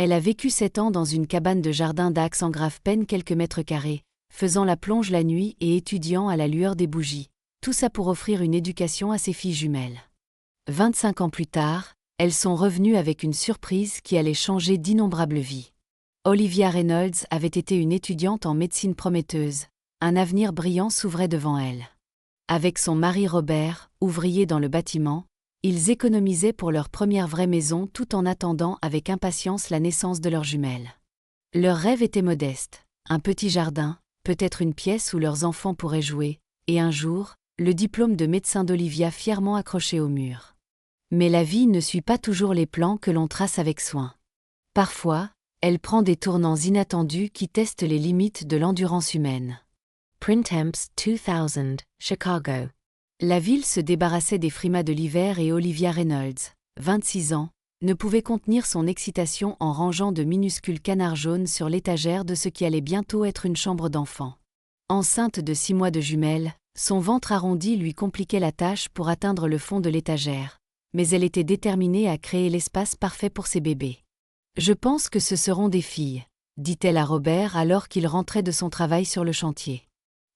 Elle a vécu 7 ans dans une cabane de jardin d'Axe en Grave-Peine quelques mètres carrés, faisant la plonge la nuit et étudiant à la lueur des bougies, tout ça pour offrir une éducation à ses filles jumelles. 25 ans plus tard, elles sont revenues avec une surprise qui allait changer d'innombrables vies. Olivia Reynolds avait été une étudiante en médecine prometteuse, un avenir brillant s'ouvrait devant elle. Avec son mari Robert, ouvrier dans le bâtiment, ils économisaient pour leur première vraie maison tout en attendant avec impatience la naissance de leurs jumelles. Leur rêve était modeste, un petit jardin, peut-être une pièce où leurs enfants pourraient jouer, et un jour, le diplôme de médecin d'Olivia fièrement accroché au mur. Mais la vie ne suit pas toujours les plans que l'on trace avec soin. Parfois, elle prend des tournants inattendus qui testent les limites de l'endurance humaine. Printemps 2000, Chicago. La ville se débarrassait des frimas de l'hiver et Olivia Reynolds, 26 ans, ne pouvait contenir son excitation en rangeant de minuscules canards jaunes sur l'étagère de ce qui allait bientôt être une chambre d'enfant. Enceinte de 6 mois de jumelles, son ventre arrondi lui compliquait la tâche pour atteindre le fond de l'étagère, mais elle était déterminée à créer l'espace parfait pour ses bébés. « Je pense que ce seront des filles », dit-elle à Robert alors qu'il rentrait de son travail sur le chantier.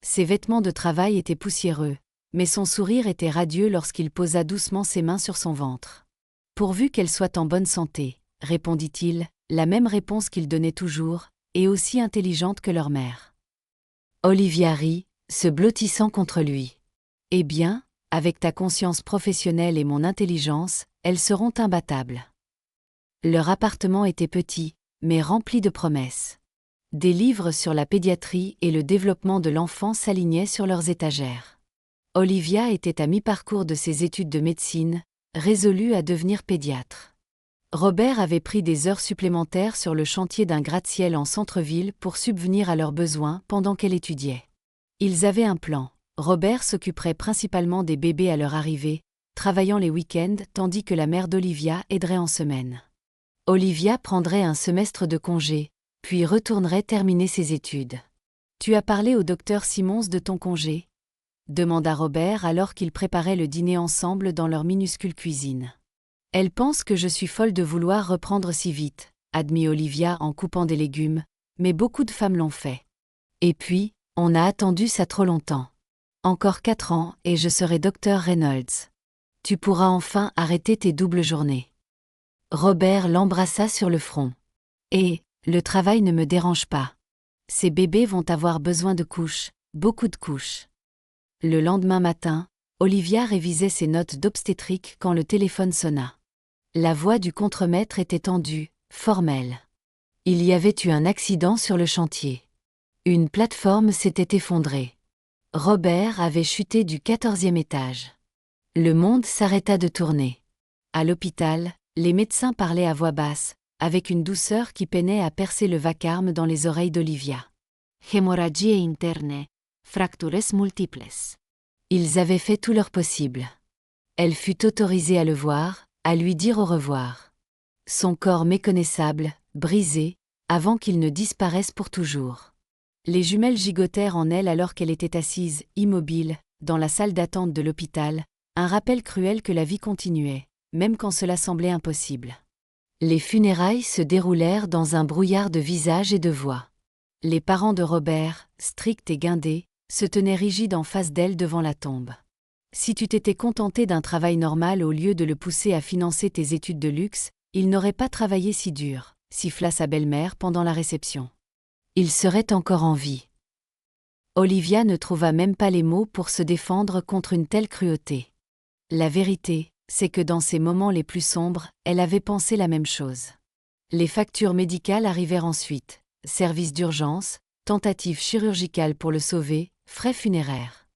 Ses vêtements de travail étaient poussiéreux, mais son sourire était radieux lorsqu'il posa doucement ses mains sur son ventre. « Pourvu qu'elle soit en bonne santé », répondit-il, la même réponse qu'il donnait toujours, et aussi intelligente que leur mère. Olivia rit, se blottissant contre lui. « Eh bien, avec ta conscience professionnelle et mon intelligence, elles seront imbattables. » Leur appartement était petit, mais rempli de promesses. Des livres sur la pédiatrie et le développement de l'enfant s'alignaient sur leurs étagères. Olivia était à mi-parcours de ses études de médecine, résolue à devenir pédiatre. Robert avait pris des heures supplémentaires sur le chantier d'un gratte-ciel en centre-ville pour subvenir à leurs besoins pendant qu'elle étudiait. Ils avaient un plan. Robert s'occuperait principalement des bébés à leur arrivée, travaillant les week-ends tandis que la mère d'Olivia aiderait en semaine. Olivia prendrait un semestre de congé, puis retournerait terminer ses études. « Tu as parlé au docteur Simons de ton congé ?» demanda Robert alors qu'ils préparaient le dîner ensemble dans leur minuscule cuisine. « Elle pense que je suis folle de vouloir reprendre si vite, » admit Olivia en coupant des légumes, « mais beaucoup de femmes l'ont fait. Et puis, on a attendu ça trop longtemps. Encore 4 ans et je serai docteur Reynolds. Tu pourras enfin arrêter tes doubles journées. » Robert l'embrassa sur le front. « Et, le travail ne me dérange pas. Ces bébés vont avoir besoin de couches, beaucoup de couches. » Le lendemain matin, Olivia révisait ses notes d'obstétrique quand le téléphone sonna. La voix du contremaître était tendue, formelle. Il y avait eu un accident sur le chantier. Une plateforme s'était effondrée. Robert avait chuté du 14e étage. Le monde s'arrêta de tourner. À l'hôpital, les médecins parlaient à voix basse, avec une douceur qui peinait à percer le vacarme dans les oreilles d'Olivia. Hémorragie interne, fractures multiples. Ils avaient fait tout leur possible. Elle fut autorisée à le voir, à lui dire au revoir. Son corps méconnaissable, brisé, avant qu'il ne disparaisse pour toujours. Les jumelles gigotèrent en elle alors qu'elle était assise, immobile, dans la salle d'attente de l'hôpital, un rappel cruel que la vie continuait, même quand cela semblait impossible. Les funérailles se déroulèrent dans un brouillard de visages et de voix. Les parents de Robert, stricts et guindés, se tenaient rigides en face d'elle devant la tombe. « Si tu t'étais contenté d'un travail normal au lieu de le pousser à financer tes études de luxe, il n'aurait pas travaillé si dur », siffla sa belle-mère pendant la réception. Il serait encore en vie. Olivia ne trouva même pas les mots pour se défendre contre une telle cruauté. La vérité, c'est que dans ces moments les plus sombres, elle avait pensé la même chose. Les factures médicales arrivèrent ensuite, services d'urgence, tentatives chirurgicales pour le sauver, frais funéraires.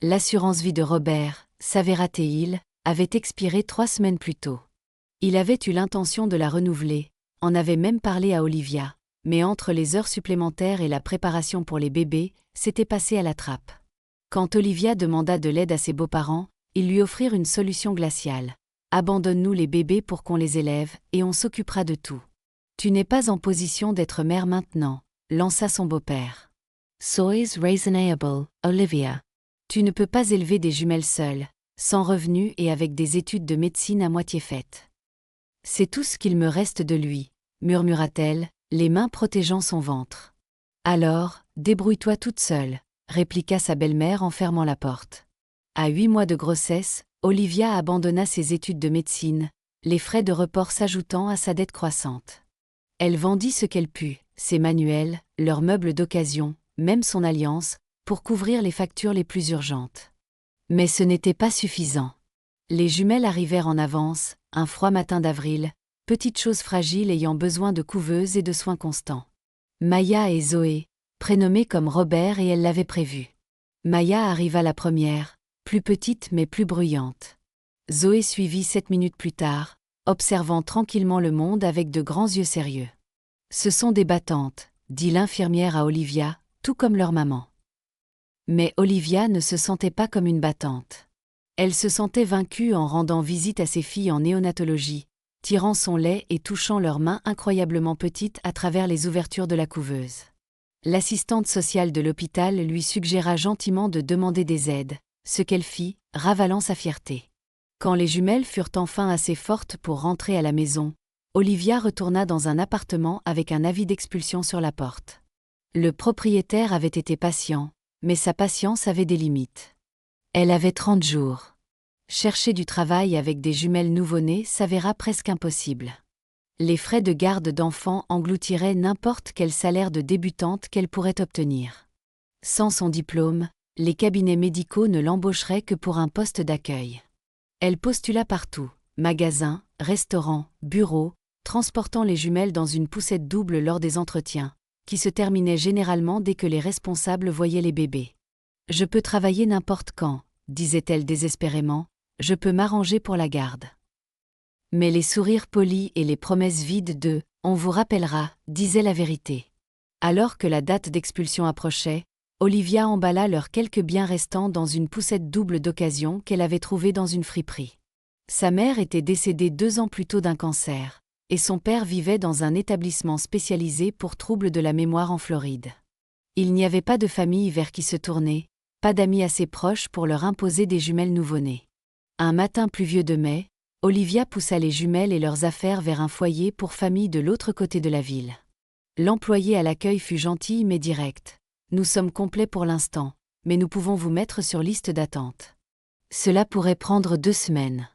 L'assurance vie de Robert, Saveraté-Hill, avait expiré 3 semaines plus tôt. Il avait eu l'intention de la renouveler, en avait même parlé à Olivia, mais entre les heures supplémentaires et la préparation pour les bébés, c'était passé à la trappe. Quand Olivia demanda de l'aide à ses beaux-parents, ils lui offrirent une solution glaciale. « Abandonne-nous les bébés pour qu'on les élève, et on s'occupera de tout. Tu n'es pas en position d'être mère maintenant », lança son beau-père. « Sois reasonable, Olivia. Tu ne peux pas élever des jumelles seules, sans revenus et avec des études de médecine à moitié faites. C'est tout ce qu'il me reste de lui, murmura-t-elle, les mains protégeant son ventre. Alors, débrouille-toi toute seule, répliqua sa belle-mère en fermant la porte. À 8 mois de grossesse, Olivia abandonna ses études de médecine, les frais de report s'ajoutant à sa dette croissante. Elle vendit ce qu'elle put, ses manuels, leurs meubles d'occasion, même son alliance, pour couvrir les factures les plus urgentes. Mais ce n'était pas suffisant. Les jumelles arrivèrent en avance, un froid matin d'avril, petites choses fragiles ayant besoin de couveuses et de soins constants. Maya et Zoé, prénommées comme Robert et elle l'avait prévu. Maya arriva la première, plus petite mais plus bruyante. Zoé suivit 7 minutes plus tard, observant tranquillement le monde avec de grands yeux sérieux. « Ce sont des battantes », dit l'infirmière à Olivia, tout comme leur maman. Mais Olivia ne se sentait pas comme une battante. Elle se sentait vaincue en rendant visite à ses filles en néonatologie, tirant son lait et touchant leurs mains incroyablement petites à travers les ouvertures de la couveuse. L'assistante sociale de l'hôpital lui suggéra gentiment de demander des aides, ce qu'elle fit, ravalant sa fierté. Quand les jumelles furent enfin assez fortes pour rentrer à la maison, Olivia retourna dans un appartement avec un avis d'expulsion sur la porte. Le propriétaire avait été patient, mais sa patience avait des limites. Elle avait 30 jours. Chercher du travail avec des jumelles nouveau-nées s'avéra presque impossible. Les frais de garde d'enfants engloutiraient n'importe quel salaire de débutante qu'elle pourrait obtenir. Sans son diplôme, les cabinets médicaux ne l'embaucheraient que pour un poste d'accueil. Elle postula partout, magasins, restaurants, bureaux, transportant les jumelles dans une poussette double lors des entretiens, qui se terminaient généralement dès que les responsables voyaient les bébés. « Je peux travailler n'importe quand », disait-elle désespérément, « je peux m'arranger pour la garde. » Mais les sourires polis et les promesses vides de « on vous rappellera » disaient la vérité. Alors que la date d'expulsion approchait, Olivia emballa leurs quelques biens restants dans une poussette double d'occasion qu'elle avait trouvée dans une friperie. Sa mère était décédée 2 ans plus tôt d'un cancer, et son père vivait dans un établissement spécialisé pour troubles de la mémoire en Floride. Il n'y avait pas de famille vers qui se tourner, pas d'amis assez proches pour leur imposer des jumelles nouveau-nées. Un matin pluvieux de mai, Olivia poussa les jumelles et leurs affaires vers un foyer pour famille de l'autre côté de la ville. L'employé à l'accueil fut gentil mais direct. « Nous sommes complets pour l'instant, mais nous pouvons vous mettre sur liste d'attente. Cela pourrait prendre 2 semaines. »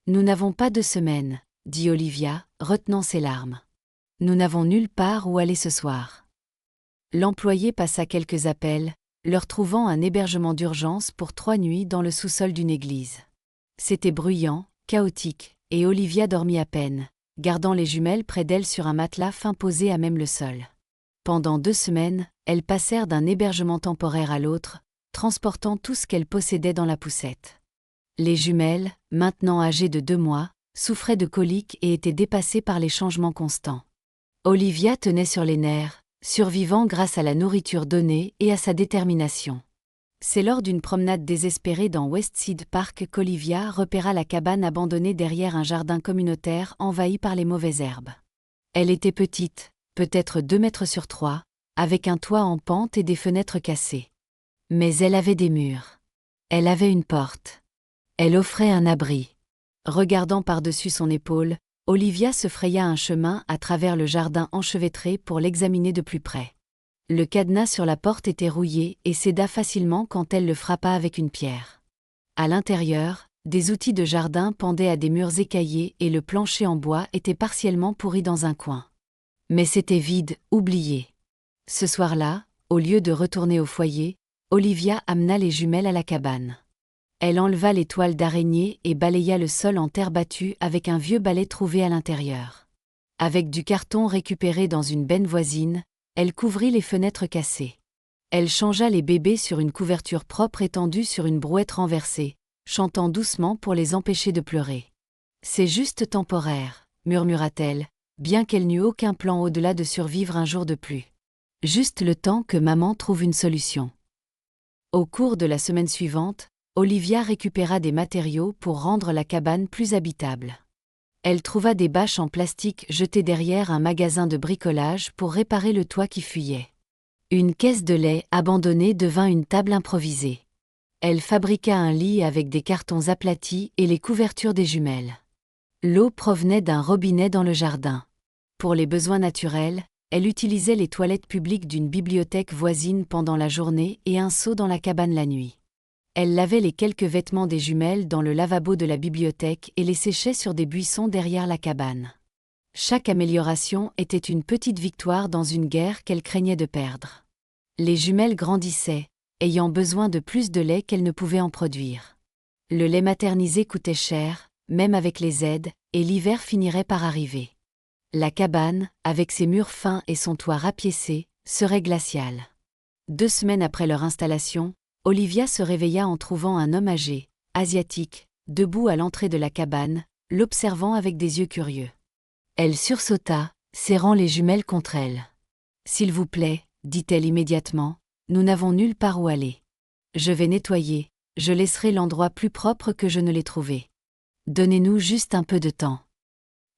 « Nous n'avons pas 2 semaines, » dit Olivia, retenant ses larmes. « Nous n'avons nulle part où aller ce soir. » L'employé passa quelques appels, leur trouvant un hébergement d'urgence pour 3 nuits dans le sous-sol d'une église. C'était bruyant, chaotique, et Olivia dormit à peine, gardant les jumelles près d'elle sur un matelas fin posé à même le sol. Pendant 2 semaines, elles passèrent d'un hébergement temporaire à l'autre, transportant tout ce qu'elles possédaient dans la poussette. Les jumelles, maintenant âgées de 2 mois, souffraient de coliques et étaient dépassées par les changements constants. Olivia tenait sur les nerfs, survivant grâce à la nourriture donnée et à sa détermination. C'est lors d'une promenade désespérée dans Westside Park qu'Olivia repéra la cabane abandonnée derrière un jardin communautaire envahi par les mauvaises herbes. Elle était petite, peut-être 2 mètres sur 3, avec un toit en pente et des fenêtres cassées. Mais elle avait des murs. Elle avait une porte. Elle offrait un abri. Regardant par-dessus son épaule, Olivia se fraya un chemin à travers le jardin enchevêtré pour l'examiner de plus près. Le cadenas sur la porte était rouillé et céda facilement quand elle le frappa avec une pierre. À l'intérieur, des outils de jardin pendaient à des murs écaillés et le plancher en bois était partiellement pourri dans un coin. Mais c'était vide, oublié. Ce soir-là, au lieu de retourner au foyer, Olivia amena les jumelles à la cabane. Elle enleva les toiles d'araignée et balaya le sol en terre battue avec un vieux balai trouvé à l'intérieur. Avec du carton récupéré dans une benne voisine, elle couvrit les fenêtres cassées. Elle changea les bébés sur une couverture propre étendue sur une brouette renversée, chantant doucement pour les empêcher de pleurer. « C'est juste temporaire », murmura-t-elle, bien qu'elle n'eût aucun plan au-delà de survivre un jour de pluie. Juste le temps que maman trouve une solution. Au cours de la semaine suivante, Olivia récupéra des matériaux pour rendre la cabane plus habitable. Elle trouva des bâches en plastique jetées derrière un magasin de bricolage pour réparer le toit qui fuyait. Une caisse de lait abandonnée devint une table improvisée. Elle fabriqua un lit avec des cartons aplatis et les couvertures des jumelles. L'eau provenait d'un robinet dans le jardin. Pour les besoins naturels, elle utilisait les toilettes publiques d'une bibliothèque voisine pendant la journée et un seau dans la cabane la nuit. Elle lavait les quelques vêtements des jumelles dans le lavabo de la bibliothèque et les séchait sur des buissons derrière la cabane. Chaque amélioration était une petite victoire dans une guerre qu'elle craignait de perdre. Les jumelles grandissaient, ayant besoin de plus de lait qu'elles ne pouvaient en produire. Le lait maternisé coûtait cher, même avec les aides, et l'hiver finirait par arriver. La cabane, avec ses murs fins et son toit rapiécé, serait glaciale. 2 semaines après leur installation, Olivia se réveilla en trouvant un homme âgé, asiatique, debout à l'entrée de la cabane, l'observant avec des yeux curieux. Elle sursauta, serrant les jumelles contre elle. « S'il vous plaît, dit-elle immédiatement, nous n'avons nulle part où aller. Je vais nettoyer, je laisserai l'endroit plus propre que je ne l'ai trouvé. Donnez-nous juste un peu de temps. »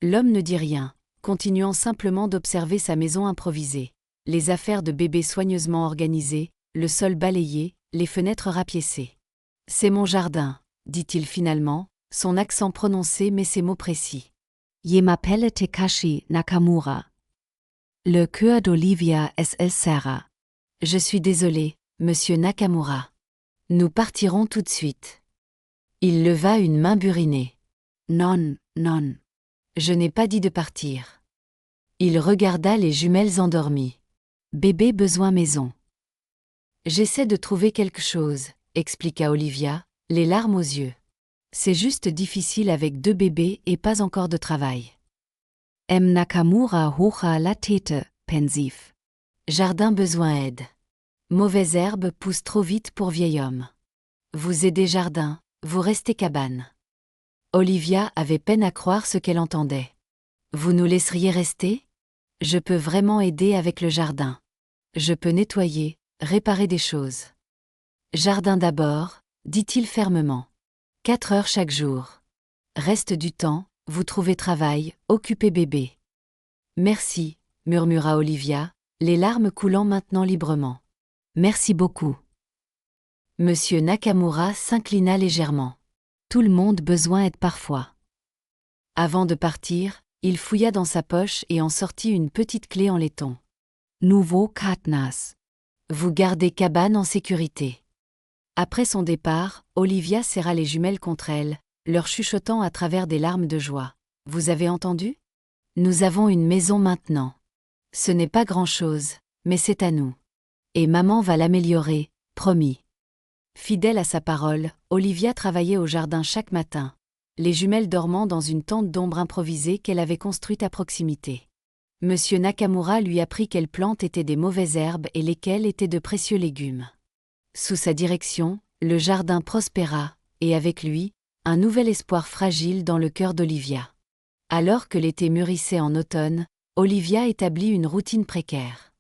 L'homme ne dit rien, continuant simplement d'observer sa maison improvisée, les affaires de bébé soigneusement organisées, le sol balayé, les fenêtres rapiécées. « C'est mon jardin, dit-il finalement, son accent prononcé mais ses mots précis. Je m'appelle Takashi Nakamura. Le cœur d'Olivia es serra. Je suis désolé, monsieur Nakamura. Nous partirons tout de suite. Il leva une main burinée. Non, non. Je n'ai pas dit de partir. Il regarda les jumelles endormies. Bébé besoin maison. J'essaie de trouver quelque chose, expliqua Olivia, les larmes aux yeux. C'est juste difficile avec 2 bébés et pas encore de travail. M. Nakamura hocha la tête, pensif. Jardin besoin aide. Mauvaise herbe pousse trop vite pour vieil homme. Vous aidez jardin, vous restez cabane. Olivia avait peine à croire ce qu'elle entendait. Vous nous laisseriez rester? Je peux vraiment aider avec le jardin. Je peux nettoyer, réparer des choses. Jardin d'abord, dit-il fermement. 4 heures chaque jour. Reste du temps, vous trouvez travail, occupez bébé. Merci, murmura Olivia, les larmes coulant maintenant librement. Merci beaucoup. Monsieur Nakamura s'inclina légèrement. Tout le monde besoin aide parfois. Avant de partir, il fouilla dans sa poche et en sortit une petite clé en laiton. Nouveau cadenas. Vous gardez cabane en sécurité. Après son départ, Olivia serra les jumelles contre elle, leur chuchotant à travers des larmes de joie. Vous avez entendu? Nous avons une maison maintenant. Ce n'est pas grand-chose, mais c'est à nous. Et maman va l'améliorer, promis. Fidèle à sa parole, Olivia travaillait au jardin chaque matin, les jumelles dormant dans une tente d'ombre improvisée qu'elle avait construite à proximité. Monsieur Nakamura lui apprit quelles plantes étaient des mauvaises herbes et lesquelles étaient de précieux légumes. Sous sa direction, le jardin prospéra, et avec lui, un nouvel espoir fragile dans le cœur d'Olivia. Alors que l'été mûrissait en automne, Olivia établit une routine précaire.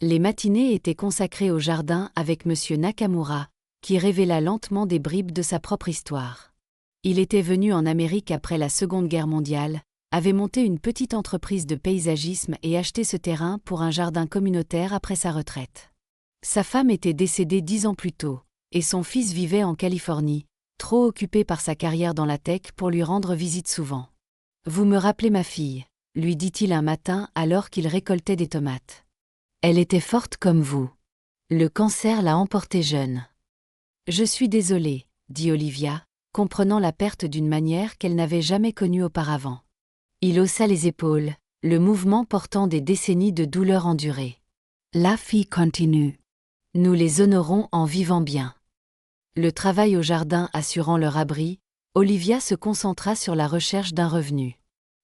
Les matinées étaient consacrées au jardin avec monsieur Nakamura, qui révéla lentement des bribes de sa propre histoire. Il était venu en Amérique après la Seconde Guerre mondiale, avait monté une petite entreprise de paysagisme et acheté ce terrain pour un jardin communautaire après sa retraite. Sa femme était décédée 10 ans plus tôt, et son fils vivait en Californie, trop occupé par sa carrière dans la tech pour lui rendre visite souvent. « Vous me rappelez ma fille », lui dit-il un matin alors qu'il récoltait des tomates. « Elle était forte comme vous. Le cancer l'a emportée jeune. »« Je suis désolée, » dit Olivia, comprenant la perte d'une manière qu'elle n'avait jamais connue auparavant. Il haussa les épaules, le mouvement portant des décennies de douleurs endurées. La fille continue. Nous les honorons en vivant bien. Le travail au jardin assurant leur abri, Olivia se concentra sur la recherche d'un revenu.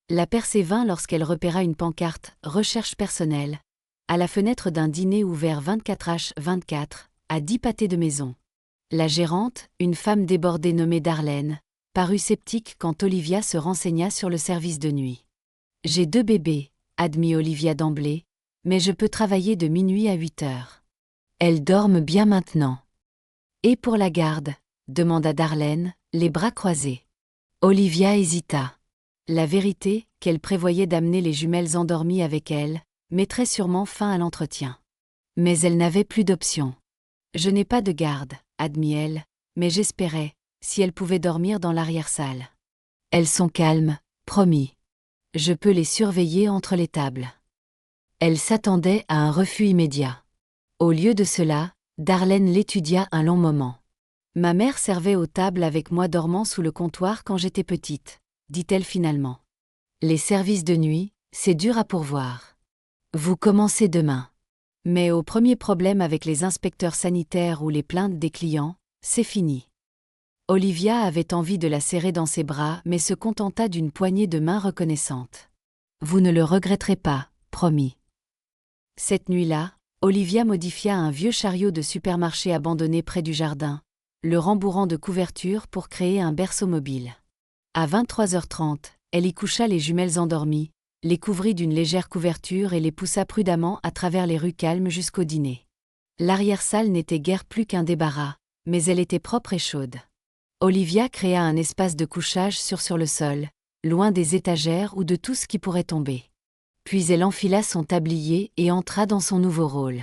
La percée vint lorsqu'elle repéra une pancarte « Recherche personnelle » à la fenêtre d'un dîner ouvert 24h24, à 10 pâtés de maison. La gérante, une femme débordée nommée Darlene, parut sceptique quand Olivia se renseigna sur le service de nuit. « J'ai 2 bébés, admit Olivia d'emblée, mais je peux travailler de minuit à 8 heures. Elles dorment bien maintenant. »« Et pour la garde ?» demanda Darlene, les bras croisés. Olivia hésita. La vérité, qu'elle prévoyait d'amener les jumelles endormies avec elle, mettrait sûrement fin à l'entretien. Mais elle n'avait plus d'option. « Je n'ai pas de garde, » admit-elle, mais j'espérais, si elles pouvaient dormir dans l'arrière-salle. « Elles sont calmes, promis. » je peux les surveiller entre les tables. Elle s'attendait à un refus immédiat. Au lieu de cela, Darlene l'étudia un long moment. Ma mère servait aux tables avec moi dormant sous le comptoir quand j'étais petite, dit-elle finalement. Les services de nuit, c'est dur à pourvoir. Vous commencez demain. Mais au premier problème avec les inspecteurs sanitaires ou les plaintes des clients, c'est fini. Olivia avait envie de la serrer dans ses bras mais se contenta d'une poignée de main reconnaissante. Vous ne le regretterez pas, promis. Cette nuit-là, Olivia modifia un vieux chariot de supermarché abandonné près du jardin, le rembourrant de couverture pour créer un berceau mobile. À 23h30, elle y coucha les jumelles endormies, les couvrit d'une légère couverture et les poussa prudemment à travers les rues calmes jusqu'au dîner. L'arrière-salle n'était guère plus qu'un débarras, mais elle était propre et chaude. Olivia créa un espace de couchage sur le sol, loin des étagères ou de tout ce qui pourrait tomber. Puis elle enfila son tablier et entra dans son nouveau rôle.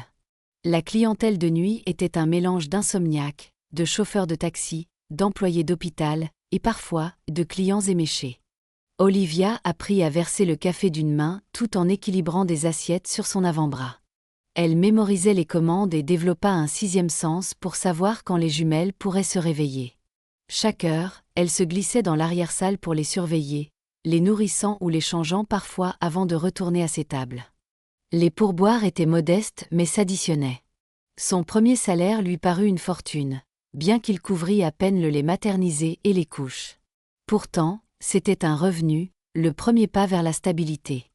La clientèle de nuit était un mélange d'insomniaques, de chauffeurs de taxi, d'employés d'hôpital, et parfois, de clients éméchés. Olivia apprit à verser le café d'une main tout en équilibrant des assiettes sur son avant-bras. Elle mémorisait les commandes et développa un sixième sens pour savoir quand les jumelles pourraient se réveiller. Chaque heure, elle se glissait dans l'arrière-salle pour les surveiller, les nourrissant ou les changeant parfois avant de retourner à ses tables. Les pourboires étaient modestes mais s'additionnaient. Son premier salaire lui parut une fortune, bien qu'il couvrît à peine le lait maternisé et les couches. Pourtant, c'était un revenu, le premier pas vers la stabilité.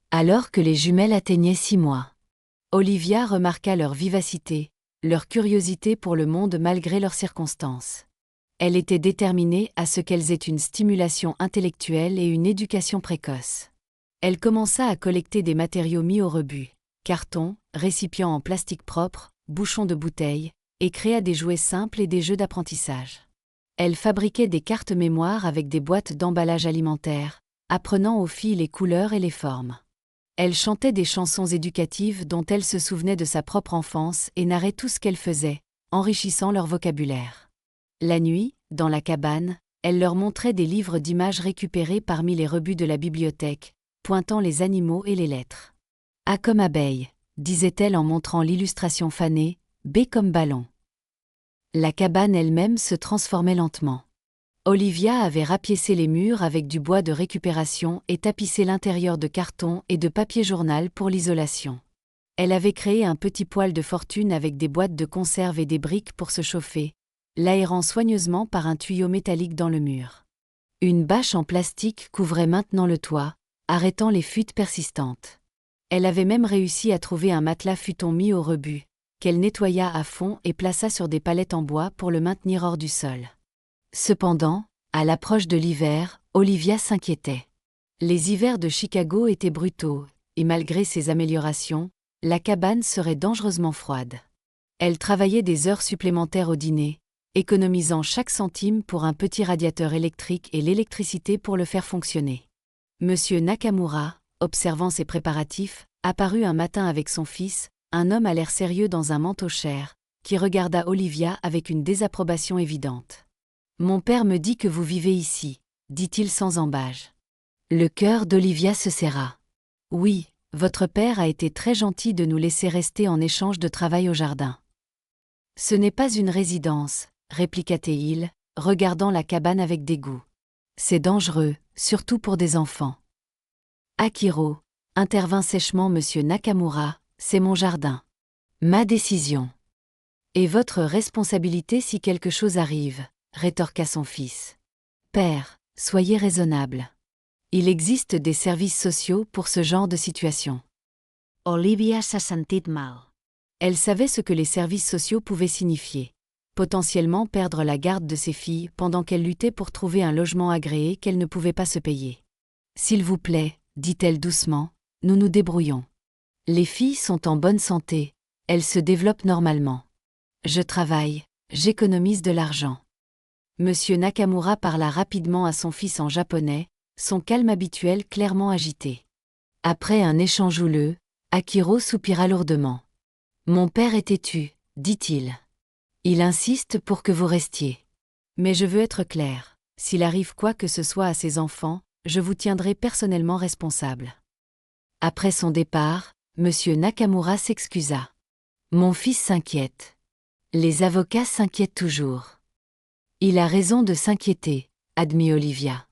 Alors que les jumelles atteignaient 6 mois. Olivia remarqua leur vivacité, leur curiosité pour le monde malgré leurs circonstances. Elle était déterminée à ce qu'elles aient une stimulation intellectuelle et une éducation précoce. Elle commença à collecter des matériaux mis au rebut, cartons, récipients en plastique propre, bouchons de bouteilles, et créa des jouets simples et des jeux d'apprentissage. Elle fabriquait des cartes mémoire avec des boîtes d'emballage alimentaire, apprenant aux filles les couleurs et les formes. Elle chantait des chansons éducatives dont elle se souvenait de sa propre enfance et narrait tout ce qu'elle faisait, enrichissant leur vocabulaire. La nuit, dans la cabane, elle leur montrait des livres d'images récupérés parmi les rebuts de la bibliothèque, pointant les animaux et les lettres. A comme abeille, disait-elle en montrant l'illustration fanée, B comme ballon. La cabane elle-même se transformait lentement. Olivia avait rapiécé les murs avec du bois de récupération et tapissé l'intérieur de carton et de papier journal pour l'isolation. Elle avait créé un petit poêle de fortune avec des boîtes de conserve et des briques pour se chauffer, l'aérant soigneusement par un tuyau métallique dans le mur. Une bâche en plastique couvrait maintenant le toit, arrêtant les fuites persistantes. Elle avait même réussi à trouver un matelas futon mis au rebut, qu'elle nettoya à fond et plaça sur des palettes en bois pour le maintenir hors du sol. Cependant, à l'approche de l'hiver, Olivia s'inquiétait. Les hivers de Chicago étaient brutaux, et malgré ces améliorations, la cabane serait dangereusement froide. Elle travaillait des heures supplémentaires au dîner, économisant chaque centime pour un petit radiateur électrique et l'électricité pour le faire fonctionner. Monsieur Nakamura, observant ses préparatifs, apparut un matin avec son fils, un homme à l'air sérieux dans un manteau cher, qui regarda Olivia avec une désapprobation évidente. « Mon père me dit que vous vivez ici », dit-il sans ambages. Le cœur d'Olivia se serra. « Oui, votre père a été très gentil de nous laisser rester en échange de travail au jardin. »« Ce n'est pas une résidence, » répliqua-t-il, regardant la cabane avec dégoût. « C'est dangereux, surtout pour des enfants. »« Akiro, » intervint sèchement monsieur Nakamura, « c'est mon jardin. Ma décision. »« Et votre responsabilité si quelque chose arrive, » rétorqua son fils. « Père, soyez raisonnable. Il existe des services sociaux pour ce genre de situation. » Olivia s'ha sentit mal. Elle savait ce que les services sociaux pouvaient signifier. Potentiellement perdre la garde de ses filles pendant qu'elle luttait pour trouver un logement agréé qu'elle ne pouvait pas se payer. « S'il vous plaît, » dit-elle doucement, « nous nous débrouillons. Les filles sont en bonne santé, elles se développent normalement. Je travaille, j'économise de l'argent. » Monsieur Nakamura parla rapidement à son fils en japonais, son calme habituel clairement agité. Après un échange houleux, Akiro soupira lourdement. « Mon père est têtu, » dit-il. « Il insiste pour que vous restiez. Mais je veux être clair, s'il arrive quoi que ce soit à ses enfants, je vous tiendrai personnellement responsable. Après son départ, M. Nakamura s'excusa. Mon fils s'inquiète. Les avocats s'inquiètent toujours. Il a raison de s'inquiéter, admit Olivia.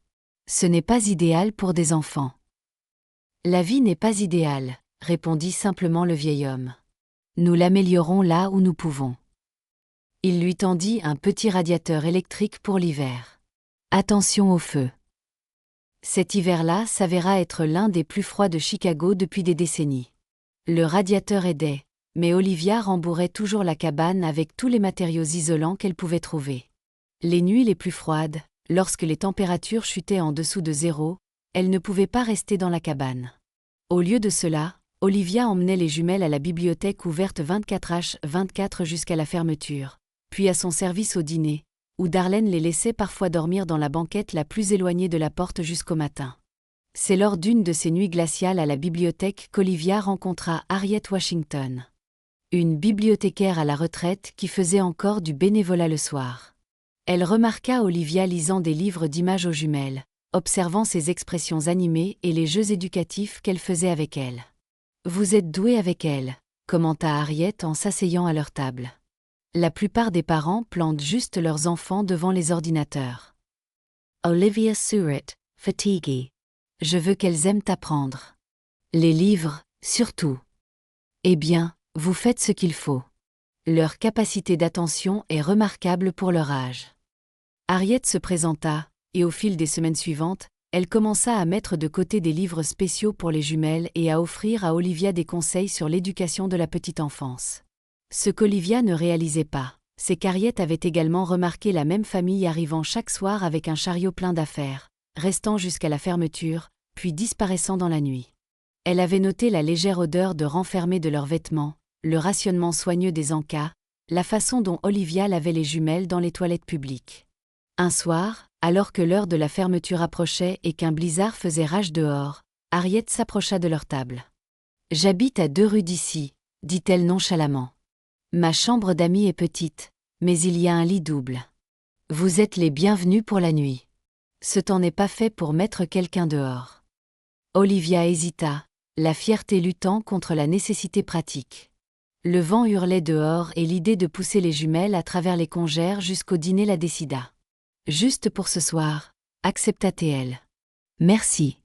Ce n'est pas idéal pour des enfants. La vie n'est pas idéale, répondit simplement le vieil homme. Nous l'améliorons là où nous pouvons. Il lui tendit un petit radiateur électrique pour l'hiver. Attention au feu. Cet hiver-là s'avéra être l'un des plus froids de Chicago depuis des décennies. Le radiateur aidait, mais Olivia rembourrait toujours la cabane avec tous les matériaux isolants qu'elle pouvait trouver. Les nuits les plus froides, lorsque les températures chutaient en dessous de zéro, elle ne pouvait pas rester dans la cabane. Au lieu de cela, Olivia emmenait les jumelles à la bibliothèque ouverte 24h24 jusqu'à la fermeture, puis à son service au dîner, où Darlene les laissait parfois dormir dans la banquette la plus éloignée de la porte jusqu'au matin. C'est lors d'une de ces nuits glaciales à la bibliothèque qu'Olivia rencontra Harriet Washington. Une bibliothécaire à la retraite qui faisait encore du bénévolat le soir. Elle remarqua Olivia lisant des livres d'images aux jumelles, observant ses expressions animées et les jeux éducatifs qu'elle faisait avec elle. « Vous êtes douée avec elle », commenta Harriet en s'asseyant à leur table. La plupart des parents plantent juste leurs enfants devant les ordinateurs. Olivia Surratt, fatiguée. Je veux qu'elles aiment apprendre. Les livres, surtout. Eh bien, vous faites ce qu'il faut. Leur capacité d'attention est remarquable pour leur âge. Harriet se présenta, et au fil des semaines suivantes, elle commença à mettre de côté des livres spéciaux pour les jumelles et à offrir à Olivia des conseils sur l'éducation de la petite enfance. Ce qu'Olivia ne réalisait pas, c'est qu'Harriet avait également remarqué la même famille arrivant chaque soir avec un chariot plein d'affaires, restant jusqu'à la fermeture, puis disparaissant dans la nuit. Elle avait noté la légère odeur de renfermé de leurs vêtements, le rationnement soigneux des encas, la façon dont Olivia lavait les jumelles dans les toilettes publiques. Un soir, alors que l'heure de la fermeture approchait et qu'un blizzard faisait rage dehors, Harriet s'approcha de leur table. « J'habite à 2 rues d'ici, dit-elle nonchalamment. Ma chambre d'amis est petite, mais il y a un lit double. Vous êtes les bienvenus pour la nuit. Ce temps n'est pas fait pour mettre quelqu'un dehors. » Olivia hésita, la fierté luttant contre la nécessité pratique. Le vent hurlait dehors et l'idée de pousser les jumelles à travers les congères jusqu'au dîner la décida. Juste pour ce soir, accepta-t-elle. Merci.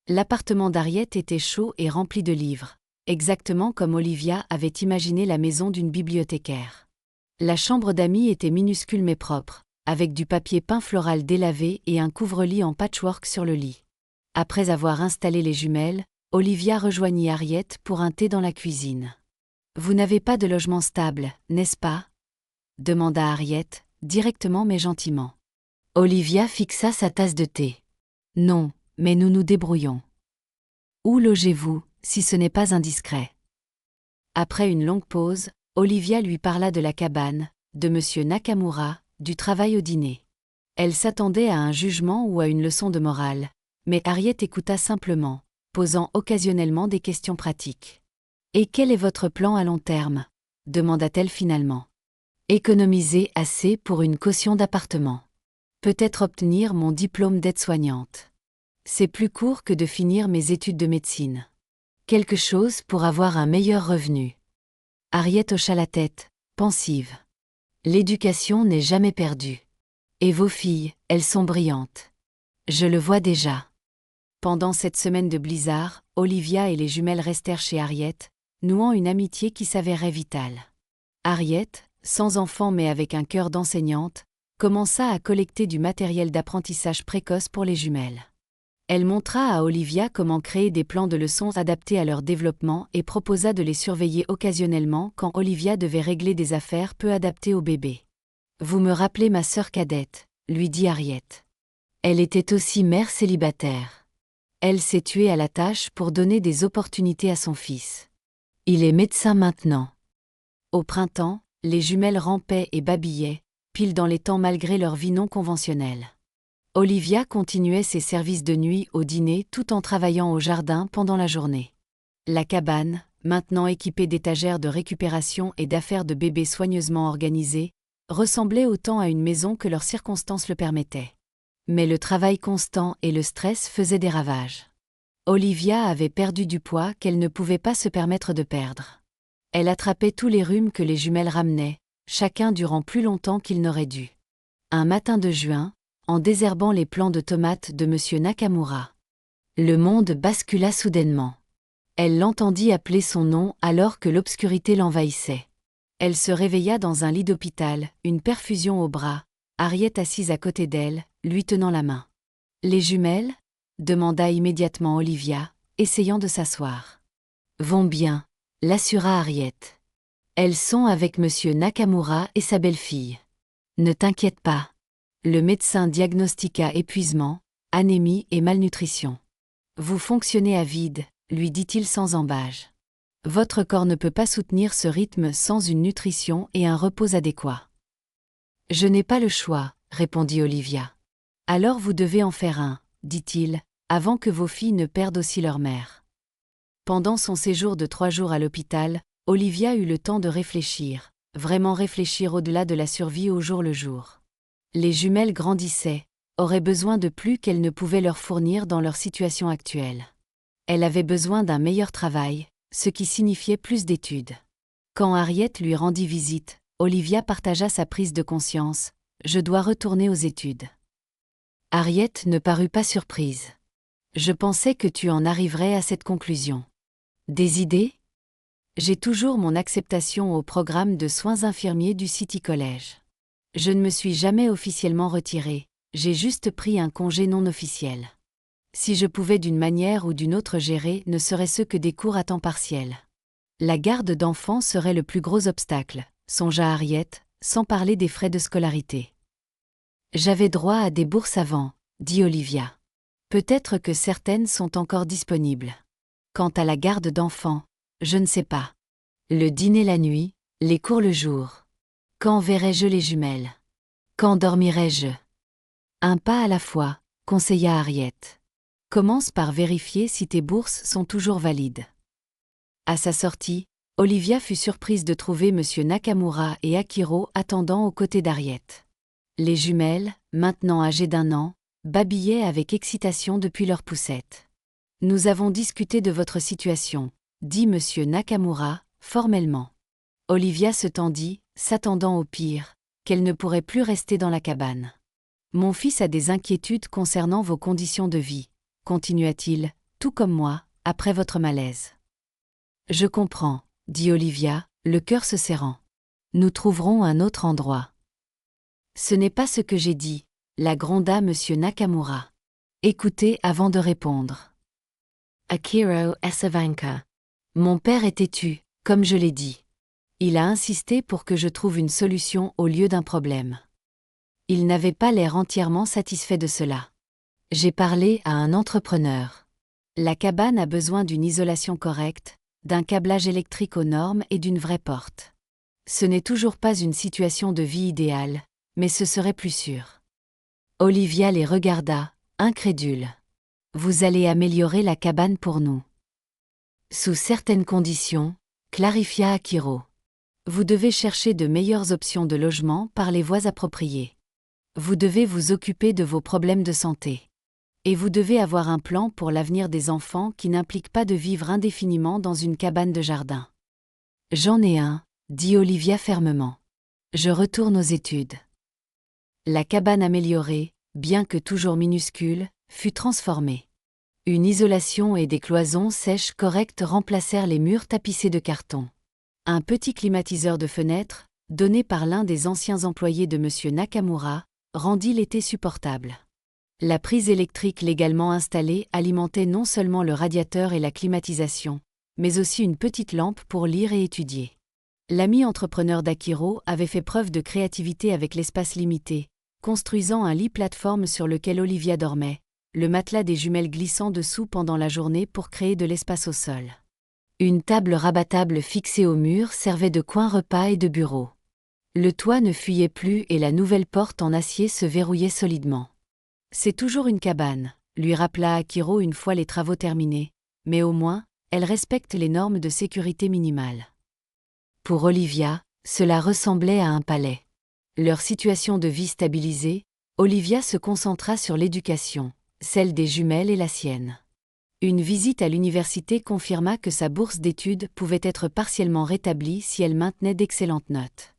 L'appartement d'Harriet était chaud et rempli de livres, exactement comme Olivia avait imaginé la maison d'une bibliothécaire. La chambre d'amis était minuscule mais propre, avec du papier peint floral délavé et un couvre-lit en patchwork sur le lit. Après avoir installé les jumelles, Olivia rejoignit Harriet pour un thé dans la cuisine. « Vous n'avez pas de logement stable, n'est-ce pas ?» demanda Harriet, directement mais gentiment. Olivia fixa sa tasse de thé. « Non, mais nous nous débrouillons. »« Où logez-vous, si ce n'est pas indiscret ?» Après une longue pause, Olivia lui parla de la cabane, de M. Nakamura, du travail au dîner. Elle s'attendait à un jugement ou à une leçon de morale, mais Harriet écouta simplement, posant occasionnellement des questions pratiques. « Et quel est votre plan à long terme ?» demanda-t-elle finalement. « Économiser assez pour une caution d'appartement. Peut-être obtenir mon diplôme d'aide-soignante. C'est plus court que de finir mes études de médecine. Quelque chose pour avoir un meilleur revenu. » Harriet hocha la tête, pensive. « L'éducation n'est jamais perdue. Et vos filles, elles sont brillantes. Je le vois déjà. » Pendant cette semaine de blizzard, Olivia et les jumelles restèrent chez Harriet, nouant une amitié qui s'avérait vitale. Harriet, sans enfant mais avec un cœur d'enseignante, commença à collecter du matériel d'apprentissage précoce pour les jumelles. Elle montra à Olivia comment créer des plans de leçons adaptés à leur développement et proposa de les surveiller occasionnellement quand Olivia devait régler des affaires peu adaptées au bébé. « Vous me rappelez ma sœur cadette », lui dit Harriet. Elle était aussi mère célibataire. Elle s'est tuée à la tâche pour donner des opportunités à son fils. Il est médecin maintenant. Au printemps, les jumelles rampaient et babillaient, pile dans les temps malgré leur vie non conventionnelle. Olivia continuait ses services de nuit au dîner tout en travaillant au jardin pendant la journée. La cabane, maintenant équipée d'étagères de récupération et d'affaires de bébés soigneusement organisées, ressemblait autant à une maison que leurs circonstances le permettaient. Mais le travail constant et le stress faisaient des ravages. Olivia avait perdu du poids qu'elle ne pouvait pas se permettre de perdre. Elle attrapait tous les rhumes que les jumelles ramenaient, chacun durant plus longtemps qu'il n'aurait dû. Un matin de juin, en désherbant les plants de tomates de M. Nakamura, le monde bascula soudainement. Elle l'entendit appeler son nom alors que l'obscurité l'envahissait. Elle se réveilla dans un lit d'hôpital, une perfusion au bras, Harriet assise à côté d'elle, lui tenant la main. « Les jumelles ?» demanda immédiatement Olivia, essayant de s'asseoir. « Vont bien », l'assura Harriet. « Elles sont avec M. Nakamura et sa belle-fille. Ne t'inquiète pas. » Le médecin diagnostiqua épuisement, anémie et malnutrition. « Vous fonctionnez à vide », lui dit-il sans ambages. « Votre corps ne peut pas soutenir ce rythme sans une nutrition et un repos adéquats. »« Je n'ai pas le choix », répondit Olivia. « Alors vous devez en faire un, » dit-il, avant que vos filles ne perdent aussi leur mère. Pendant son séjour de 3 jours à l'hôpital, Olivia eut le temps de réfléchir, vraiment réfléchir au-delà de la survie au jour le jour. Les jumelles grandissaient, auraient besoin de plus qu'elle ne pouvait leur fournir dans leur situation actuelle. Elle avait besoin d'un meilleur travail, ce qui signifiait plus d'études. Quand Harriet lui rendit visite, Olivia partagea sa prise de conscience « Je dois retourner aux études ». Harriet ne parut pas surprise. « Je pensais que tu en arriverais à cette conclusion. » Des idées ? J'ai toujours mon acceptation au programme de soins infirmiers du City College. Je ne me suis jamais officiellement retirée, j'ai juste pris un congé non officiel. Si je pouvais d'une manière ou d'une autre gérer, ne serait-ce que des cours à temps partiel. La garde d'enfants serait le plus gros obstacle, songea Harriet, sans parler des frais de scolarité. J'avais droit à des bourses avant, dit Olivia. Peut-être que certaines sont encore disponibles. Quant à la garde d'enfants, je ne sais pas. Le dîner la nuit, les cours le jour. Quand verrai-je les jumelles ? Quand dormirai-je ? Un pas à la fois, conseilla Harriet. Commence par vérifier si tes bourses sont toujours valides. À sa sortie, Olivia fut surprise de trouver M. Nakamura et Akiro attendant aux côtés d'Harriet. Les jumelles, maintenant âgées d'1 an, babillaient avec excitation depuis leur poussette. « Nous avons discuté de votre situation », dit M. Nakamura, formellement. Olivia se tendit, s'attendant au pire, qu'elle ne pourrait plus rester dans la cabane. « Mon fils a des inquiétudes concernant vos conditions de vie, » continua-t-il, « tout comme moi, après votre malaise. »« Je comprends, » dit Olivia, le cœur se serrant. « Nous trouverons un autre endroit. »« Ce n'est pas ce que j'ai dit, » la gronda M. Nakamura. « Écoutez avant de répondre. » Akiro Asavanka. Mon père est têtu, comme je l'ai dit. Il a insisté pour que je trouve une solution au lieu d'un problème. Il n'avait pas l'air entièrement satisfait de cela. J'ai parlé à un entrepreneur. La cabane a besoin d'une isolation correcte, d'un câblage électrique aux normes et d'une vraie porte. Ce n'est toujours pas une situation de vie idéale, mais ce serait plus sûr. Olivia les regarda, incrédule. Vous allez améliorer la cabane pour nous. Sous certaines conditions, clarifia Akiro. Vous devez chercher de meilleures options de logement par les voies appropriées. Vous devez vous occuper de vos problèmes de santé. Et vous devez avoir un plan pour l'avenir des enfants qui n'implique pas de vivre indéfiniment dans une cabane de jardin. J'en ai un, dit Olivia fermement. Je retourne aux études. La cabane améliorée, bien que toujours minuscule, fut transformée. Une isolation et des cloisons sèches correctes remplacèrent les murs tapissés de carton. Un petit climatiseur de fenêtre, donné par l'un des anciens employés de M. Nakamura, rendit l'été supportable. La prise électrique légalement installée alimentait non seulement le radiateur et la climatisation, mais aussi une petite lampe pour lire et étudier. L'ami entrepreneur d'Akiro avait fait preuve de créativité avec l'espace limité, construisant un lit plateforme sur lequel Olivia dormait, le matelas des jumelles glissant dessous pendant la journée pour créer de l'espace au sol. Une table rabattable fixée au mur servait de coin repas et de bureau. Le toit ne fuyait plus et la nouvelle porte en acier se verrouillait solidement. « C'est toujours une cabane », lui rappela Akiro une fois les travaux terminés, mais au moins, elle respecte les normes de sécurité minimales. Pour Olivia, cela ressemblait à un palais. Leur situation de vie stabilisée, Olivia se concentra sur l'éducation, celle des jumelles et la sienne. Une visite à l'université confirma que sa bourse d'études pouvait être partiellement rétablie si elle maintenait d'excellentes notes.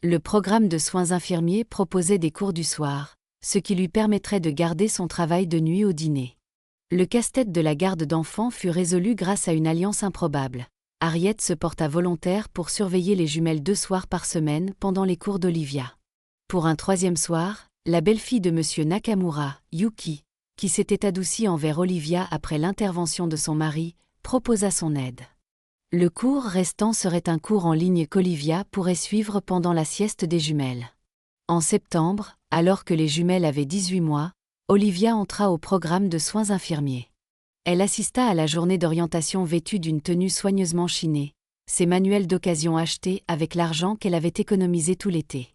Le programme de soins infirmiers proposait des cours du soir, ce qui lui permettrait de garder son travail de nuit au dîner. Le casse-tête de la garde d'enfants fut résolu grâce à une alliance improbable. Harriet se porta volontaire pour surveiller les jumelles 2 soirs par semaine pendant les cours d'Olivia. Pour un 3e soir, la belle-fille de M. Nakamura, Yuki, qui s'était adoucie envers Olivia après l'intervention de son mari, proposa son aide. Le cours restant serait un cours en ligne qu'Olivia pourrait suivre pendant la sieste des jumelles. En septembre, alors que les jumelles avaient 18 mois, Olivia entra au programme de soins infirmiers. Elle assista à la journée d'orientation vêtue d'une tenue soigneusement chinée, ses manuels d'occasion achetés avec l'argent qu'elle avait économisé tout l'été.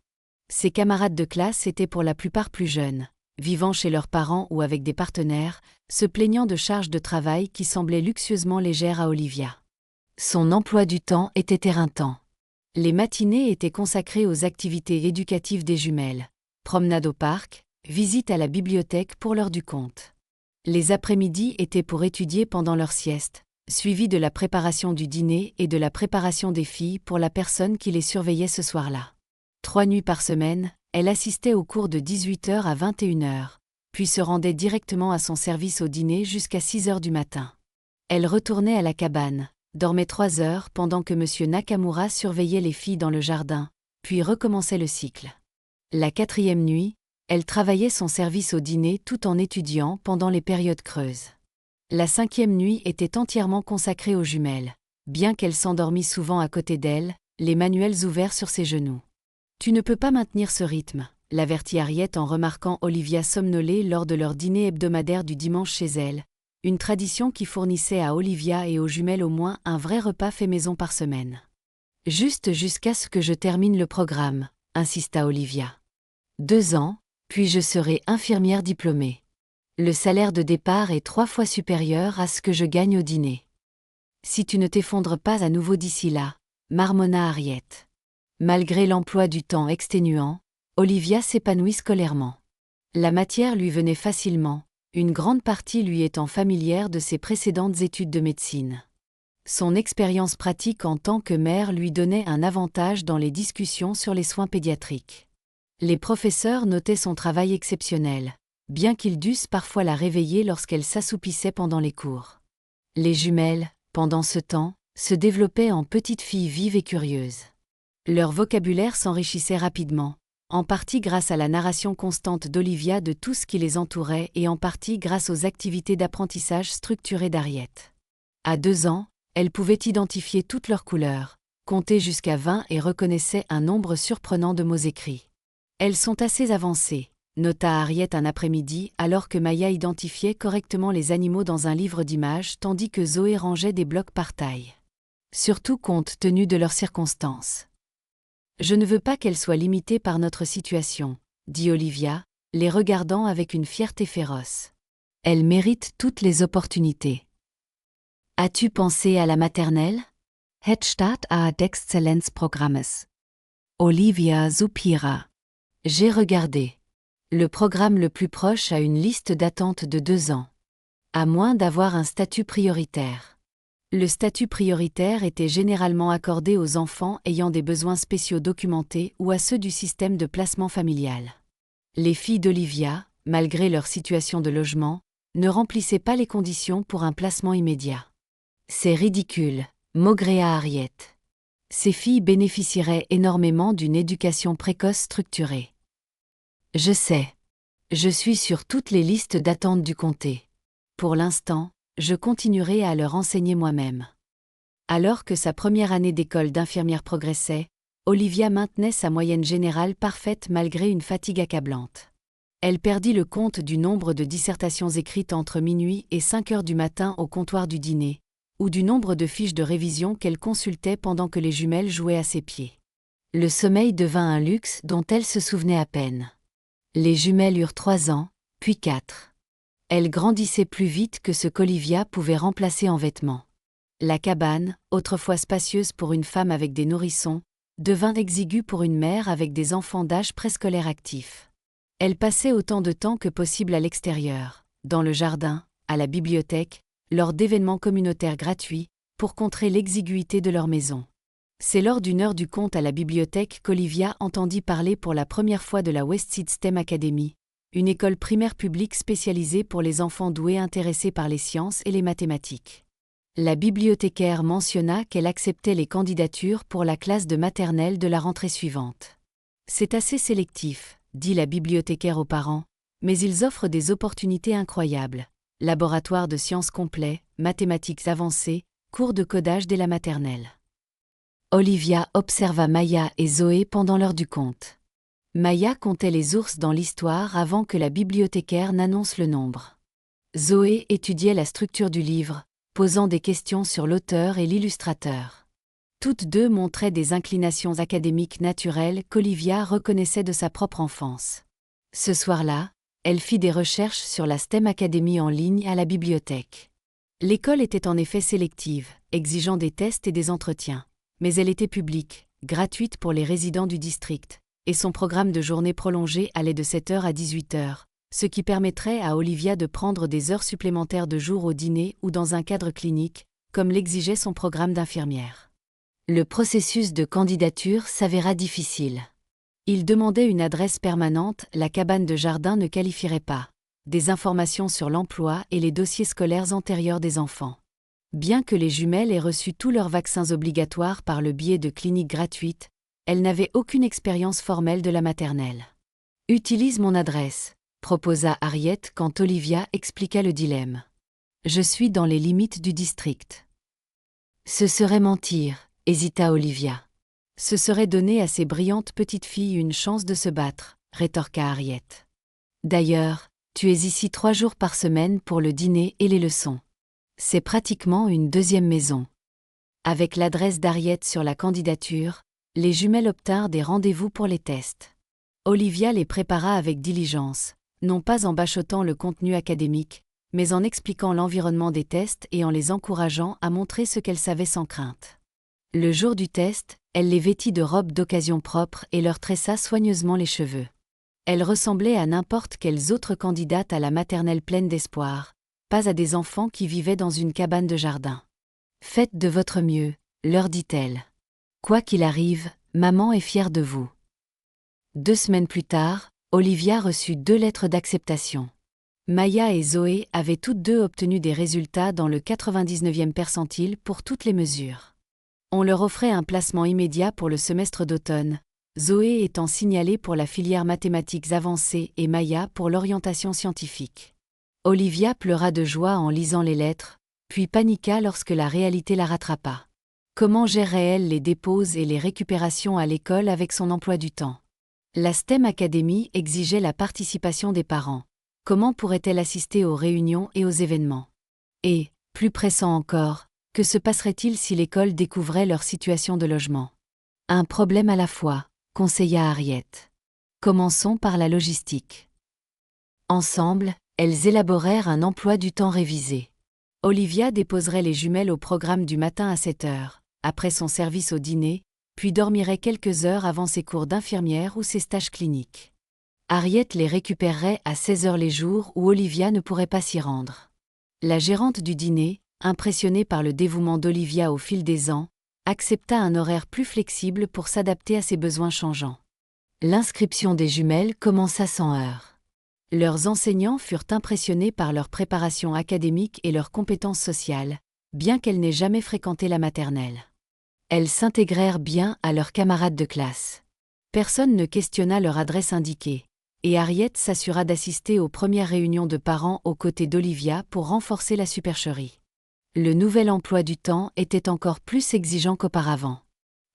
Ses camarades de classe étaient pour la plupart plus jeunes, vivant chez leurs parents ou avec des partenaires, se plaignant de charges de travail qui semblaient luxueusement légères à Olivia. Son emploi du temps était éreintant. Les matinées étaient consacrées aux activités éducatives des jumelles, promenade au parc, visite à la bibliothèque pour l'heure du conte. Les après-midi étaient pour étudier pendant leur sieste, suivis de la préparation du dîner et de la préparation des filles pour la personne qui les surveillait ce soir-là. 3 nuits par semaine, elle assistait aux cours de 18h à 21h, puis se rendait directement à son service au dîner jusqu'à 6h du matin. Elle retournait à la cabane, dormait 3 heures pendant que M. Nakamura surveillait les filles dans le jardin, puis recommençait le cycle. La 4e nuit, elle travaillait son service au dîner tout en étudiant pendant les périodes creuses. La 5e nuit était entièrement consacrée aux jumelles, bien qu'elle s'endormît souvent à côté d'elle, les manuels ouverts sur ses genoux. « Tu ne peux pas maintenir ce rythme », l'avertit Harriet en remarquant Olivia somnoler lors de leur dîner hebdomadaire du dimanche chez elle, une tradition qui fournissait à Olivia et aux jumelles au moins un vrai repas fait maison par semaine. « Juste jusqu'à ce que je termine le programme », insista Olivia. 2 ans, puis je serai infirmière diplômée. Le salaire de départ est 3 fois supérieur à ce que je gagne au dîner. Si tu ne t'effondres pas à nouveau d'ici là, marmonna Harriet. Malgré l'emploi du temps exténuant, Olivia s'épanouit scolairement. La matière lui venait facilement, une grande partie lui étant familière de ses précédentes études de médecine. Son expérience pratique en tant que mère lui donnait un avantage dans les discussions sur les soins pédiatriques. Les professeurs notaient son travail exceptionnel, bien qu'ils dussent parfois la réveiller lorsqu'elle s'assoupissait pendant les cours. Les jumelles, pendant ce temps, se développaient en petites filles vives et curieuses. Leur vocabulaire s'enrichissait rapidement, en partie grâce à la narration constante d'Olivia de tout ce qui les entourait et en partie grâce aux activités d'apprentissage structurées d'Harriet. À 2 ans, elle pouvait identifier toutes leurs couleurs, compter jusqu'à 20 et reconnaissait un nombre surprenant de mots écrits. « Elles sont assez avancées », nota Harriet un après-midi alors que Maya identifiait correctement les animaux dans un livre d'images tandis que Zoé rangeait des blocs par taille. Surtout compte tenu de leurs circonstances. « Je ne veux pas qu'elle soit limitée par notre situation, » dit Olivia, les regardant avec une fierté féroce. « Elle mérite toutes les opportunités. »« As-tu pensé à la maternelle ?» Het Start d'Exzellenzprogrammes. Olivia soupira. « J'ai regardé. Le programme le plus proche a une liste d'attente de 2 ans. À moins d'avoir un statut prioritaire. » Le statut prioritaire était généralement accordé aux enfants ayant des besoins spéciaux documentés ou à ceux du système de placement familial. Les filles d'Olivia, malgré leur situation de logement, ne remplissaient pas les conditions pour un placement immédiat. « C'est ridicule », maugréa Harriet. Ces filles bénéficieraient énormément d'une éducation précoce structurée. « Je sais. Je suis sur toutes les listes d'attente du comté. Pour l'instant, je continuerai à leur enseigner moi-même. » Alors que sa première année d'école d'infirmière progressait, Olivia maintenait sa moyenne générale parfaite malgré une fatigue accablante. Elle perdit le compte du nombre de dissertations écrites entre minuit et 5 heures du matin au comptoir du dîner, ou du nombre de fiches de révision qu'elle consultait pendant que les jumelles jouaient à ses pieds. Le sommeil devint un luxe dont elle se souvenait à peine. Les jumelles eurent 3 ans, puis 4. Elles grandissaient plus vite que ce qu'Olivia pouvait remplacer en vêtements. La cabane, autrefois spacieuse pour une femme avec des nourrissons, devint exiguë pour une mère avec des enfants d'âge préscolaire actif. Elle passait autant de temps que possible à l'extérieur, dans le jardin, à la bibliothèque, lors d'événements communautaires gratuits, pour contrer l'exiguïté de leur maison. C'est lors d'une heure du conte à la bibliothèque qu'Olivia entendit parler pour la première fois de la Westside STEM Academy, une école primaire publique spécialisée pour les enfants doués intéressés par les sciences et les mathématiques. La bibliothécaire mentionna qu'elle acceptait les candidatures pour la classe de maternelle de la rentrée suivante. C'est assez sélectif, dit la bibliothécaire aux parents, mais ils offrent des opportunités incroyables. Laboratoire de sciences complet, mathématiques avancées, cours de codage dès la maternelle. Olivia observa Maya et Zoé pendant l'heure du conte. Maya comptait les ours dans l'histoire avant que la bibliothécaire n'annonce le nombre. Zoé étudiait la structure du livre, posant des questions sur l'auteur et l'illustrateur. Toutes deux montraient des inclinations académiques naturelles qu'Olivia reconnaissait de sa propre enfance. Ce soir-là, elle fit des recherches sur la STEM Academy en ligne à la bibliothèque. L'école était en effet sélective, exigeant des tests et des entretiens. Mais elle était publique, gratuite pour les résidents du district, et son programme de journée prolongée allait de 7h à 18h, ce qui permettrait à Olivia de prendre des heures supplémentaires de jour au dîner ou dans un cadre clinique, comme l'exigeait son programme d'infirmière. Le processus de candidature s'avéra difficile. Il demandait une adresse permanente, la cabane de jardin ne qualifierait pas, des informations sur l'emploi et les dossiers scolaires antérieurs des enfants. Bien que les jumelles aient reçu tous leurs vaccins obligatoires par le biais de cliniques gratuites, elles n'avaient aucune expérience formelle de la maternelle. « Utilise mon adresse », proposa Harriet quand Olivia expliqua le dilemme. « Je suis dans les limites du district. » Ce serait mentir, hésita Olivia. Ce serait donner à ces brillantes petites filles une chance de se battre, rétorqua Harriet. D'ailleurs, tu es ici 3 jours par semaine pour le dîner et les leçons. C'est pratiquement une deuxième maison. Avec l'adresse d'Harriet sur la candidature, les jumelles obtinrent des rendez-vous pour les tests. Olivia les prépara avec diligence, non pas en bachotant le contenu académique, mais en expliquant l'environnement des tests et en les encourageant à montrer ce qu'elles savaient sans crainte. Le jour du test, elle les vêtit de robes d'occasion propres et leur tressa soigneusement les cheveux. Elles ressemblaient à n'importe quelles autres candidates à la maternelle pleine d'espoir, pas à des enfants qui vivaient dans une cabane de jardin. « Faites de votre mieux », leur dit-elle. « Quoi qu'il arrive, maman est fière de vous. » 2 semaines plus tard, Olivia reçut 2 lettres d'acceptation. Maya et Zoé avaient toutes deux obtenu des résultats dans le 99e percentile pour toutes les mesures. On leur offrait un placement immédiat pour le semestre d'automne, Zoé étant signalée pour la filière mathématiques avancées et Maya pour l'orientation scientifique. Olivia pleura de joie en lisant les lettres, puis paniqua lorsque la réalité la rattrapa. Comment gérerait-elle les dépôts et les récupérations à l'école avec son emploi du temps? La STEM Academy exigeait la participation des parents. Comment pourrait-elle assister aux réunions et aux événements? Et, plus pressant encore, que se passerait-il si l'école découvrait leur situation de logement? Un problème à la fois, conseilla Harriet. Commençons par la logistique. Ensemble, elles élaborèrent un emploi du temps révisé. Olivia déposerait les jumelles au programme du matin à 7h, après son service au dîner, puis dormirait quelques heures avant ses cours d'infirmière ou ses stages cliniques. Harriet les récupérerait à 16h les jours où Olivia ne pourrait pas s'y rendre. La gérante du dîner, impressionnée par le dévouement d'Olivia au fil des ans, accepta un horaire plus flexible pour s'adapter à ses besoins changeants. L'inscription des jumelles commença sans heurts. Leurs enseignants furent impressionnés par leur préparation académique et leurs compétences sociales, bien qu'elles n'aient jamais fréquenté la maternelle. Elles s'intégrèrent bien à leurs camarades de classe. Personne ne questionna leur adresse indiquée, et Harriet s'assura d'assister aux premières réunions de parents aux côtés d'Olivia pour renforcer la supercherie. Le nouvel emploi du temps était encore plus exigeant qu'auparavant.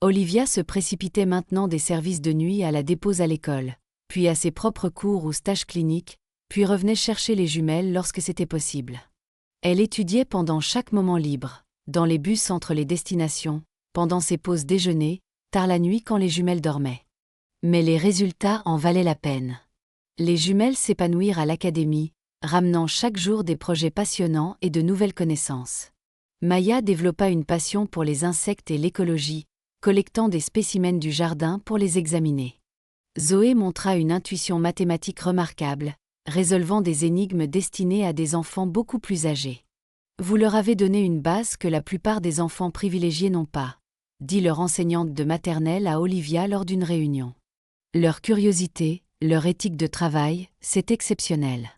Olivia se précipitait maintenant des services de nuit à la dépose à l'école, puis à ses propres cours ou stages cliniques, puis revenait chercher les jumelles lorsque c'était possible. Elle étudiait pendant chaque moment libre, dans les bus entre les destinations, pendant ses pauses déjeuner, tard la nuit quand les jumelles dormaient. Mais les résultats en valaient la peine. Les jumelles s'épanouirent à l'académie, ramenant chaque jour des projets passionnants et de nouvelles connaissances. Maya développa une passion pour les insectes et l'écologie, collectant des spécimens du jardin pour les examiner. Zoé montra une intuition mathématique remarquable, résolvant des énigmes destinées à des enfants beaucoup plus âgés. Vous leur avez donné une base que la plupart des enfants privilégiés n'ont pas, dit leur enseignante de maternelle à Olivia lors d'une réunion. Leur curiosité, leur éthique de travail, c'est exceptionnel.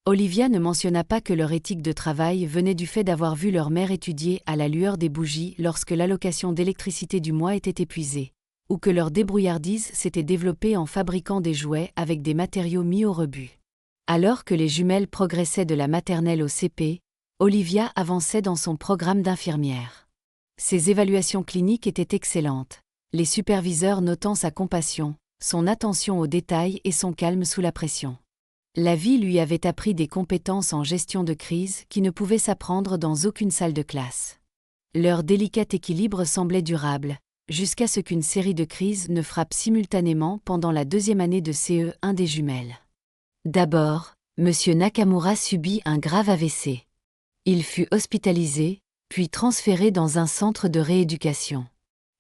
Olivia ne mentionna pas que leur éthique de travail venait du fait d'avoir vu leur mère étudier à la lueur des bougies lorsque l'allocation d'électricité du mois était épuisée, ou que leur débrouillardise s'était développée en fabriquant des jouets avec des matériaux mis au rebut. Alors que les jumelles progressaient de la maternelle au CP, Olivia avançait dans son programme d'infirmière. Ses évaluations cliniques étaient excellentes, les superviseurs notant sa compassion, son attention aux détails et son calme sous la pression. La vie lui avait appris des compétences en gestion de crise qui ne pouvaient s'apprendre dans aucune salle de classe. Leur délicat équilibre semblait durable, jusqu'à ce qu'une série de crises ne frappe simultanément pendant la deuxième année de CE1 des jumelles. D'abord, M. Nakamura subit un grave AVC. Il fut hospitalisé, puis transféré dans un centre de rééducation.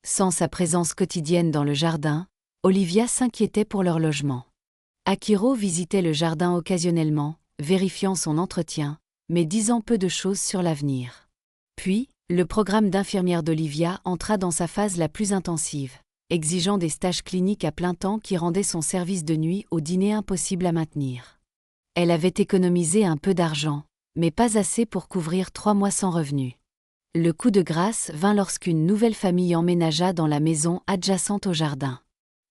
Sans sa présence quotidienne dans le jardin, Olivia s'inquiétait pour leur logement. Akiro visitait le jardin occasionnellement, vérifiant son entretien, mais disant peu de choses sur l'avenir. Puis, le programme d'infirmière d'Olivia entra dans sa phase la plus intensive, exigeant des stages cliniques à plein temps qui rendaient son service de nuit au dîner impossible à maintenir. Elle avait économisé un peu d'argent, mais pas assez pour couvrir 3 mois sans revenus. Le coup de grâce vint lorsqu'une nouvelle famille emménagea dans la maison adjacente au jardin.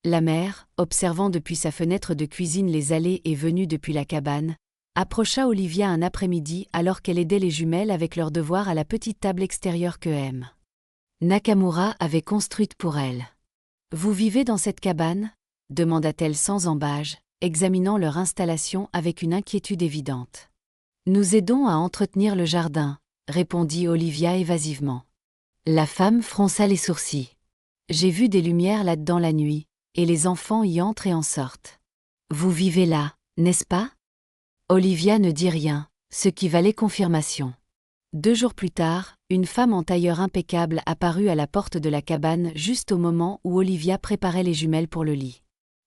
La mère, observant depuis sa fenêtre de cuisine les allées et venues depuis la cabane, approcha Olivia un après-midi alors qu'elle aidait les jumelles avec leurs devoirs à la petite table extérieure que M. Nakamura avait construite pour elle. « Vous vivez dans cette cabane ?» demanda-t-elle sans embâge, examinant leur installation avec une inquiétude évidente. « Nous aidons à entretenir le jardin », répondit Olivia évasivement. La femme fronça les sourcils. « J'ai vu des lumières là-dedans la nuit, et les enfants y entrent et en sortent. Vous vivez là, n'est-ce pas ?» Olivia ne dit rien, ce qui valait confirmation. 2 jours plus tard, une femme en tailleur impeccable apparut à la porte de la cabane juste au moment où Olivia préparait les jumelles pour le lit.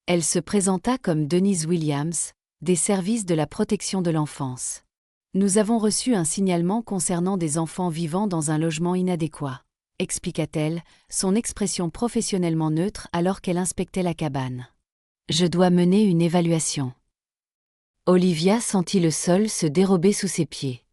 Elle se présenta comme Denise Williams, des services de la protection de l'enfance. « Nous avons reçu un signalement concernant des enfants vivant dans un logement inadéquat », expliqua-t-elle, son expression professionnellement neutre alors qu'elle inspectait la cabane. « Je dois mener une évaluation. » Olivia sentit le sol se dérober sous ses pieds.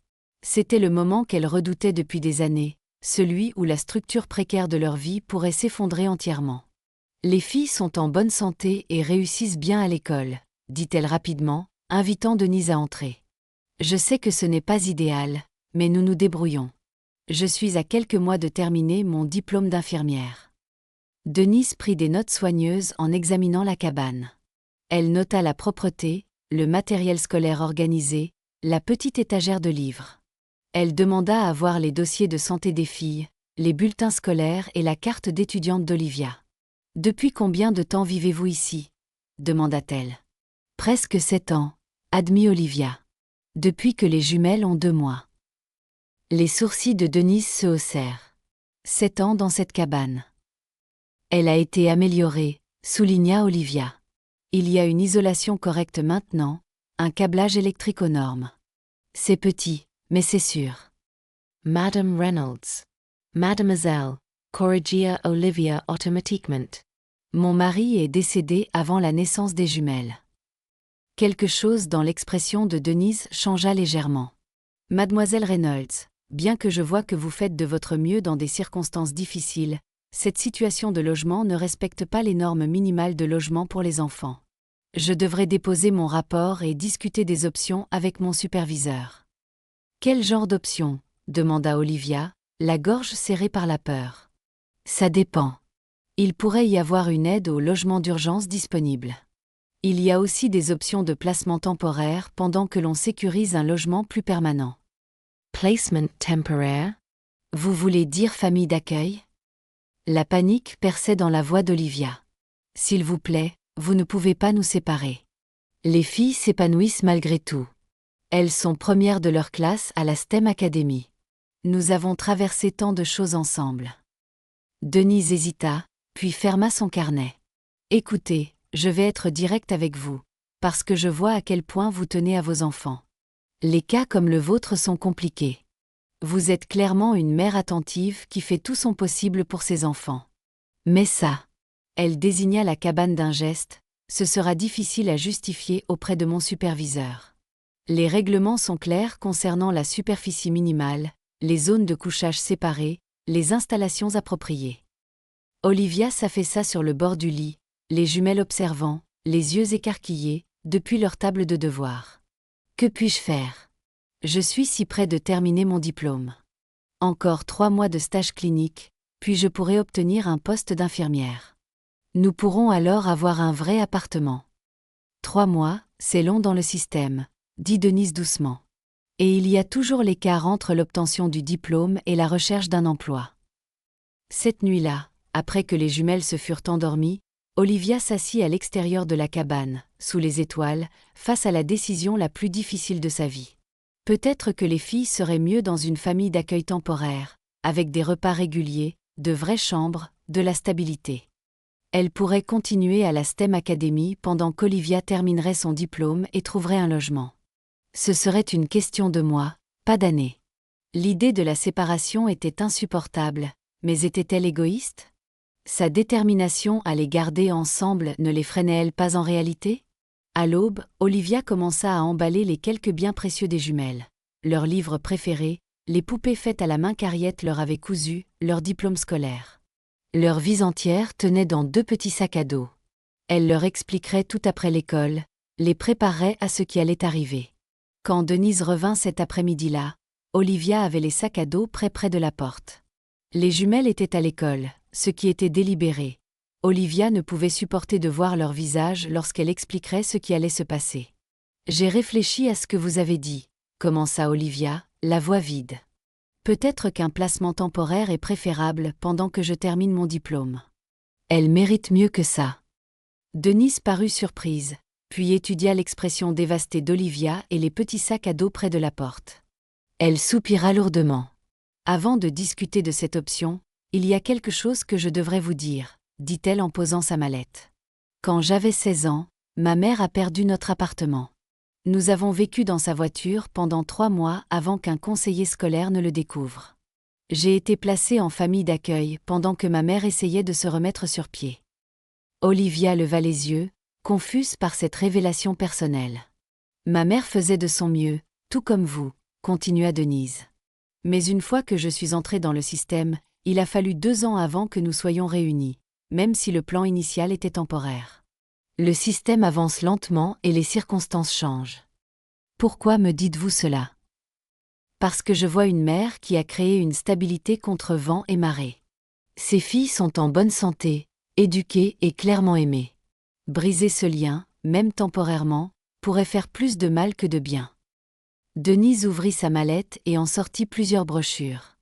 C'était le moment qu'elle redoutait depuis des années, celui où la structure précaire de leur vie pourrait s'effondrer entièrement. « Les filles sont en bonne santé et réussissent bien à l'école, » dit-elle rapidement, invitant Denise à entrer. « Je sais que ce n'est pas idéal, mais nous nous débrouillons. Je suis à quelques mois de terminer mon diplôme d'infirmière. » Denise prit des notes soigneuses en examinant la cabane. Elle nota la propreté, le matériel scolaire organisé, la petite étagère de livres. Elle demanda à voir les dossiers de santé des filles, les bulletins scolaires et la carte d'étudiante d'Olivia. « Depuis combien de temps vivez-vous ici ?» demanda-t-elle. « Presque 7 ans, » admit Olivia. « Depuis que les jumelles ont 2 mois. » Les sourcils de Denise se haussèrent. 7 ans dans cette cabane. Elle a été améliorée, souligna Olivia. Il y a une isolation correcte maintenant, un câblage électrique aux normes. C'est petit, mais c'est sûr. Madame Reynolds. Mademoiselle, corrigia Olivia automatiquement. Mon mari est décédé avant la naissance des jumelles. Quelque chose dans l'expression de Denise changea légèrement. Mademoiselle Reynolds, bien que je vois que vous faites de votre mieux dans des circonstances difficiles, cette situation de logement ne respecte pas les normes minimales de logement pour les enfants. Je devrais déposer mon rapport et discuter des options avec mon superviseur. Quel genre d'options ? Demanda Olivia, la gorge serrée par la peur. Ça dépend. Il pourrait y avoir une aide au logement d'urgence disponible. Il y a aussi des options de placement temporaire pendant que l'on sécurise un logement plus permanent. Placement temporaire ? Vous voulez dire famille d'accueil ? La panique perçait dans la voix d'Olivia. S'il vous plaît, vous ne pouvez pas nous séparer. Les filles s'épanouissent malgré tout. Elles sont premières de leur classe à la STEM Academy. Nous avons traversé tant de choses ensemble. Denise hésita, puis ferma son carnet. Écoutez, je vais être direct avec vous, parce que je vois à quel point vous tenez à vos enfants. Les cas comme le vôtre sont compliqués. Vous êtes clairement une mère attentive qui fait tout son possible pour ses enfants. Mais ça, elle désigna la cabane d'un geste, ce sera difficile à justifier auprès de mon superviseur. Les règlements sont clairs concernant la superficie minimale, les zones de couchage séparées, les installations appropriées. Olivia s'affaissa sur le bord du lit, les jumelles observant, les yeux écarquillés, depuis leur table de devoir. Que puis-je faire? Je suis si près de terminer mon diplôme. Encore 3 mois de stage clinique, puis je pourrai obtenir un poste d'infirmière. Nous pourrons alors avoir un vrai appartement. 3 mois, c'est long dans le système, dit Denise doucement. Et il y a toujours l'écart entre l'obtention du diplôme et la recherche d'un emploi. Cette nuit-là, après que les jumelles se furent endormies, Olivia s'assit à l'extérieur de la cabane, sous les étoiles, face à la décision la plus difficile de sa vie. Peut-être que les filles seraient mieux dans une famille d'accueil temporaire, avec des repas réguliers, de vraies chambres, de la stabilité. Elle pourrait continuer à la STEM Academy pendant qu'Olivia terminerait son diplôme et trouverait un logement. Ce serait une question de mois, pas d'années. L'idée de la séparation était insupportable, mais était-elle égoïste? Sa détermination à les garder ensemble ne les freinait-elle pas en réalité? À l'aube, Olivia commença à emballer les quelques biens précieux des jumelles. Leurs livres préférés, les poupées faites à la main qu'Harriet leur avait cousues, leurs diplômes scolaires. Leur vie entière tenait dans 2 petits sacs à dos. Elle leur expliquerait tout après l'école, les préparerait à ce qui allait arriver. Quand Denise revint cet après-midi-là, Olivia avait les sacs à dos près de la porte. Les jumelles étaient à l'école, ce qui était délibéré. Olivia ne pouvait supporter de voir leur visage lorsqu'elle expliquerait ce qui allait se passer. « J'ai réfléchi à ce que vous avez dit », commença Olivia, la voix vide. « Peut-être qu'un placement temporaire est préférable pendant que je termine mon diplôme. Elle mérite mieux que ça. » Denise parut surprise, puis étudia l'expression dévastée d'Olivia et les petits sacs à dos près de la porte. Elle soupira lourdement. « Avant de discuter de cette option, il y a quelque chose que je devrais vous dire, » dit-elle en posant sa mallette. « Quand j'avais 16 ans, ma mère a perdu notre appartement. Nous avons vécu dans sa voiture pendant 3 mois avant qu'un conseiller scolaire ne le découvre. J'ai été placée en famille d'accueil pendant que ma mère essayait de se remettre sur pied. » Olivia leva les yeux, confuse par cette révélation personnelle. « Ma mère faisait de son mieux, tout comme vous, » continua Denise. « Mais une fois que je suis entrée dans le système, il a fallu 2 ans avant que nous soyons réunis, même si le plan initial était temporaire. Le système avance lentement et les circonstances changent. Pourquoi me dites-vous cela? Parce que je vois une mère qui a créé une stabilité contre vent et marée. Ses filles sont en bonne santé, éduquées et clairement aimées. Briser ce lien, même temporairement, pourrait faire plus de mal que de bien. » Denise ouvrit sa mallette et en sortit plusieurs brochures.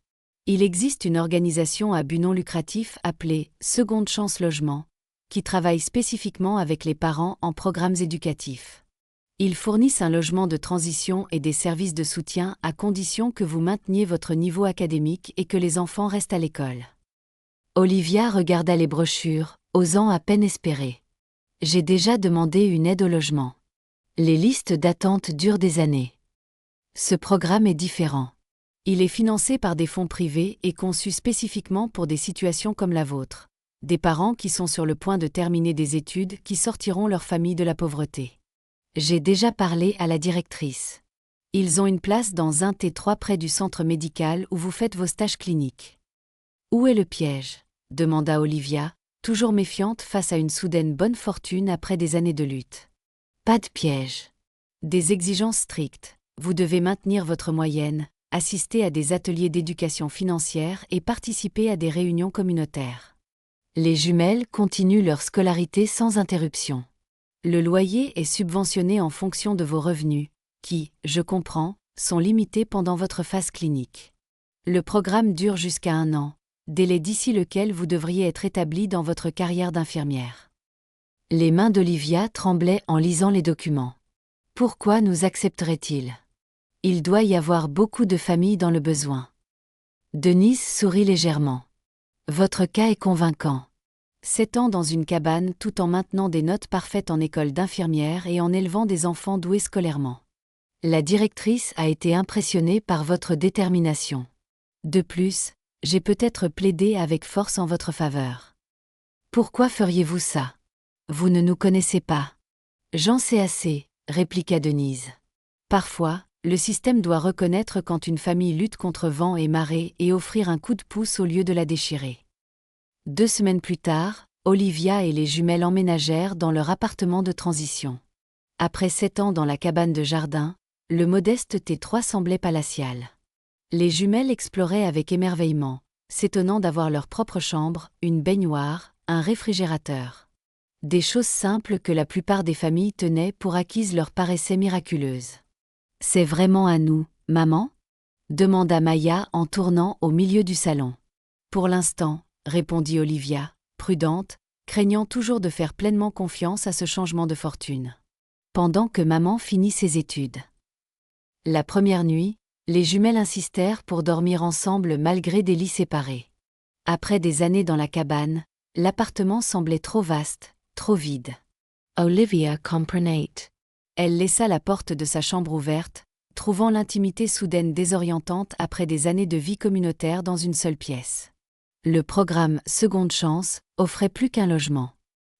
Il existe une organisation à but non lucratif appelée « Seconde Chance Logement », qui travaille spécifiquement avec les parents en programmes éducatifs. Ils fournissent un logement de transition et des services de soutien à condition que vous mainteniez votre niveau académique et que les enfants restent à l'école. Olivia regarda les brochures, osant à peine espérer. « J'ai déjà demandé une aide au logement. Les listes d'attente durent des années. Ce programme est différent. Il est financé par des fonds privés et conçu spécifiquement pour des situations comme la vôtre. Des parents qui sont sur le point de terminer des études qui sortiront leur famille de la pauvreté. J'ai déjà parlé à la directrice. Ils ont une place dans un T3 près du centre médical où vous faites vos stages cliniques. » « Où est le piège ?» demanda Olivia, toujours méfiante face à une soudaine bonne fortune après des années de lutte. « Pas de piège. Des exigences strictes. Vous devez maintenir votre moyenne, assister à des ateliers d'éducation financière et participer à des réunions communautaires. Les jumelles continuent leur scolarité sans interruption. Le loyer est subventionné en fonction de vos revenus, qui, je comprends, sont limités pendant votre phase clinique. Le programme dure jusqu'à 1 an, délai d'ici lequel vous devriez être établi dans votre carrière d'infirmière. » Les mains d'Olivia tremblaient en lisant les documents. Pourquoi nous accepterait-il? Il doit y avoir beaucoup de familles dans le besoin. Denise sourit légèrement. Votre cas est convaincant. 7 ans dans une cabane tout en maintenant des notes parfaites en école d'infirmière et en élevant des enfants doués scolairement. La directrice a été impressionnée par votre détermination. De plus, j'ai peut-être plaidé avec force en votre faveur. Pourquoi feriez-vous ça? Vous ne nous connaissez pas. J'en sais assez, répliqua Denise. Parfois, le système doit reconnaître quand une famille lutte contre vent et marée et offrir un coup de pouce au lieu de la déchirer. 2 semaines plus tard, Olivia et les jumelles emménagèrent dans leur appartement de transition. Après 7 ans dans la cabane de jardin, le modeste T3 semblait palatial. Les jumelles exploraient avec émerveillement, s'étonnant d'avoir leur propre chambre, une baignoire, un réfrigérateur. Des choses simples que la plupart des familles tenaient pour acquises leur paraissaient miraculeuses. « C'est vraiment à nous, maman ?» demanda Maya en tournant au milieu du salon. « Pour l'instant, » répondit Olivia, prudente, craignant toujours de faire pleinement confiance à ce changement de fortune. Pendant que maman finit ses études. La première nuit, les jumelles insistèrent pour dormir ensemble malgré des lits séparés. Après des années dans la cabane, l'appartement semblait trop vaste, trop vide. Olivia comprenait. Elle laissa la porte de sa chambre ouverte, trouvant l'intimité soudaine désorientante après des années de vie communautaire dans une seule pièce. Le programme Seconde Chance offrait plus qu'un logement.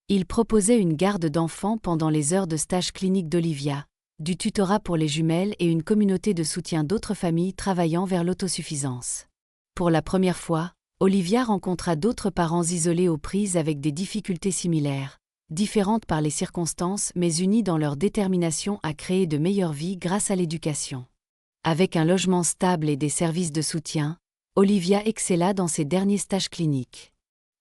Il proposait une garde d'enfants pendant les heures de stage clinique d'Olivia, du tutorat pour les jumelles et une communauté de soutien d'autres familles travaillant vers l'autosuffisance. Pour la première fois, Olivia rencontra d'autres parents isolés aux prises avec des difficultés similaires, différentes par les circonstances mais unis dans leur détermination à créer de meilleures vies grâce à l'éducation. Avec un logement stable et des services de soutien, Olivia excella dans ses derniers stages cliniques.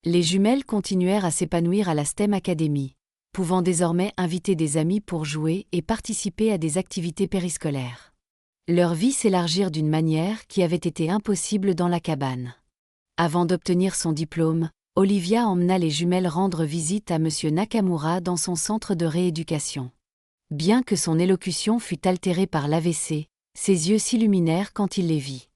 Les jumelles continuèrent à s'épanouir à la STEM Academy, pouvant désormais inviter des amis pour jouer et participer à des activités périscolaires. Leur vie s'élargirent d'une manière qui avait été impossible dans la cabane. Avant d'obtenir son diplôme, Olivia emmena les jumelles rendre visite à M. Nakamura dans son centre de rééducation. Bien que son élocution fût altérée par l'AVC, ses yeux s'illuminèrent quand il les vit.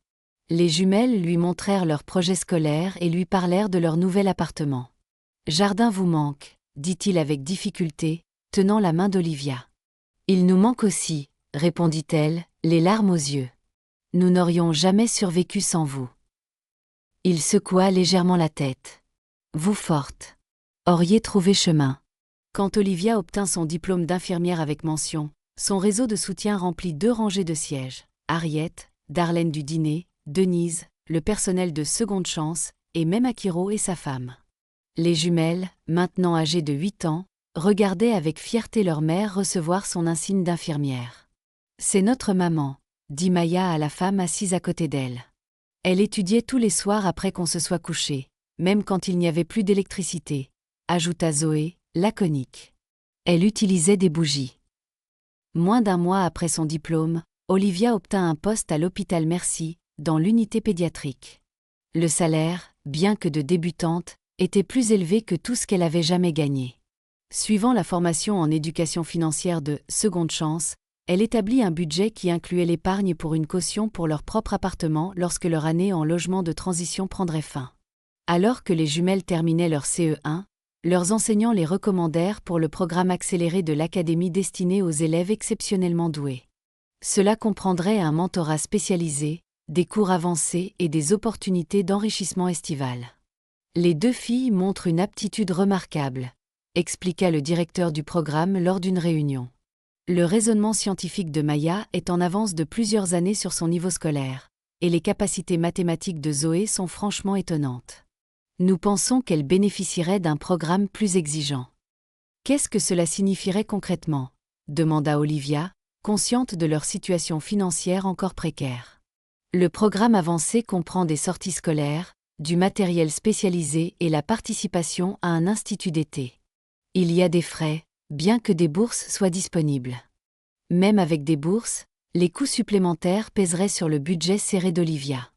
Les jumelles lui montrèrent leur projet scolaire et lui parlèrent de leur nouvel appartement. « Jardin vous manque », dit-il avec difficulté, tenant la main d'Olivia. « Il nous manque aussi », répondit-elle, les larmes aux yeux. « Nous n'aurions jamais survécu sans vous. » Il secoua légèrement la tête. « Vous forte. Auriez trouvé chemin. » Quand Olivia obtint son diplôme d'infirmière avec mention, son réseau de soutien remplit 2 rangées de sièges. Harriet, Darlene du dîner, Denise, le personnel de Seconde Chance, et même Akiro et sa femme. Les jumelles, maintenant âgées de 8 ans, regardaient avec fierté leur mère recevoir son insigne d'infirmière. « C'est notre maman », dit Maya à la femme assise à côté d'elle. Elle étudiait tous les soirs après qu'on se soit couché, même quand il n'y avait plus d'électricité, ajouta Zoé, laconique. Elle utilisait des bougies. Moins d'1 mois après son diplôme, Olivia obtint un poste à l'hôpital Mercy, dans l'unité pédiatrique. Le salaire, bien que de débutante, était plus élevé que tout ce qu'elle avait jamais gagné. Suivant la formation en éducation financière de Seconde Chance, elle établit un budget qui incluait l'épargne pour une caution pour leur propre appartement lorsque leur année en logement de transition prendrait fin. Alors que les jumelles terminaient leur CE1, leurs enseignants les recommandèrent pour le programme accéléré de l'académie destiné aux élèves exceptionnellement doués. Cela comprendrait un mentorat spécialisé, des cours avancés et des opportunités d'enrichissement estival. Les 2 filles montrent une aptitude remarquable, expliqua le directeur du programme lors d'une réunion. Le raisonnement scientifique de Maya est en avance de plusieurs années sur son niveau scolaire, et les capacités mathématiques de Zoé sont franchement étonnantes. Nous pensons qu'elle bénéficierait d'un programme plus exigeant. Qu'est-ce que cela signifierait concrètement ? Demanda Olivia, consciente de leur situation financière encore précaire. Le programme avancé comprend des sorties scolaires, du matériel spécialisé et la participation à un institut d'été. Il y a des frais, bien que des bourses soient disponibles. Même avec des bourses, les coûts supplémentaires pèseraient sur le budget serré d'Olivia.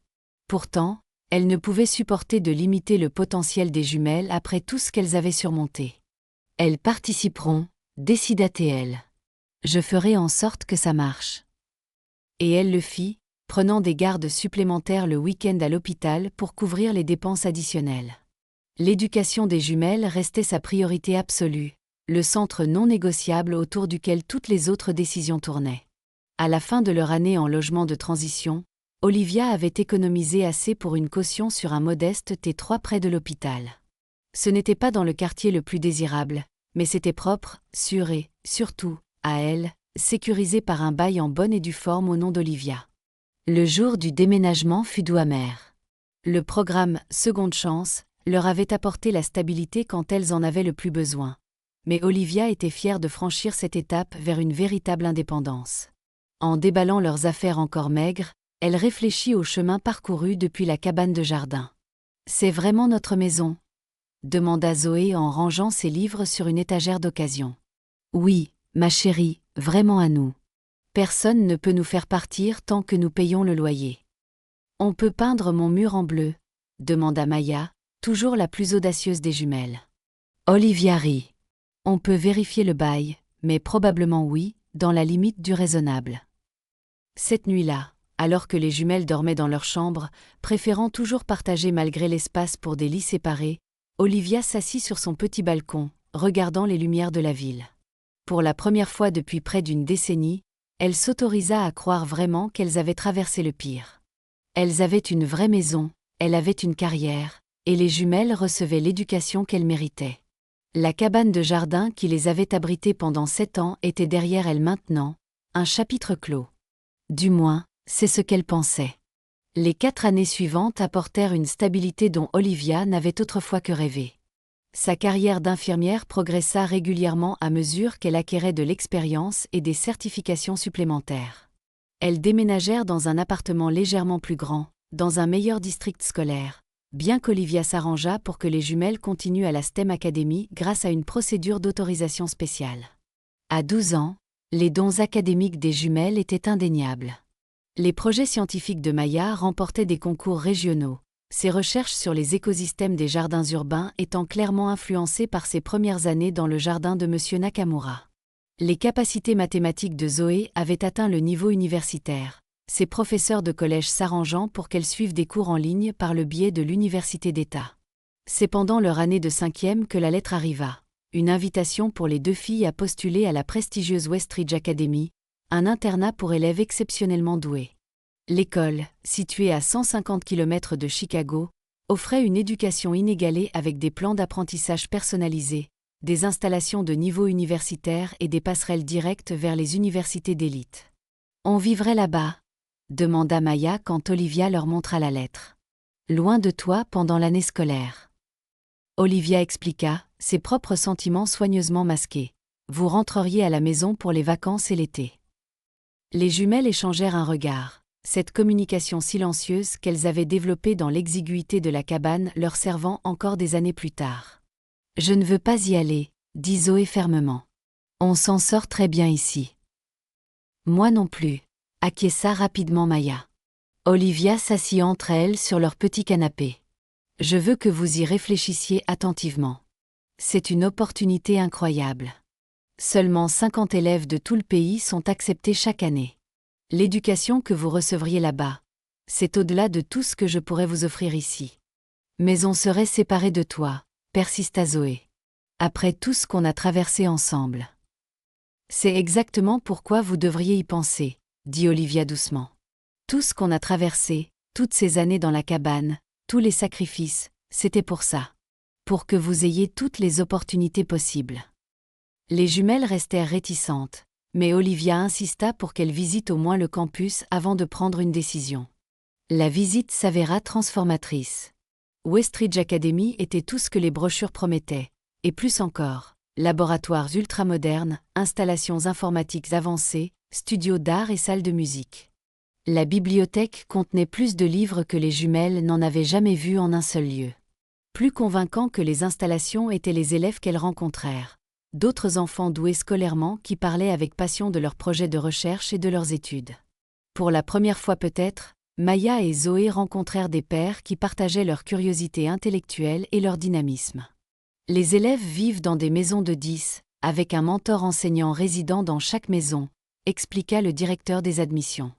Pourtant, elle ne pouvait supporter de limiter le potentiel des jumelles après tout ce qu'elles avaient surmonté. « Elles participeront », décida-t-elle. « Je ferai en sorte que ça marche. » Et elle le fit, prenant des gardes supplémentaires le week-end à l'hôpital pour couvrir les dépenses additionnelles. L'éducation des jumelles restait sa priorité absolue, le centre non négociable autour duquel toutes les autres décisions tournaient. À la fin de leur année en logement de transition, Olivia avait économisé assez pour une caution sur un modeste T3 près de l'hôpital. Ce n'était pas dans le quartier le plus désirable, mais c'était propre, sûr et, surtout, à elle, sécurisé par un bail en bonne et due forme au nom d'Olivia. Le jour du déménagement fut doux amer. Le programme « Seconde chance » leur avait apporté la stabilité quand elles en avaient le plus besoin. Mais Olivia était fière de franchir cette étape vers une véritable indépendance. En déballant leurs affaires encore maigres, elle réfléchit au chemin parcouru depuis la cabane de jardin. « C'est vraiment notre maison ?» demanda Zoé en rangeant ses livres sur une étagère d'occasion. « Oui, ma chérie, vraiment à nous. Personne ne peut nous faire partir tant que nous payons le loyer. »« On peut peindre mon mur en bleu ?» demanda Maya, toujours la plus audacieuse des jumelles. Olivia rit. « On peut vérifier le bail, mais probablement oui, dans la limite du raisonnable. » Cette nuit-là, alors que les jumelles dormaient dans leur chambre, préférant toujours partager malgré l'espace pour des lits séparés, Olivia s'assit sur son petit balcon, regardant les lumières de la ville. Pour la première fois depuis près d'une décennie, elle s'autorisa à croire vraiment qu'elles avaient traversé le pire. Elles avaient une vraie maison, elle avait une carrière, et les jumelles recevaient l'éducation qu'elles méritaient. La cabane de jardin qui les avait abritées pendant 7 ans était derrière elles maintenant, un chapitre clos. Du moins, c'est ce qu'elle pensait. Les 4 années suivantes apportèrent une stabilité dont Olivia n'avait autrefois que rêvé. Sa carrière d'infirmière progressa régulièrement à mesure qu'elle acquérait de l'expérience et des certifications supplémentaires. Elles déménagèrent dans un appartement légèrement plus grand, dans un meilleur district scolaire, bien qu'Olivia s'arrangeât pour que les jumelles continuent à la STEM Academy grâce à une procédure d'autorisation spéciale. À 12 ans, les dons académiques des jumelles étaient indéniables. Les projets scientifiques de Maya remportaient des concours régionaux, ses recherches sur les écosystèmes des jardins urbains étant clairement influencées par ses premières années dans le jardin de M. Nakamura. Les capacités mathématiques de Zoé avaient atteint le niveau universitaire, ses professeurs de collège s'arrangeant pour qu'elles suivent des cours en ligne par le biais de l'université d'État. C'est pendant leur année de 5e que la lettre arriva, une invitation pour les 2 filles à postuler à la prestigieuse Westridge Academy, un internat pour élèves exceptionnellement doués. L'école, située à 150 km de Chicago, offrait une éducation inégalée avec des plans d'apprentissage personnalisés, des installations de niveau universitaire et des passerelles directes vers les universités d'élite. « On vivrait là-bas ?» demanda Maya quand Olivia leur montra la lettre. « Loin de toi pendant l'année scolaire. » Olivia expliqua, ses propres sentiments soigneusement masqués. « Vous rentreriez à la maison pour les vacances et l'été. » Les jumelles échangèrent un regard, cette communication silencieuse qu'elles avaient développée dans l'exiguïté de la cabane leur servant encore des années plus tard. « Je ne veux pas y aller, » dit Zoé fermement. « On s'en sort très bien ici. »« Moi non plus, » acquiesça rapidement Maya. Olivia s'assit entre elles sur leur petit canapé. « Je veux que vous y réfléchissiez attentivement. C'est une opportunité incroyable. Seulement 50 élèves de tout le pays sont acceptés chaque année. L'éducation que vous recevriez là-bas, c'est au-delà de tout ce que je pourrais vous offrir ici. Mais on serait séparés de toi, persista Zoé. Après tout ce qu'on a traversé ensemble. C'est exactement pourquoi vous devriez y penser, dit Olivia doucement. Tout ce qu'on a traversé, toutes ces années dans la cabane, tous les sacrifices, c'était pour ça. Pour que vous ayez toutes les opportunités possibles. Les jumelles restèrent réticentes, mais Olivia insista pour qu'elles visitent au moins le campus avant de prendre une décision. La visite s'avéra transformatrice. Westridge Academy était tout ce que les brochures promettaient, et plus encore, laboratoires ultramodernes, installations informatiques avancées, studios d'art et salles de musique. La bibliothèque contenait plus de livres que les jumelles n'en avaient jamais vus en un seul lieu. Plus convaincant que les installations étaient les élèves qu'elles rencontrèrent. D'autres enfants doués scolairement qui parlaient avec passion de leurs projets de recherche et de leurs études. Pour la première fois peut-être, Maya et Zoé rencontrèrent des pairs qui partageaient leur curiosité intellectuelle et leur dynamisme. Les élèves vivent dans des maisons de 10, avec un mentor enseignant résidant dans chaque maison, expliqua le directeur des admissions.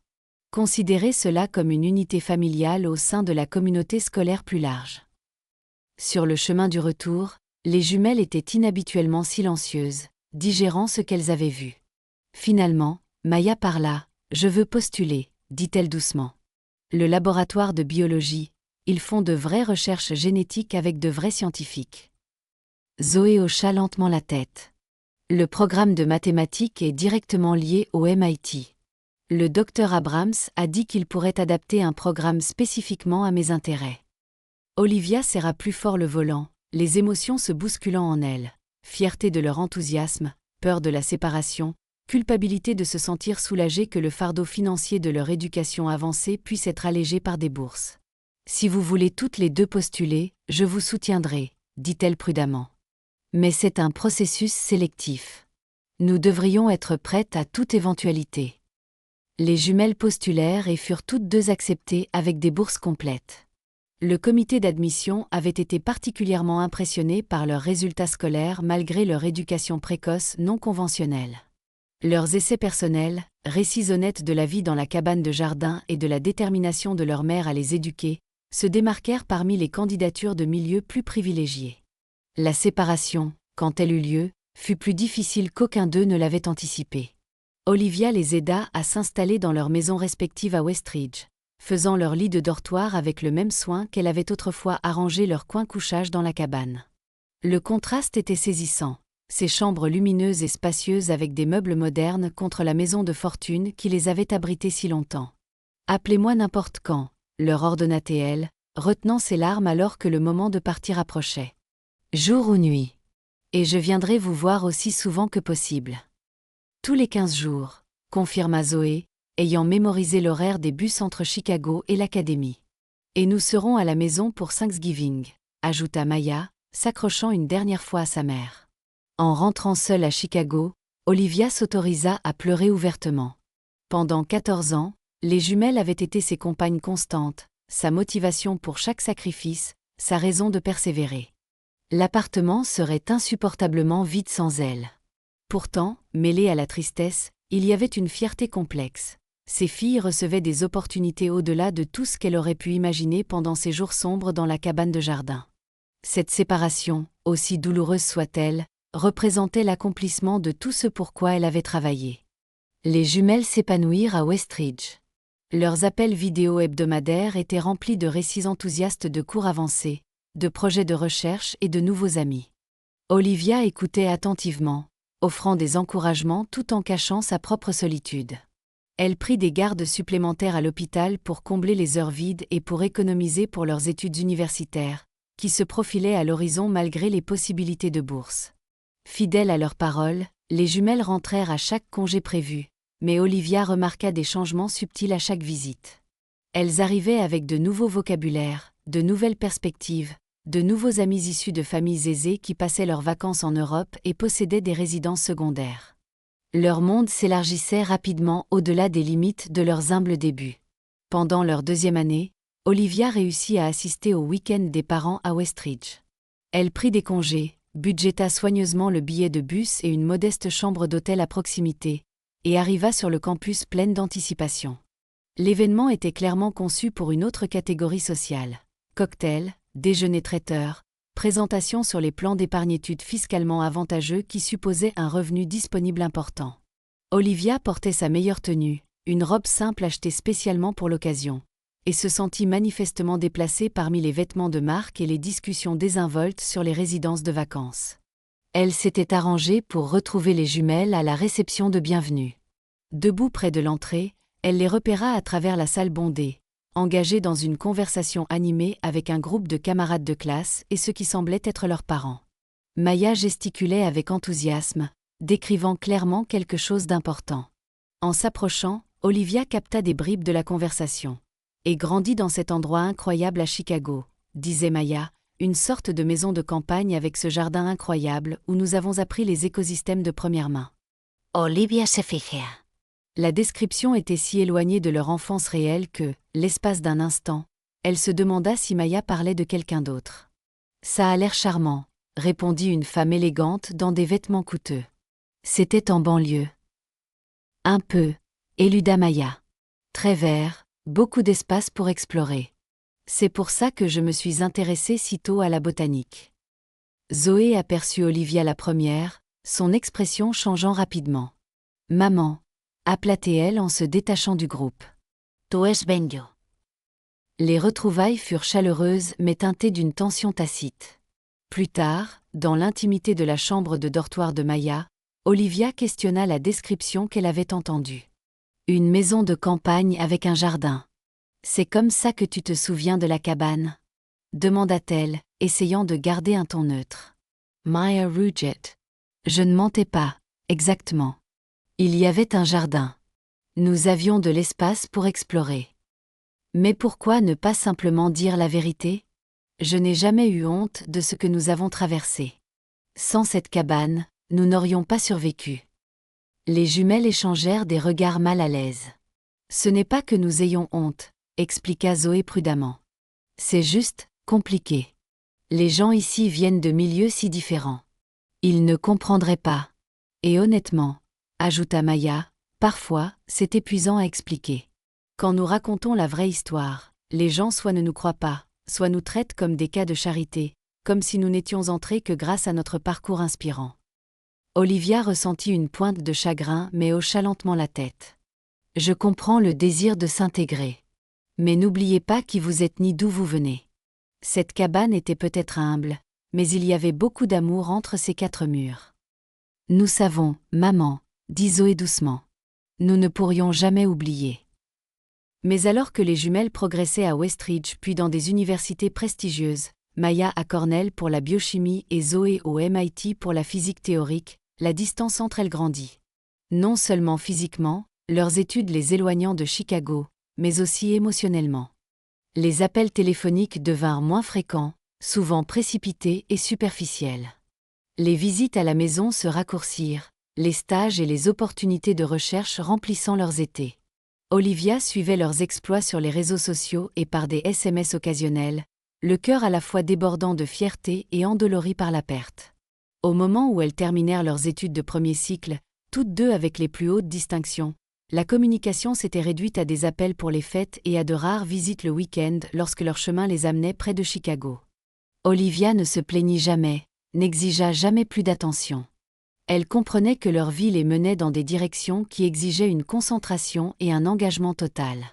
Considérez cela comme une unité familiale au sein de la communauté scolaire plus large. Sur le chemin du retour, les jumelles étaient inhabituellement silencieuses, digérant ce qu'elles avaient vu. Finalement, Maya parla. « Je veux postuler », dit-elle doucement. Le laboratoire de biologie, ils font de vraies recherches génétiques avec de vrais scientifiques. Zoé hocha lentement la tête. Le programme de mathématiques est directement lié au MIT. Le docteur Abrams a dit qu'il pourrait adapter un programme spécifiquement à mes intérêts. Olivia serra plus fort le volant, les émotions se bousculant en elle. Fierté de leur enthousiasme, peur de la séparation, culpabilité de se sentir soulagée que le fardeau financier de leur éducation avancée puisse être allégé par des bourses. « Si vous voulez toutes les deux postuler, je vous soutiendrai », dit-elle prudemment. Mais c'est un processus sélectif. Nous devrions être prêtes à toute éventualité. Les jumelles postulèrent et furent toutes deux acceptées avec des bourses complètes. Le comité d'admission avait été particulièrement impressionné par leurs résultats scolaires malgré leur éducation précoce non conventionnelle. Leurs essais personnels, récits honnêtes de la vie dans la cabane de jardin et de la détermination de leur mère à les éduquer, se démarquèrent parmi les candidatures de milieux plus privilégiés. La séparation, quand elle eut lieu, fut plus difficile qu'aucun d'eux ne l'avait anticipé. Olivia les aida à s'installer dans leurs maisons respectives à Westridge, faisant leur lit de dortoir avec le même soin qu'elle avait autrefois arrangé leur coin couchage dans la cabane. Le contraste était saisissant, ces chambres lumineuses et spacieuses avec des meubles modernes contre la maison de fortune qui les avait abritées si longtemps. « Appelez-moi n'importe quand », leur ordonna-t-elle, retenant ses larmes alors que le moment de partir approchait. « Jour ou nuit. Et je viendrai vous voir aussi souvent que possible. » « Tous les 15 jours, confirma Zoé, ayant mémorisé l'horaire des bus entre Chicago et l'académie. « Et nous serons à la maison pour Thanksgiving », ajouta Maya, s'accrochant une dernière fois à sa mère. En rentrant seule à Chicago, Olivia s'autorisa à pleurer ouvertement. Pendant 14 ans, les jumelles avaient été ses compagnes constantes, sa motivation pour chaque sacrifice, sa raison de persévérer. L'appartement serait insupportablement vide sans elle. Pourtant, mêlée à la tristesse, il y avait une fierté complexe. Ces filles recevaient des opportunités au-delà de tout ce qu'elle aurait pu imaginer pendant ces jours sombres dans la cabane de jardin. Cette séparation, aussi douloureuse soit-elle, représentait l'accomplissement de tout ce pour quoi elle avait travaillé. Les jumelles s'épanouirent à Westridge. Leurs appels vidéo hebdomadaires étaient remplis de récits enthousiastes de cours avancés, de projets de recherche et de nouveaux amis. Olivia écoutait attentivement, offrant des encouragements tout en cachant sa propre solitude. Elle prit des gardes supplémentaires à l'hôpital pour combler les heures vides et pour économiser pour leurs études universitaires, qui se profilaient à l'horizon malgré les possibilités de bourse. Fidèles à leurs paroles, les jumelles rentrèrent à chaque congé prévu, mais Olivia remarqua des changements subtils à chaque visite. Elles arrivaient avec de nouveaux vocabulaires, de nouvelles perspectives, de nouveaux amis issus de familles aisées qui passaient leurs vacances en Europe et possédaient des résidences secondaires. Leur monde s'élargissait rapidement au-delà des limites de leurs humbles débuts. Pendant leur 2e année, Olivia réussit à assister au week-end des parents à Westridge. Elle prit des congés, budgéta soigneusement le billet de bus et une modeste chambre d'hôtel à proximité, et arriva sur le campus pleine d'anticipation. L'événement était clairement conçu pour une autre catégorie sociale. Cocktails, déjeuner traiteur, présentation sur les plans d'épargne-études fiscalement avantageux qui supposaient un revenu disponible important. Olivia portait sa meilleure tenue, une robe simple achetée spécialement pour l'occasion, et se sentit manifestement déplacée parmi les vêtements de marque et les discussions désinvoltes sur les résidences de vacances. Elle s'était arrangée pour retrouver les jumelles à la réception de bienvenue. Debout près de l'entrée, elle les repéra à travers la salle bondée, engagés dans une conversation animée avec un groupe de camarades de classe et ceux qui semblaient être leurs parents. Maya gesticulait avec enthousiasme, décrivant clairement quelque chose d'important. En s'approchant, Olivia capta des bribes de la conversation. « Et grandit dans cet endroit incroyable à Chicago », disait Maya, une sorte de maison de campagne avec ce jardin incroyable où nous avons appris les écosystèmes de première main. Olivia se fija. La description était si éloignée de leur enfance réelle que, l'espace d'un instant, elle se demanda si Maya parlait de quelqu'un d'autre. « Ça a l'air charmant », répondit une femme élégante dans des vêtements coûteux. C'était en banlieue. Un peu, éluda Maya. Très vert, beaucoup d'espace pour explorer. C'est pour ça que je me suis intéressée si tôt à la botanique. Zoé aperçut Olivia la première, son expression changeant rapidement. « Maman », appela-t-elle en se détachant du groupe. Tu es bello. Les retrouvailles furent chaleureuses mais teintées d'une tension tacite. Plus tard, dans l'intimité de la chambre de dortoir de Maya, Olivia questionna la description qu'elle avait entendue. « Une maison de campagne avec un jardin. C'est comme ça que tu te souviens de la cabane ?» demanda-t-elle, essayant de garder un ton neutre. Maya rougit. Je ne mentais pas, exactement. Il y avait un jardin. Nous avions de l'espace pour explorer. Mais pourquoi ne pas simplement dire la vérité ? Je n'ai jamais eu honte de ce que nous avons traversé. Sans cette cabane, nous n'aurions pas survécu. Les jumelles échangèrent des regards mal à l'aise. Ce n'est pas que nous ayons honte, expliqua Zoé prudemment. C'est juste compliqué. Les gens ici viennent de milieux si différents. Ils ne comprendraient pas. Et honnêtement, ajouta Maya, parfois, c'est épuisant à expliquer. Quand nous racontons la vraie histoire, les gens soit ne nous croient pas, soit nous traitent comme des cas de charité, comme si nous n'étions entrés que grâce à notre parcours inspirant. Olivia ressentit une pointe de chagrin mais hocha lentement la tête. Je comprends le désir de s'intégrer. Mais n'oubliez pas qui vous êtes ni d'où vous venez. Cette cabane était peut-être humble, mais il y avait beaucoup d'amour entre ces 4 murs. Nous savons, maman, dit Zoé doucement. Nous ne pourrions jamais oublier. Mais alors que les jumelles progressaient à Westridge puis dans des universités prestigieuses, Maya à Cornell pour la biochimie et Zoé au MIT pour la physique théorique, la distance entre elles grandit. Non seulement physiquement, leurs études les éloignant de Chicago, mais aussi émotionnellement. Les appels téléphoniques devinrent moins fréquents, souvent précipités et superficiels. Les visites à la maison se raccourcirent, les stages et les opportunités de recherche remplissant leurs étés. Olivia suivait leurs exploits sur les réseaux sociaux et par des SMS occasionnels, le cœur à la fois débordant de fierté et endolori par la perte. Au moment où elles terminèrent leurs études de premier cycle, toutes deux avec les plus hautes distinctions, la communication s'était réduite à des appels pour les fêtes et à de rares visites le week-end lorsque leur chemin les amenait près de Chicago. Olivia ne se plaignit jamais, n'exigea jamais plus d'attention. Elle comprenait que leur vie les menait dans des directions qui exigeaient une concentration et un engagement total.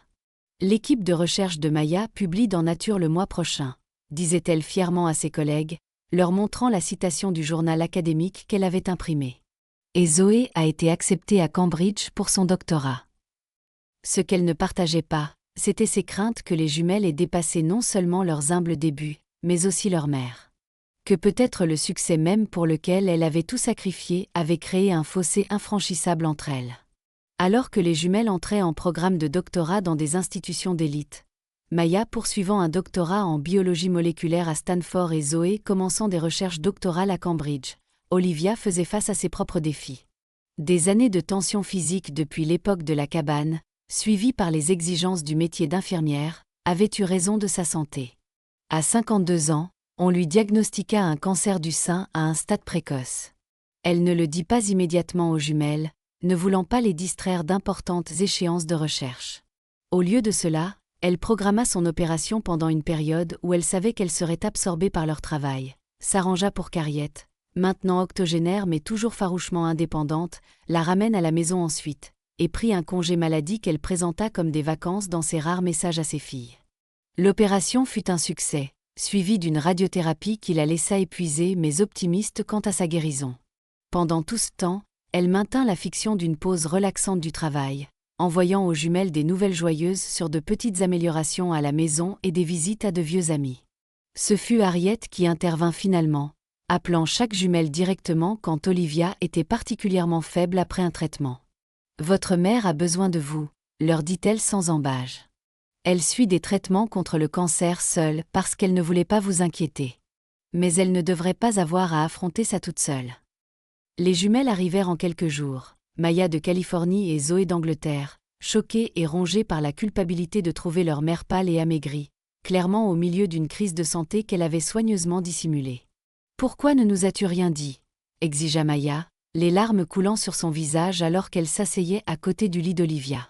L'équipe de recherche de Maya publie dans Nature le mois prochain, disait-elle fièrement à ses collègues, leur montrant la citation du journal académique qu'elle avait imprimé. Et Zoé a été acceptée à Cambridge pour son doctorat. Ce qu'elle ne partageait pas, c'était ses craintes que les jumelles aient dépassé non seulement leurs humbles débuts, mais aussi leur mère. Que peut-être le succès même pour lequel elle avait tout sacrifié avait créé un fossé infranchissable entre elles. Alors que les jumelles entraient en programme de doctorat dans des institutions d'élite, Maya poursuivant un doctorat en biologie moléculaire à Stanford et Zoé commençant des recherches doctorales à Cambridge, Olivia faisait face à ses propres défis. Des années de tension physique depuis l'époque de la cabane, suivies par les exigences du métier d'infirmière, avaient eu raison de sa santé. À 52 ans, on lui diagnostiqua un cancer du sein à un stade précoce. Elle ne le dit pas immédiatement aux jumelles, ne voulant pas les distraire d'importantes échéances de recherche. Au lieu de cela, elle programma son opération pendant une période où elle savait qu'elle serait absorbée par leur travail, s'arrangea pour qu'Harriet, maintenant octogénaire mais toujours farouchement indépendante, la ramène à la maison ensuite, et prit un congé maladie qu'elle présenta comme des vacances dans ses rares messages à ses filles. L'opération fut un succès, suivie d'une radiothérapie qui la laissa épuisée mais optimiste quant à sa guérison. Pendant tout ce temps, elle maintint la fiction d'une pause relaxante du travail, envoyant aux jumelles des nouvelles joyeuses sur de petites améliorations à la maison et des visites à de vieux amis. Ce fut Harriet qui intervint finalement, appelant chaque jumelle directement quand Olivia était particulièrement faible après un traitement. « Votre mère a besoin de vous », leur dit-elle sans ambages. Elle suit des traitements contre le cancer seule parce qu'elle ne voulait pas vous inquiéter. Mais elle ne devrait pas avoir à affronter ça toute seule. Les jumelles arrivèrent en quelques jours, Maya de Californie et Zoé d'Angleterre, choquées et rongées par la culpabilité de trouver leur mère pâle et amaigrie, clairement au milieu d'une crise de santé qu'elle avait soigneusement dissimulée. « Pourquoi ne nous as-tu rien dit ?» exigea Maya, les larmes coulant sur son visage alors qu'elle s'asseyait à côté du lit d'Olivia.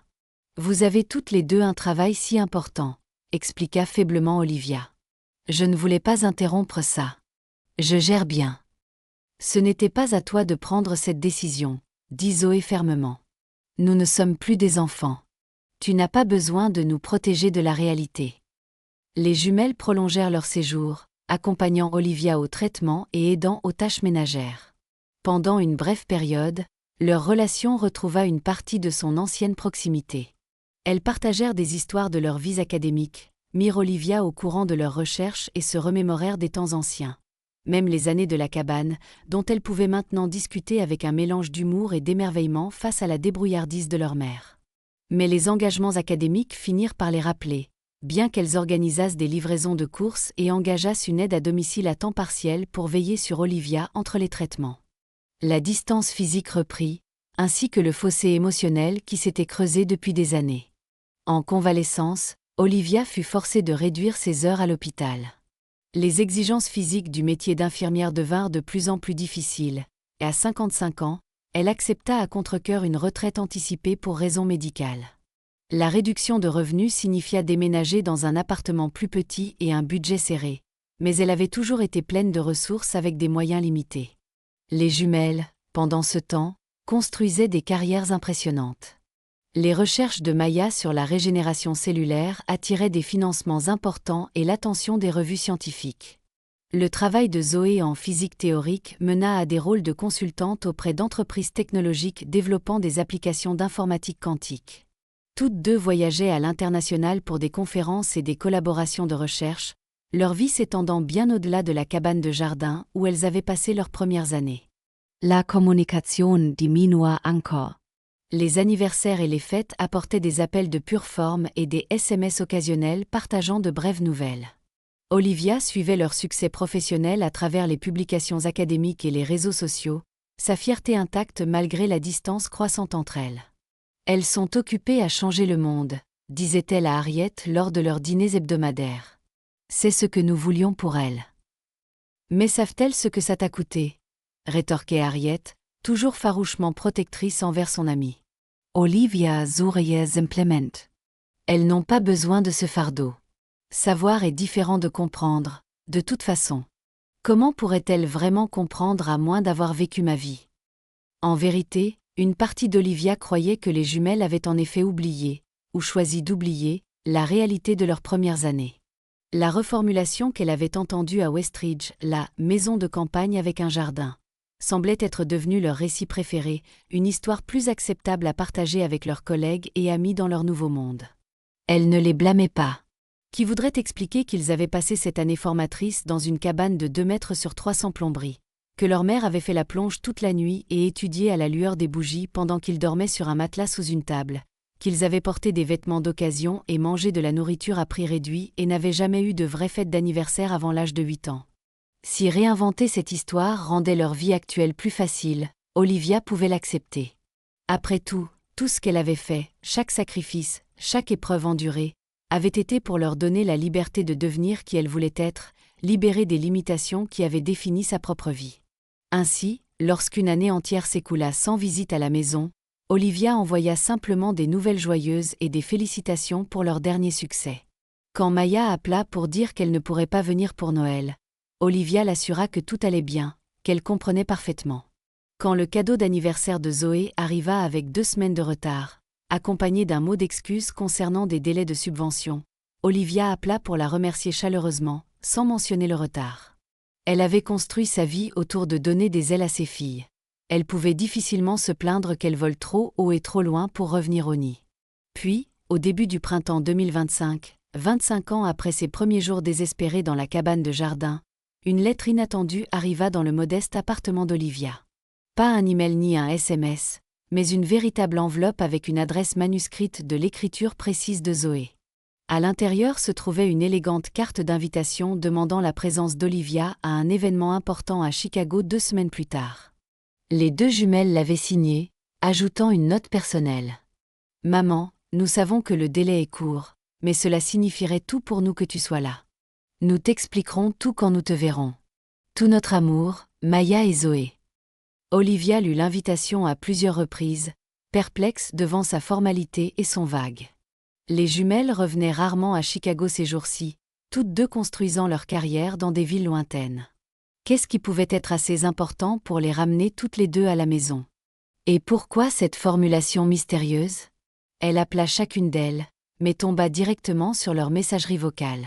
« Vous avez toutes les deux un travail si important, » expliqua faiblement Olivia. Je ne voulais pas interrompre ça. Je gère bien. Ce n'était pas à toi de prendre cette décision, dit Zoé fermement. Nous ne sommes plus des enfants. Tu n'as pas besoin de nous protéger de la réalité. Les jumelles prolongèrent leur séjour, accompagnant Olivia au traitement et aidant aux tâches ménagères. Pendant une brève période, leur relation retrouva une partie de son ancienne proximité. Elles partagèrent des histoires de leurs vies académiques, mirent Olivia au courant de leurs recherches et se remémorèrent des temps anciens. Même les années de la cabane, dont elles pouvaient maintenant discuter avec un mélange d'humour et d'émerveillement face à la débrouillardise de leur mère. Mais les engagements académiques finirent par les rappeler, bien qu'elles organisassent des livraisons de courses et engageassent une aide à domicile à temps partiel pour veiller sur Olivia entre les traitements. La distance physique reprit, ainsi que le fossé émotionnel qui s'était creusé depuis des années. En convalescence, Olivia fut forcée de réduire ses heures à l'hôpital. Les exigences physiques du métier d'infirmière devinrent de plus en plus difficiles, et à 55 ans, elle accepta à contre-cœur une retraite anticipée pour raisons médicales. La réduction de revenus signifia déménager dans un appartement plus petit et un budget serré, mais elle avait toujours été pleine de ressources avec des moyens limités. Les jumelles, pendant ce temps, construisaient des carrières impressionnantes. Les recherches de Maya sur la régénération cellulaire attiraient des financements importants et l'attention des revues scientifiques. Le travail de Zoé en physique théorique mena à des rôles de consultante auprès d'entreprises technologiques développant des applications d'informatique quantique. Toutes deux voyageaient à l'international pour des conférences et des collaborations de recherche, leur vie s'étendant bien au-delà de la cabane de jardin où elles avaient passé leurs premières années. La communication diminua encore. Les anniversaires et les fêtes apportaient des appels de pure forme et des SMS occasionnels partageant de brèves nouvelles. Olivia suivait leur succès professionnel à travers les publications académiques et les réseaux sociaux, sa fierté intacte malgré la distance croissante entre elles. Elles sont occupées à changer le monde, disait-elle à Harriet lors de leurs dîners hebdomadaires. C'est ce que nous voulions pour elles. Mais savent-elles ce que ça t'a coûté ? Rétorquait Harriet, toujours farouchement protectrice envers son amie. Olivia souriait simplement. Elles n'ont pas besoin de ce fardeau. Savoir est différent de comprendre, de toute façon. Comment pourrait-elle vraiment comprendre à moins d'avoir vécu ma vie ? En vérité, une partie d'Olivia croyait que les jumelles avaient en effet oublié, ou choisi d'oublier, la réalité de leurs premières années. La reformulation qu'elle avait entendue à Westridge, la « maison de campagne avec un jardin », semblait être devenue leur récit préféré, une histoire plus acceptable à partager avec leurs collègues et amis dans leur nouveau monde. Elle ne les blâmait pas. Qui voudrait expliquer qu'ils avaient passé cette année formatrice dans une cabane de 2 mètres sur 300 plomberies, que leur mère avait fait la plonge toute la nuit et étudié à la lueur des bougies pendant qu'ils dormaient sur un matelas sous une table, qu'ils avaient porté des vêtements d'occasion et mangé de la nourriture à prix réduit et n'avaient jamais eu de vraie fête d'anniversaire avant l'âge de 8 ans. Si réinventer cette histoire rendait leur vie actuelle plus facile, Olivia pouvait l'accepter. Après tout ce qu'elle avait fait, chaque sacrifice, chaque épreuve endurée, avait été pour leur donner la liberté de devenir qui elle voulait être, libérée des limitations qui avaient défini sa propre vie. Ainsi, lorsqu'une année entière s'écoula sans visite à la maison, Olivia envoya simplement des nouvelles joyeuses et des félicitations pour leur dernier succès. Quand Maya appela pour dire qu'elle ne pourrait pas venir pour Noël, Olivia l'assura que tout allait bien, qu'elle comprenait parfaitement. Quand le cadeau d'anniversaire de Zoé arriva avec 2 semaines de retard, accompagné d'un mot d'excuse concernant des délais de subvention, Olivia appela pour la remercier chaleureusement, sans mentionner le retard. Elle avait construit sa vie autour de donner des ailes à ses filles. Elle pouvait difficilement se plaindre qu'elles volent trop haut et trop loin pour revenir au nid. Puis, au début du printemps 2025, 25 ans après ses premiers jours désespérés dans la cabane de jardin, une lettre inattendue arriva dans le modeste appartement d'Olivia. Pas un email ni un SMS, mais une véritable enveloppe avec une adresse manuscrite de l'écriture précise de Zoé. À l'intérieur se trouvait une élégante carte d'invitation demandant la présence d'Olivia à un événement important à Chicago 2 semaines plus tard. Les 2 jumelles l'avaient signée, ajoutant une note personnelle. « Maman, nous savons que le délai est court, mais cela signifierait tout pour nous que tu sois là. Nous t'expliquerons tout quand nous te verrons. Tout notre amour, Maya et Zoé. » Olivia lut l'invitation à plusieurs reprises, perplexe devant sa formalité et son vague. Les jumelles revenaient rarement à Chicago ces jours-ci, toutes deux construisant leur carrière dans des villes lointaines. Qu'est-ce qui pouvait être assez important pour les ramener toutes les deux à la maison? Et pourquoi cette formulation mystérieuse? Elle appela chacune d'elles, mais tomba directement sur leur messagerie vocale.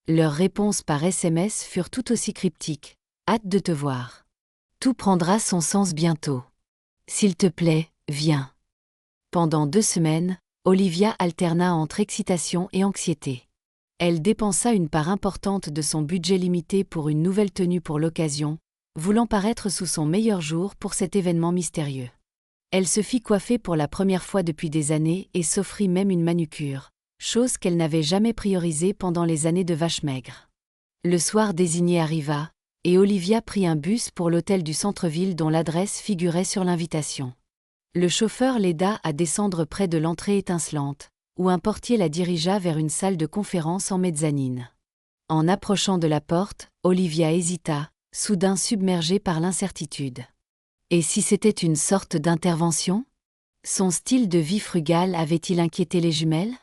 Leurs réponses par SMS furent tout aussi cryptiques. Hâte de te voir. Tout prendra son sens bientôt. S'il te plaît, viens. Pendant 2 semaines, Olivia alterna entre excitation et anxiété. Elle dépensa une part importante de son budget limité pour une nouvelle tenue pour l'occasion, voulant paraître sous son meilleur jour pour cet événement mystérieux. Elle se fit coiffer pour la première fois depuis des années et s'offrit même une manucure, chose qu'elle n'avait jamais priorisée pendant les années de vache maigre. Le soir désigné arriva, et Olivia prit un bus pour l'hôtel du centre-ville dont l'adresse figurait sur l'invitation. Le chauffeur l'aida à descendre près de l'entrée étincelante, où un portier la dirigea vers une salle de conférence en mezzanine. En approchant de la porte, Olivia hésita, soudain submergée par l'incertitude. Et si c'était une sorte d'intervention? Son style de vie frugal avait-il inquiété les jumelles?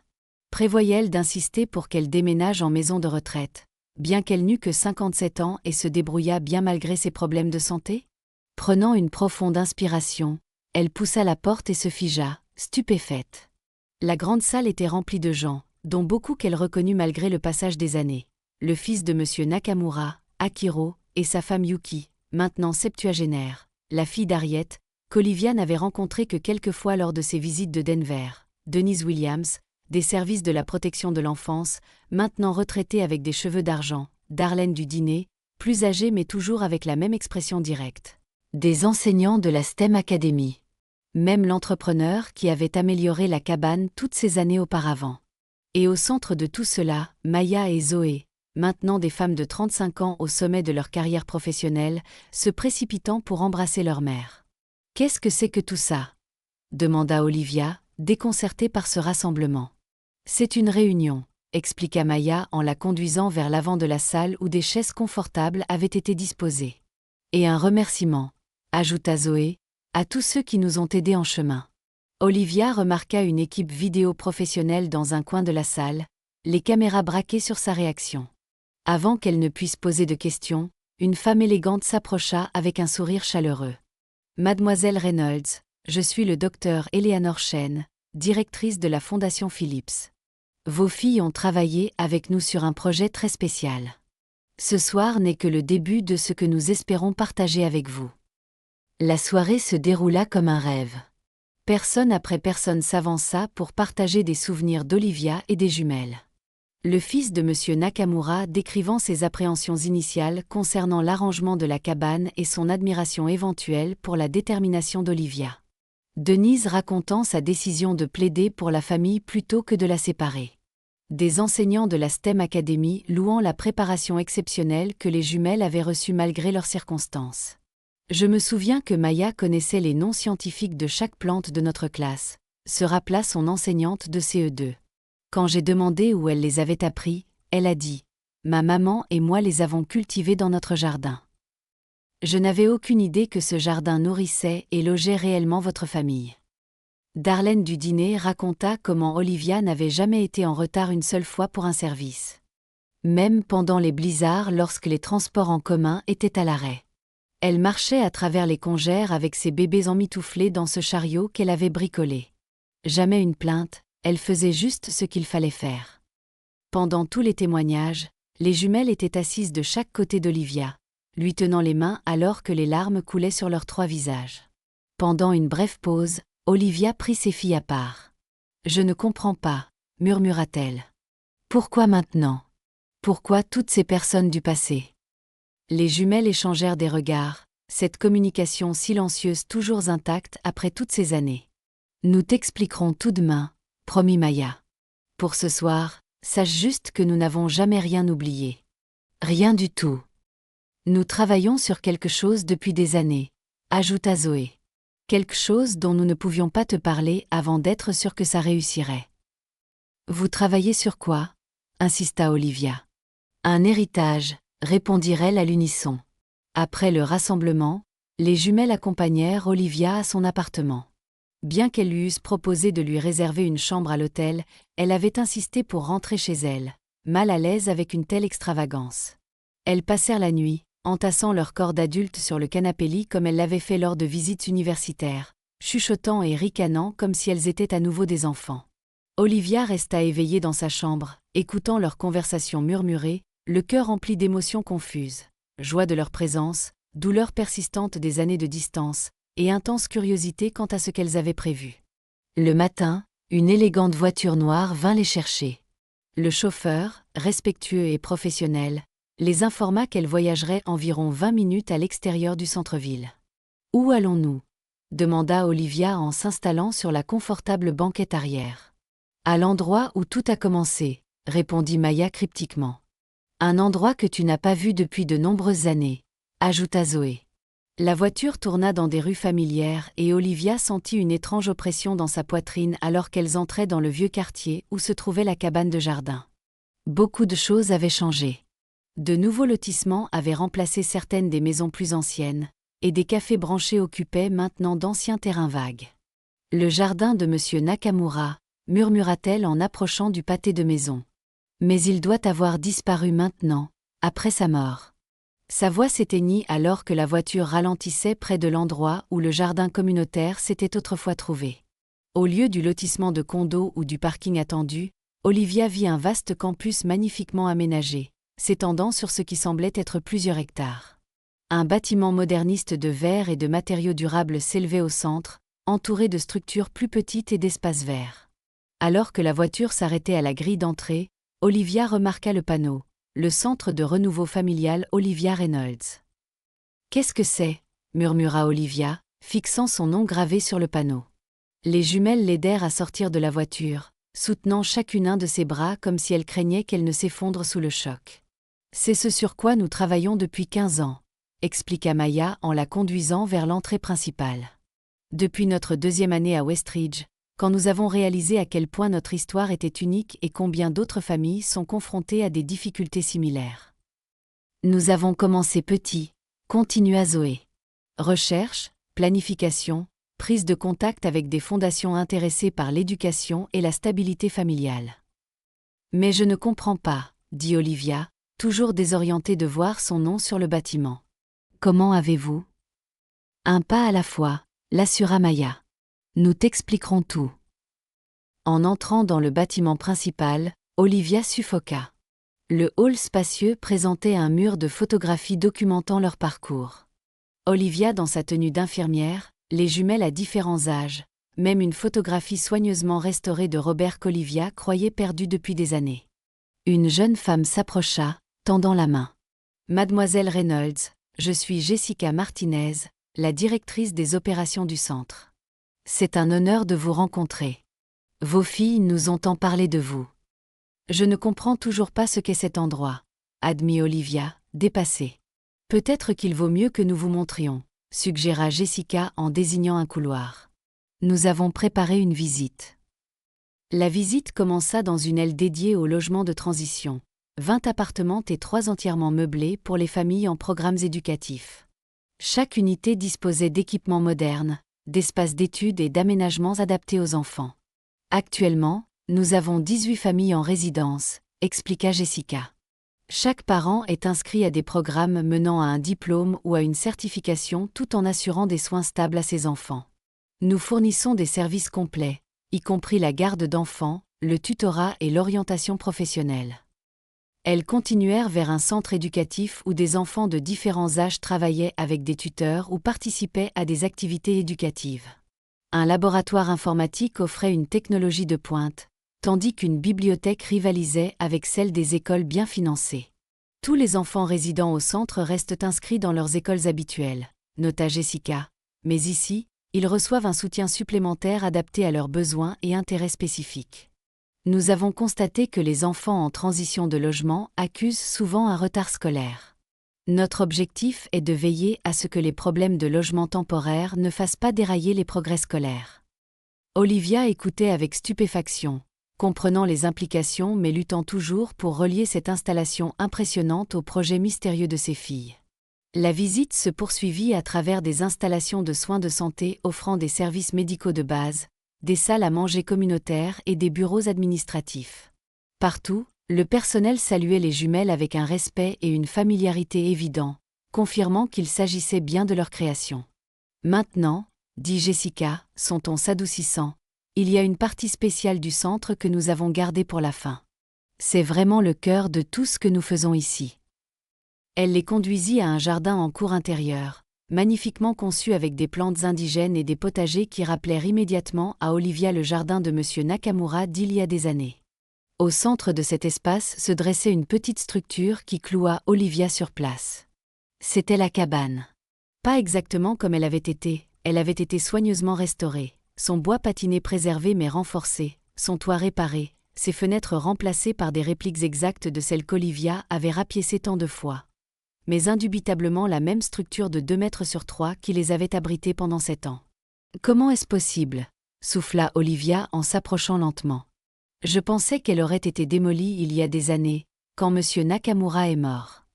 Prévoyait-elle d'insister pour qu'elle déménage en maison de retraite, bien qu'elle n'eût que 57 ans et se débrouillât bien malgré ses problèmes de santé? Prenant une profonde inspiration, elle poussa la porte et se figea, stupéfaite. La grande salle était remplie de gens, dont beaucoup qu'elle reconnut malgré le passage des années. Le fils de M. Nakamura, Akiro, et sa femme Yuki, maintenant septuagénaire, la fille d'Harriet, qu'Olivia n'avait rencontrée que quelques fois lors de ses visites de Denver, Denise Williams, des services de la protection de l'enfance, maintenant retraitée avec des cheveux d'argent, Darlene du dîner, plus âgée mais toujours avec la même expression directe. Des enseignants de la STEM Academy. Même l'entrepreneur qui avait amélioré la cabane toutes ces années auparavant. Et au centre de tout cela, Maya et Zoé, maintenant des femmes de 35 ans au sommet de leur carrière professionnelle, se précipitant pour embrasser leur mère. « Qu'est-ce que c'est que tout ça ?» demanda Olivia, déconcertée par ce rassemblement. « C'est une réunion », expliqua Maya en la conduisant vers l'avant de la salle où des chaises confortables avaient été disposées. « Et un remerciement », ajouta Zoé, à tous ceux qui nous ont aidés en chemin. Olivia remarqua une équipe vidéo professionnelle dans un coin de la salle, les caméras braquées sur sa réaction. Avant qu'elle ne puisse poser de questions, une femme élégante s'approcha avec un sourire chaleureux. « Mademoiselle Reynolds, je suis le docteur Eleanor Chen, directrice de la Fondation Philips. Vos filles ont travaillé avec nous sur un projet très spécial. Ce soir n'est que le début de ce que nous espérons partager avec vous. » La soirée se déroula comme un rêve. Personne après personne s'avança pour partager des souvenirs d'Olivia et des jumelles. Le fils de M. Nakamura décrivant ses appréhensions initiales concernant l'arrangement de la cabane et son admiration éventuelle pour la détermination d'Olivia. Denise racontant sa décision de plaider pour la famille plutôt que de la séparer. Des enseignants de la STEM Academy louant la préparation exceptionnelle que les jumelles avaient reçue malgré leurs circonstances. Je me souviens que Maya connaissait les noms scientifiques de chaque plante de notre classe, se rappela son enseignante de CE2. Quand j'ai demandé où elle les avait appris, elle a dit « Ma maman et moi les avons cultivés dans notre jardin. » Je n'avais aucune idée que ce jardin nourrissait et logeait réellement votre famille. Darlene du dîner raconta comment Olivia n'avait jamais été en retard une seule fois pour un service. Même pendant les blizzards lorsque les transports en commun étaient à l'arrêt. Elle marchait à travers les congères avec ses bébés emmitouflés dans ce chariot qu'elle avait bricolé. Jamais une plainte, elle faisait juste ce qu'il fallait faire. Pendant tous les témoignages, les jumelles étaient assises de chaque côté d'Olivia, lui tenant les mains alors que les larmes coulaient sur leurs 3 visages. Pendant une brève pause, Olivia prit ses filles à part. « Je ne comprends pas », murmura-t-elle. « Pourquoi maintenant? Pourquoi toutes ces personnes du passé ?» Les jumelles échangèrent des regards, cette communication silencieuse toujours intacte après toutes ces années. « Nous t'expliquerons tout demain, promit Maya. Pour ce soir, sache juste que nous n'avons jamais rien oublié. Rien du tout. Nous travaillons sur quelque chose depuis des années, ajouta Zoé. Quelque chose dont nous ne pouvions pas te parler avant d'être sûrs que ça réussirait. Vous travaillez sur quoi? Insista Olivia. Un héritage, répondirent-elles à l'unisson. Après le rassemblement, les jumelles accompagnèrent Olivia à son appartement. Bien qu'elle lui eusse proposé de lui réserver une chambre à l'hôtel, elle avait insisté pour rentrer chez elle, mal à l'aise avec une telle extravagance. Elles passèrent la nuit, entassant leur corps d'adultes sur le canapé-lit comme elles l'avaient fait lors de visites universitaires, chuchotant et ricanant comme si elles étaient à nouveau des enfants. Olivia resta éveillée dans sa chambre, écoutant leur conversation murmurée, le cœur rempli d'émotions confuses, joie de leur présence, douleur persistante des années de distance, et intense curiosité quant à ce qu'elles avaient prévu. Le matin, une élégante voiture noire vint les chercher. Le chauffeur, respectueux et professionnel, les informa qu'elle voyagerait environ 20 minutes à l'extérieur du centre-ville. « Où allons-nous » demanda Olivia en s'installant sur la confortable banquette arrière. « À l'endroit où tout a commencé » répondit Maya cryptiquement. « Un endroit que tu n'as pas vu depuis de nombreuses années » ajouta Zoé. La voiture tourna dans des rues familières et Olivia sentit une étrange oppression dans sa poitrine alors qu'elles entraient dans le vieux quartier où se trouvait la cabane de jardin. Beaucoup de choses avaient changé. De nouveaux lotissements avaient remplacé certaines des maisons plus anciennes, et des cafés branchés occupaient maintenant d'anciens terrains vagues. « Le jardin de M. Nakamura » murmura-t-elle en approchant du pâté de maison. « Mais il doit avoir disparu maintenant, après sa mort. » Sa voix s'éteignit alors que la voiture ralentissait près de l'endroit où le jardin communautaire s'était autrefois trouvé. Au lieu du lotissement de condos ou du parking attendu, Olivia vit un vaste campus magnifiquement aménagé, s'étendant sur ce qui semblait être plusieurs hectares. Un bâtiment moderniste de verre et de matériaux durables s'élevait au centre, entouré de structures plus petites et d'espaces verts. Alors que la voiture s'arrêtait à la grille d'entrée, Olivia remarqua le panneau. Le centre de renouveau familial Olivia Reynolds. « Qu'est-ce que c'est » murmura Olivia, fixant son nom gravé sur le panneau. Les jumelles l'aidèrent à sortir de la voiture, soutenant chacune un de ses bras comme si elles craignaient qu'elle ne s'effondre sous le choc. « C'est ce sur quoi nous travaillons depuis 15 ans, expliqua Maya en la conduisant vers l'entrée principale. Depuis notre 2e année à Westridge, quand nous avons réalisé à quel point notre histoire était unique et combien d'autres familles sont confrontées à des difficultés similaires. Nous avons commencé petit, continua Zoé. Recherche, planification, prise de contact avec des fondations intéressées par l'éducation et la stabilité familiale. Mais je ne comprends pas, dit Olivia, toujours désorientée de voir son nom sur le bâtiment. Comment avez-vous ? Un pas à la fois, l'assura Maya. Nous t'expliquerons tout. En entrant dans le bâtiment principal, Olivia suffoqua. Le hall spacieux présentait un mur de photographies documentant leur parcours. Olivia dans sa tenue d'infirmière, les jumelles à différents âges, même une photographie soigneusement restaurée de Robert qu'Olivia croyait perdu depuis des années. Une jeune femme s'approcha, tendant la main. « Mademoiselle Reynolds, je suis Jessica Martinez, la directrice des opérations du centre. C'est un honneur de vous rencontrer. Vos filles nous ont tant parlé de vous. » « Je ne comprends toujours pas ce qu'est cet endroit, » admit Olivia, dépassée. « Peut-être qu'il vaut mieux que nous vous montrions, » suggéra Jessica en désignant un couloir. Nous avons préparé une visite. La visite commença dans une aile dédiée au logement de transition, 20 appartements et 3 entièrement meublés pour les familles en programmes éducatifs. Chaque unité disposait d'équipements modernes, d'espaces d'études et d'aménagements adaptés aux enfants. Actuellement, nous avons 18 familles en résidence, expliqua Jessica. Chaque parent est inscrit à des programmes menant à un diplôme ou à une certification tout en assurant des soins stables à ses enfants. Nous fournissons des services complets, y compris la garde d'enfants, le tutorat et l'orientation professionnelle. Elles continuèrent vers un centre éducatif où des enfants de différents âges travaillaient avec des tuteurs ou participaient à des activités éducatives. Un laboratoire informatique offrait une technologie de pointe, tandis qu'une bibliothèque rivalisait avec celle des écoles bien financées. Tous les enfants résidant au centre restent inscrits dans leurs écoles habituelles, nota Jessica, mais ici, ils reçoivent un soutien supplémentaire adapté à leurs besoins et intérêts spécifiques. Nous avons constaté que les enfants en transition de logement accusent souvent un retard scolaire. Notre objectif est de veiller à ce que les problèmes de logement temporaire ne fassent pas dérailler les progrès scolaires. Olivia écoutait avec stupéfaction, comprenant les implications mais luttant toujours pour relier cette installation impressionnante au projet mystérieux de ses filles. La visite se poursuivit à travers des installations de soins de santé offrant des services médicaux de base, des salles à manger communautaires et des bureaux administratifs. Partout, le personnel saluait les jumelles avec un respect et une familiarité évidents, confirmant qu'il s'agissait bien de leur création. Maintenant, dit Jessica, son ton s'adoucissant, il y a une partie spéciale du centre que nous avons gardée pour la fin. C'est vraiment le cœur de tout ce que nous faisons ici. Elle les conduisit à un jardin en cour intérieure, magnifiquement conçu avec des plantes indigènes et des potagers qui rappelèrent immédiatement à Olivia le jardin de M. Nakamura d'il y a des années. Au centre de cet espace se dressait une petite structure qui cloua Olivia sur place. C'était la cabane. Pas exactement comme elle avait été soigneusement restaurée, son bois patiné préservé mais renforcé, son toit réparé, ses fenêtres remplacées par des répliques exactes de celles qu'Olivia avait rapiécées tant de fois. Mais indubitablement la même structure de 2 mètres sur 3 qui les avait abrités pendant 7 ans. « Comment est-ce possible » souffla Olivia en s'approchant lentement. « Je pensais qu'elle aurait été démolie il y a des années, quand M. Nakamura est mort.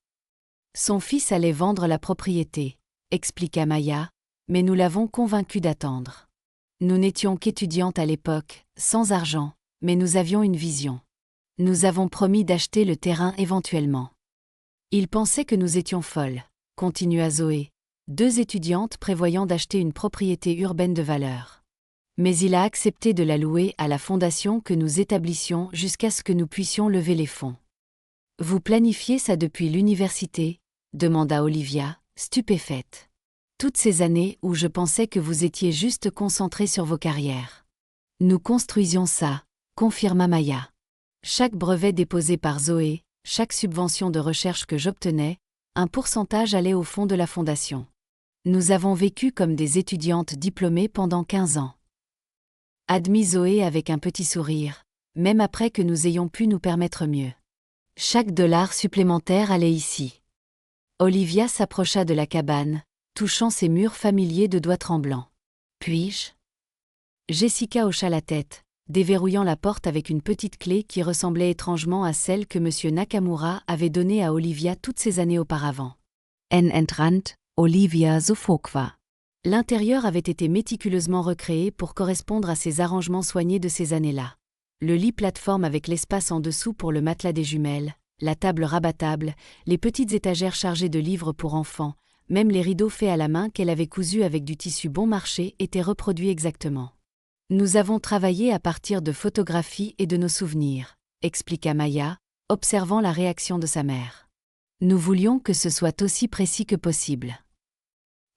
Son fils allait vendre la propriété, expliqua Maya, mais nous l'avons convaincu d'attendre. Nous n'étions qu'étudiantes à l'époque, sans argent, mais nous avions une vision. Nous avons promis d'acheter le terrain éventuellement. Il pensait que nous étions folles, continua Zoé, 2 étudiantes prévoyant d'acheter une propriété urbaine de valeur. Mais il a accepté de la louer à la fondation que nous établissions jusqu'à ce que nous puissions lever les fonds. « Vous planifiez ça depuis l'université » demanda Olivia, stupéfaite. « Toutes ces années où je pensais que vous étiez juste concentrés sur vos carrières. »« Nous construisions ça » confirma Maya. Chaque brevet déposé par Zoé, chaque subvention de recherche que j'obtenais, un pourcentage allait au fond de la fondation. Nous avons vécu comme des étudiantes diplômées pendant 15 ans. Admit Zoé avec un petit sourire, même après que nous ayons pu nous permettre mieux. Chaque dollar supplémentaire allait ici. Olivia s'approcha de la cabane, touchant ses murs familiers de doigts tremblants. Puis-je ? Jessica hocha la tête, déverrouillant la porte avec une petite clé qui ressemblait étrangement à celle que M. Nakamura avait donnée à Olivia toutes ces années auparavant. En entrant, Olivia sofokwa. L'intérieur avait été méticuleusement recréé pour correspondre à ces arrangements soignés de ces années-là. Le lit plateforme avec l'espace en dessous pour le matelas des jumelles, la table rabattable, les petites étagères chargées de livres pour enfants, même les rideaux faits à la main qu'elle avait cousus avec du tissu bon marché étaient reproduits exactement. Nous avons travaillé à partir de photographies et de nos souvenirs, expliqua Maya, observant la réaction de sa mère. Nous voulions que ce soit aussi précis que possible.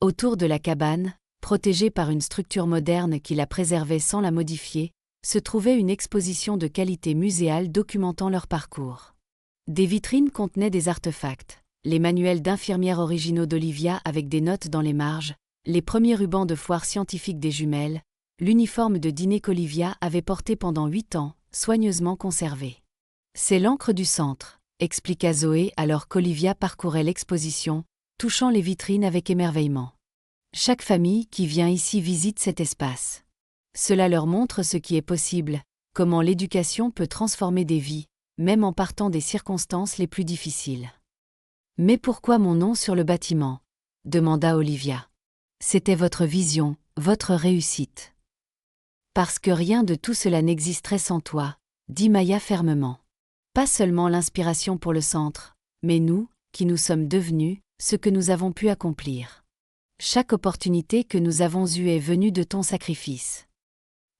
Autour de la cabane, protégée par une structure moderne qui la préservait sans la modifier, se trouvait une exposition de qualité muséale documentant leur parcours. Des vitrines contenaient des artefacts, les manuels d'infirmières originaux d'Olivia avec des notes dans les marges, les premiers rubans de foire scientifique des jumelles, l'uniforme de dîner qu'Olivia avait porté pendant 8 ans, soigneusement conservé. C'est l'encre du centre, expliqua Zoé alors qu'Olivia parcourait l'exposition, touchant les vitrines avec émerveillement. Chaque famille qui vient ici visite cet espace. Cela leur montre ce qui est possible, comment l'éducation peut transformer des vies, même en partant des circonstances les plus difficiles. « Mais pourquoi mon nom sur le bâtiment ?» demanda Olivia. « C'était votre vision, votre réussite. » « Parce que rien de tout cela n'existerait sans toi, » dit Maya fermement. « Pas seulement l'inspiration pour le centre, mais nous, qui nous sommes devenus, ce que nous avons pu accomplir. Chaque opportunité que nous avons eue est venue de ton sacrifice.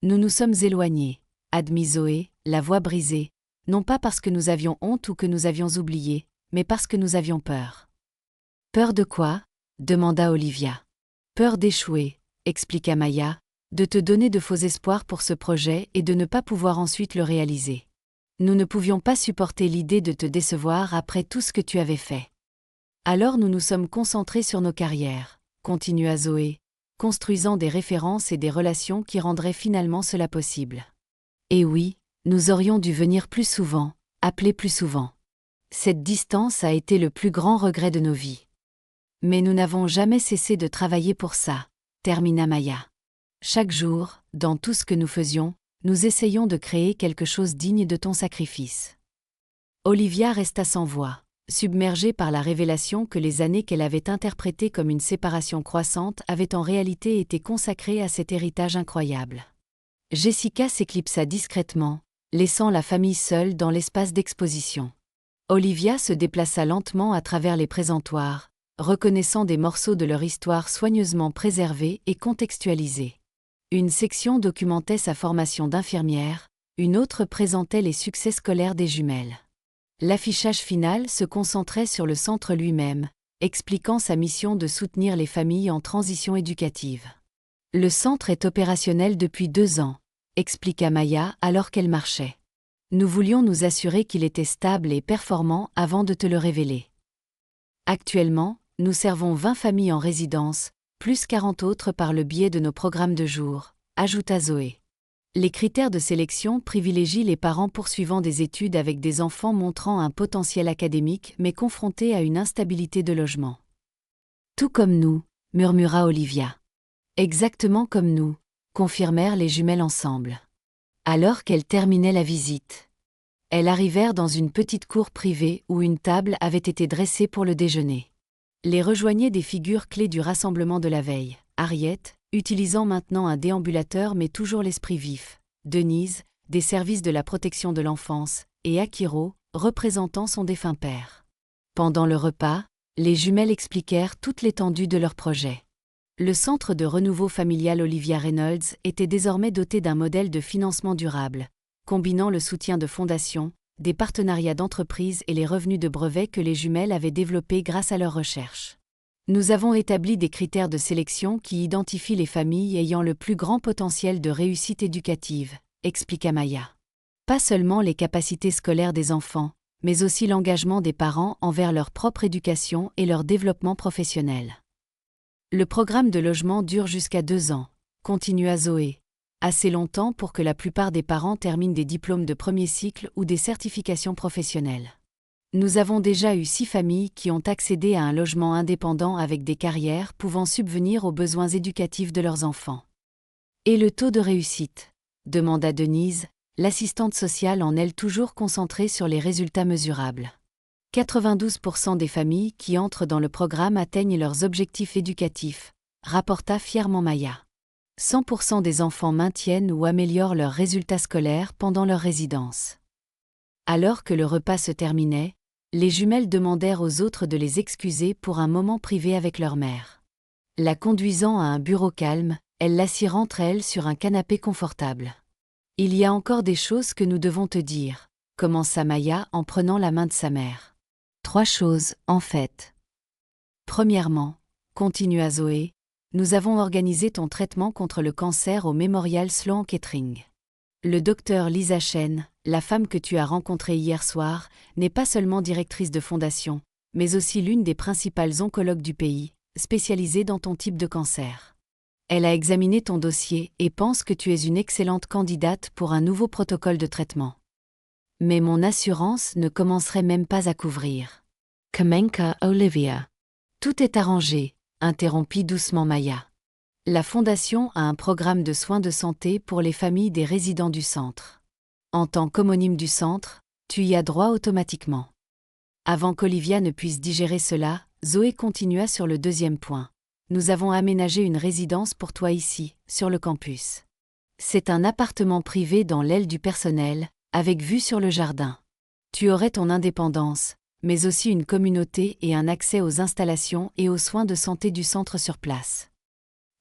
Nous nous sommes éloignés, » admit Zoé, la voix brisée, non pas parce que nous avions honte ou que nous avions oublié, mais parce que nous avions peur. « Peur de quoi ?» demanda Olivia. « Peur d'échouer, » expliqua Maya, de te donner de faux espoirs pour ce projet et de ne pas pouvoir ensuite le réaliser. Nous ne pouvions pas supporter l'idée de te décevoir après tout ce que tu avais fait. Alors nous nous sommes concentrés sur nos carrières, continua Zoé, construisant des références et des relations qui rendraient finalement cela possible. Et oui, nous aurions dû venir plus souvent, appeler plus souvent. Cette distance a été le plus grand regret de nos vies. Mais nous n'avons jamais cessé de travailler pour ça, termina Maya. Chaque jour, dans tout ce que nous faisions, nous essayions de créer quelque chose digne de ton sacrifice. Olivia resta sans voix, submergée par la révélation que les années qu'elle avait interprétées comme une séparation croissante avaient en réalité été consacrées à cet héritage incroyable. Jessica s'éclipsa discrètement, laissant la famille seule dans l'espace d'exposition. Olivia se déplaça lentement à travers les présentoirs, reconnaissant des morceaux de leur histoire soigneusement préservés et contextualisés. Une section documentait sa formation d'infirmière, une autre présentait les succès scolaires des jumelles. L'affichage final se concentrait sur le centre lui-même, expliquant sa mission de soutenir les familles en transition éducative. Le centre est opérationnel depuis 2 ans, expliqua Maya alors qu'elle marchait. Nous voulions nous assurer qu'il était stable et performant avant de te le révéler. Actuellement, nous servons 20 familles en résidence, plus 40 autres par le biais de nos programmes de jour, ajouta Zoé. Les critères de sélection privilégient les parents poursuivant des études avec des enfants montrant un potentiel académique mais confrontés à une instabilité de logement. Tout comme nous, murmura Olivia. Exactement comme nous, confirmèrent les jumelles ensemble. Alors qu'elles terminaient la visite, elles arrivèrent dans une petite cour privée où une table avait été dressée pour le déjeuner. Les rejoignaient des figures clés du rassemblement de la veille. Harriet, utilisant maintenant un déambulateur mais toujours l'esprit vif, Denise, des services de la protection de l'enfance, et Akiro, représentant son défunt père. Pendant le repas, les jumelles expliquèrent toute l'étendue de leur projet. Le centre de renouveau familial Olivia Reynolds était désormais doté d'un modèle de financement durable, combinant le soutien de fondations, des partenariats d'entreprises et les revenus de brevets que les jumelles avaient développés grâce à leurs recherches. Nous avons établi des critères de sélection qui identifient les familles ayant le plus grand potentiel de réussite éducative, expliqua Maya. Pas seulement les capacités scolaires des enfants, mais aussi l'engagement des parents envers leur propre éducation et leur développement professionnel. Le programme de logement dure jusqu'à 2 ans, continua Zoé. Assez longtemps pour que la plupart des parents terminent des diplômes de premier cycle ou des certifications professionnelles. Nous avons déjà eu 6 familles qui ont accédé à un logement indépendant avec des carrières pouvant subvenir aux besoins éducatifs de leurs enfants. Et le taux de réussite ? Demanda Denise, l'assistante sociale en elle toujours concentrée sur les résultats mesurables. 92% des familles qui entrent dans le programme atteignent leurs objectifs éducatifs, rapporta fièrement Maya. 100% des enfants maintiennent ou améliorent leurs résultats scolaires pendant leur résidence. Alors que le repas se terminait, les jumelles demandèrent aux autres de les excuser pour un moment privé avec leur mère. La conduisant à un bureau calme, elles l'assirent entre elles sur un canapé confortable. « Il y a encore des choses que nous devons te dire », commença Maya en prenant la main de sa mère. 3 choses, en fait. Premièrement, continua Zoé, nous avons organisé ton traitement contre le cancer au Memorial Sloan Kettering. Le docteur Lisa Chen, la femme que tu as rencontrée hier soir, n'est pas seulement directrice de fondation, mais aussi l'une des principales oncologues du pays, spécialisée dans ton type de cancer. Elle a examiné ton dossier et pense que tu es une excellente candidate pour un nouveau protocole de traitement. Mais mon assurance ne commencerait même pas à couvrir. Kamenka Olivia. Tout est arrangé, interrompit doucement Maya. La Fondation a un programme de soins de santé pour les familles des résidents du centre. En tant qu'homonyme du centre, tu y as droit automatiquement. Avant qu'Olivia ne puisse digérer cela, Zoé continua sur le 2e point. Nous avons aménagé une résidence pour toi ici, sur le campus. C'est un appartement privé dans l'aile du personnel, avec vue sur le jardin. Tu aurais ton indépendance, mais aussi une communauté et un accès aux installations et aux soins de santé du centre sur place.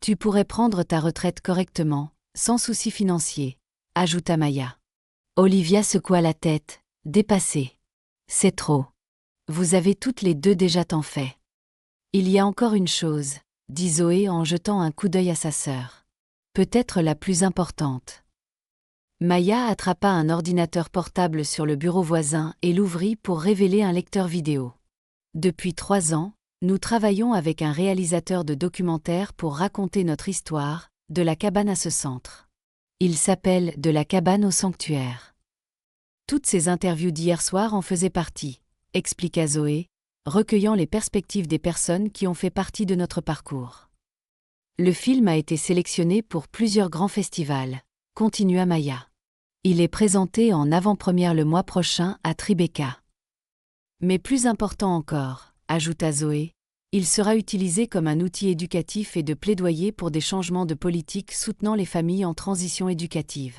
Tu pourrais prendre ta retraite correctement, sans souci financier, ajouta Maya. Olivia secoua la tête, dépassée. C'est trop. Vous avez toutes les deux déjà tant fait. Il y a encore une chose, dit Zoé en jetant un coup d'œil à sa sœur. Peut-être la plus importante. Maya attrapa un ordinateur portable sur le bureau voisin et l'ouvrit pour révéler un lecteur vidéo. Depuis 3 ans, nous travaillons avec un réalisateur de documentaires pour raconter notre histoire, de la cabane à ce centre. Il s'appelle De la cabane au sanctuaire. Toutes ces interviews d'hier soir en faisaient partie, expliqua Zoé, recueillant les perspectives des personnes qui ont fait partie de notre parcours. Le film a été sélectionné pour plusieurs grands festivals, continua Maya. Il est présenté en avant-première le mois prochain à Tribeca. Mais plus important encore, ajouta Zoé, il sera utilisé comme un outil éducatif et de plaidoyer pour des changements de politique soutenant les familles en transition éducative.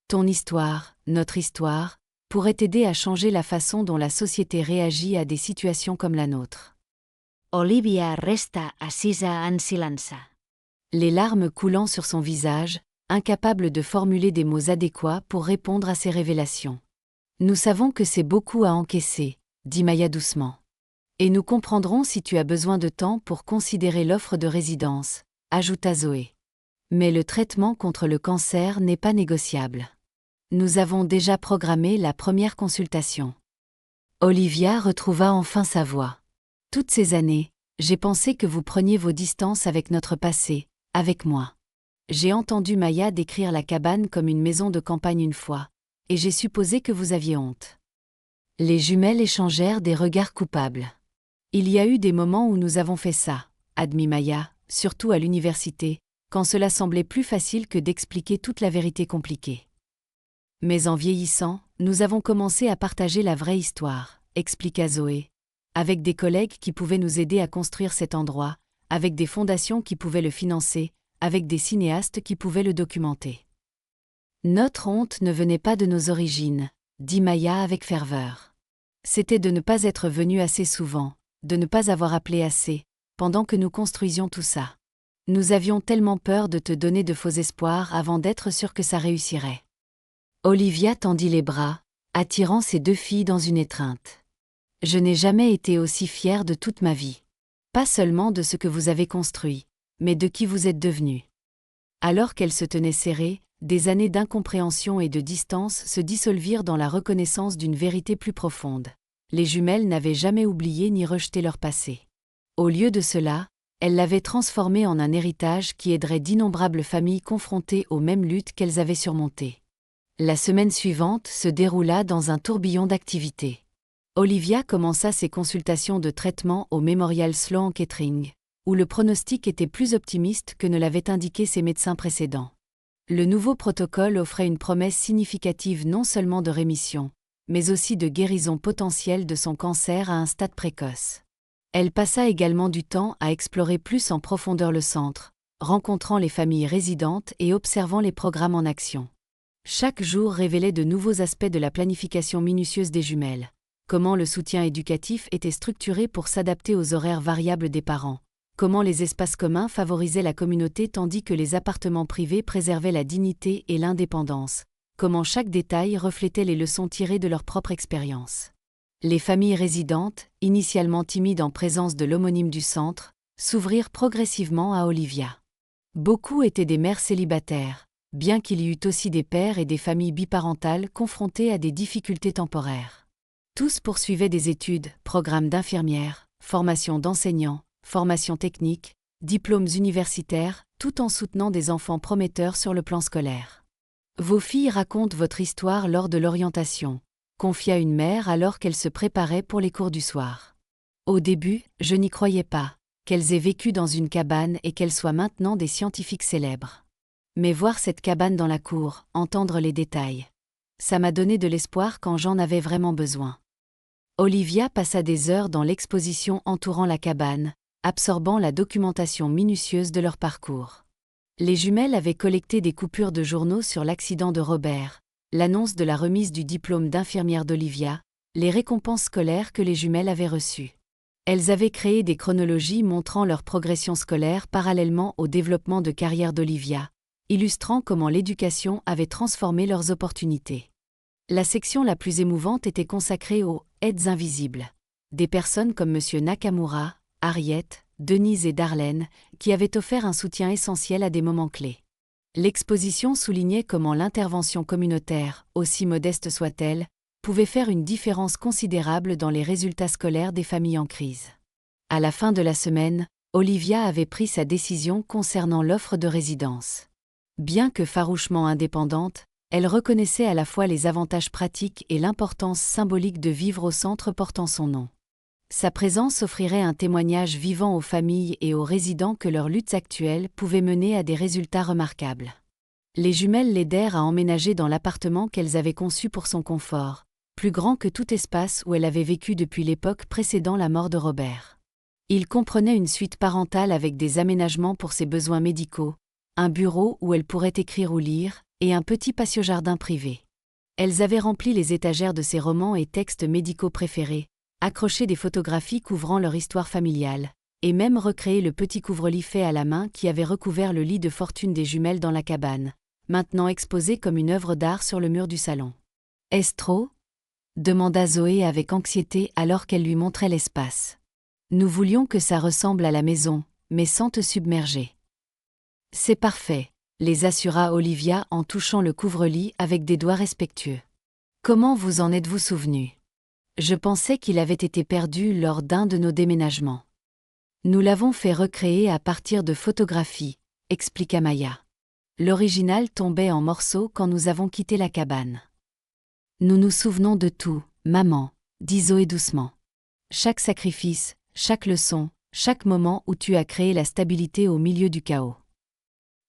Ton histoire, notre histoire, pourrait aider à changer la façon dont la société réagit à des situations comme la nôtre. Olivia resta assisa en silence. Les larmes coulant sur son visage, incapable de formuler des mots adéquats pour répondre à ces révélations. Nous savons que c'est beaucoup à encaisser, dit Maya doucement. Et nous comprendrons si tu as besoin de temps pour considérer l'offre de résidence, ajouta Zoé. Mais le traitement contre le cancer n'est pas négociable. Nous avons déjà programmé la première consultation. Olivia retrouva enfin sa voix. Toutes ces années, j'ai pensé que vous preniez vos distances avec notre passé, avec moi. J'ai entendu Maya décrire la cabane comme une maison de campagne une fois, et j'ai supposé que vous aviez honte. Les jumelles échangèrent des regards coupables. Il y a eu des moments où nous avons fait ça, admit Maya, surtout à l'université, quand cela semblait plus facile que d'expliquer toute la vérité compliquée. Mais en vieillissant, nous avons commencé à partager la vraie histoire, expliqua Zoé, avec des collègues qui pouvaient nous aider à construire cet endroit, avec des fondations qui pouvaient le financer, avec des cinéastes qui pouvaient le documenter. Notre honte ne venait pas de nos origines, dit Maya avec ferveur. C'était de ne pas être venu assez souvent, de ne pas avoir appelé assez, pendant que nous construisions tout ça. Nous avions tellement peur de te donner de faux espoirs avant d'être sûrs que ça réussirait. Olivia tendit les bras, attirant ses deux filles dans une étreinte. Je n'ai jamais été aussi fière de toute ma vie. Pas seulement de ce que vous avez construit, mais de qui vous êtes devenus. Alors qu'elles se tenaient serrées, des années d'incompréhension et de distance se dissolvirent dans la reconnaissance d'une vérité plus profonde. Les jumelles n'avaient jamais oublié ni rejeté leur passé. Au lieu de cela, elles l'avaient transformé en un héritage qui aiderait d'innombrables familles confrontées aux mêmes luttes qu'elles avaient surmontées. La semaine suivante se déroula dans un tourbillon d'activités. Olivia commença ses consultations de traitement au Memorial Sloan Kettering, où le pronostic était plus optimiste que ne l'avaient indiqué ses médecins précédents. Le nouveau protocole offrait une promesse significative non seulement de rémission, mais aussi de guérison potentielle de son cancer à un stade précoce. Elle passa également du temps à explorer plus en profondeur le centre, rencontrant les familles résidentes et observant les programmes en action. Chaque jour révélait de nouveaux aspects de la planification minutieuse des jumelles. Comment le soutien éducatif était structuré pour s'adapter aux horaires variables des parents. Comment les espaces communs favorisaient la communauté tandis que les appartements privés préservaient la dignité et l'indépendance. Comment chaque détail reflétait les leçons tirées de leur propre expérience. Les familles résidentes, initialement timides en présence de l'homonyme du centre, s'ouvrirent progressivement à Olivia. Beaucoup étaient des mères célibataires, bien qu'il y eût aussi des pères et des familles biparentales confrontées à des difficultés temporaires. Tous poursuivaient des études, programmes d'infirmières, formation d'enseignants, formation technique, diplômes universitaires, tout en soutenant des enfants prometteurs sur le plan scolaire. Vos filles racontent votre histoire lors de l'orientation, confia une mère alors qu'elle se préparait pour les cours du soir. Au début, je n'y croyais pas, qu'elles aient vécu dans une cabane et qu'elles soient maintenant des scientifiques célèbres. Mais voir cette cabane dans la cour, entendre les détails, ça m'a donné de l'espoir quand j'en avais vraiment besoin. Olivia passa des heures dans l'exposition entourant la cabane, absorbant la documentation minutieuse de leur parcours. Les jumelles avaient collecté des coupures de journaux sur l'accident de Robert, l'annonce de la remise du diplôme d'infirmière d'Olivia, les récompenses scolaires que les jumelles avaient reçues. Elles avaient créé des chronologies montrant leur progression scolaire parallèlement au développement de carrière d'Olivia, illustrant comment l'éducation avait transformé leurs opportunités. La section la plus émouvante était consacrée aux « aides invisibles », des personnes comme M. Nakamura, Harriet, Denise et Darlene, qui avaient offert un soutien essentiel à des moments clés. L'exposition soulignait comment l'intervention communautaire, aussi modeste soit-elle, pouvait faire une différence considérable dans les résultats scolaires des familles en crise. À la fin de la semaine, Olivia avait pris sa décision concernant l'offre de résidence. Bien que farouchement indépendante, elle reconnaissait à la fois les avantages pratiques et l'importance symbolique de vivre au centre portant son nom. Sa présence offrirait un témoignage vivant aux familles et aux résidents que leurs luttes actuelles pouvaient mener à des résultats remarquables. Les jumelles l'aidèrent à emménager dans l'appartement qu'elles avaient conçu pour son confort, plus grand que tout espace où elle avait vécu depuis l'époque précédant la mort de Robert. Il comprenait une suite parentale avec des aménagements pour ses besoins médicaux, un bureau où elle pourrait écrire ou lire, et un petit patio-jardin privé. Elles avaient rempli les étagères de ses romans et textes médicaux préférés, accroché des photographies couvrant leur histoire familiale, et même recréé le petit couvre-lit fait à la main qui avait recouvert le lit de fortune des jumelles dans la cabane, maintenant exposé comme une œuvre d'art sur le mur du salon. « Est-ce trop ?» demanda Zoé avec anxiété alors qu'elle lui montrait l'espace. « Nous voulions que ça ressemble à la maison, mais sans te submerger. »« C'est parfait », les assura Olivia en touchant le couvre-lit avec des doigts respectueux. « Comment vous en êtes-vous souvenu ? Je pensais qu'il avait été perdu lors d'un de nos déménagements. »« Nous l'avons fait recréer à partir de photographies », expliqua Maya. « L'original tombait en morceaux quand nous avons quitté la cabane. »« Nous nous souvenons de tout, maman, » dit Zoé doucement. « Chaque sacrifice, chaque leçon, chaque moment où tu as créé la stabilité au milieu du chaos. »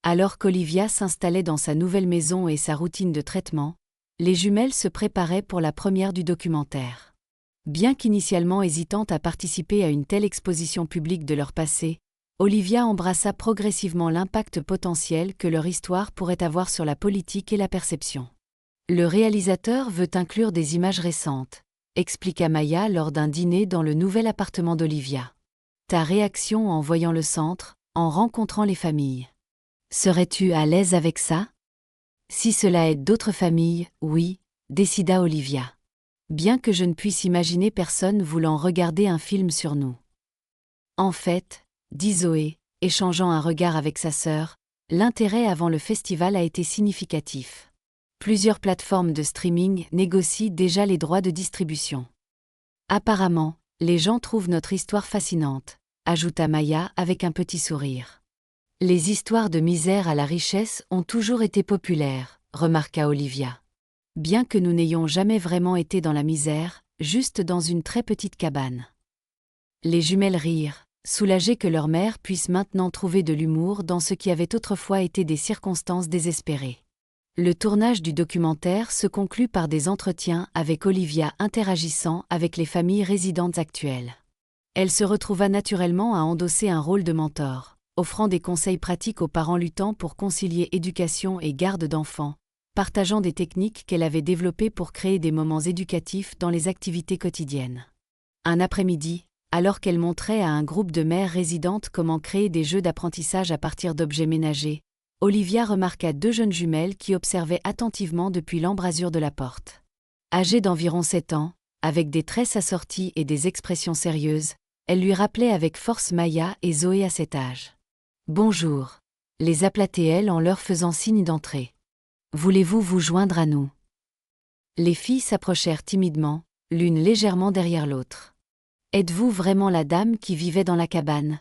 Alors qu'Olivia s'installait dans sa nouvelle maison et sa routine de traitement, les jumelles se préparaient pour la première du documentaire. Bien qu'initialement hésitante à participer à une telle exposition publique de leur passé, Olivia embrassa progressivement l'impact potentiel que leur histoire pourrait avoir sur la politique et la perception. « Le réalisateur veut inclure des images récentes », expliqua Maya lors d'un dîner dans le nouvel appartement d'Olivia. « Ta réaction en voyant le centre, en rencontrant les familles. Serais-tu à l'aise avec ça ? » Si cela aide d'autres familles, oui, décida Olivia. Bien que je ne puisse imaginer personne voulant regarder un film sur nous. En fait, dit Zoé, échangeant un regard avec sa sœur, l'intérêt avant le festival a été significatif. Plusieurs plateformes de streaming négocient déjà les droits de distribution. Apparemment, les gens trouvent notre histoire fascinante, ajouta Maya avec un petit sourire. Les histoires de misère à la richesse ont toujours été populaires, remarqua Olivia. Bien que nous n'ayons jamais vraiment été dans la misère, juste dans une très petite cabane. Les jumelles rirent, soulagées que leur mère puisse maintenant trouver de l'humour dans ce qui avait autrefois été des circonstances désespérées. Le tournage du documentaire se conclut par des entretiens avec Olivia interagissant avec les familles résidentes actuelles. Elle se retrouva naturellement à endosser un rôle de mentor, offrant des conseils pratiques aux parents luttant pour concilier éducation et garde d'enfants, partageant des techniques qu'elle avait développées pour créer des moments éducatifs dans les activités quotidiennes. Un après-midi, alors qu'elle montrait à un groupe de mères résidentes comment créer des jeux d'apprentissage à partir d'objets ménagers, Olivia remarqua 2 jeunes jumelles qui observaient attentivement depuis l'embrasure de la porte. Âgées d'environ 7 ans, avec des tresses assorties et des expressions sérieuses, elle lui rappelait avec force Maya et Zoé à cet âge. « Bonjour », les appelait-elle en leur faisant signe d'entrer. « Voulez-vous vous joindre à nous ?» Les filles s'approchèrent timidement, l'une légèrement derrière l'autre. « Êtes-vous vraiment la dame qui vivait dans la cabane ?»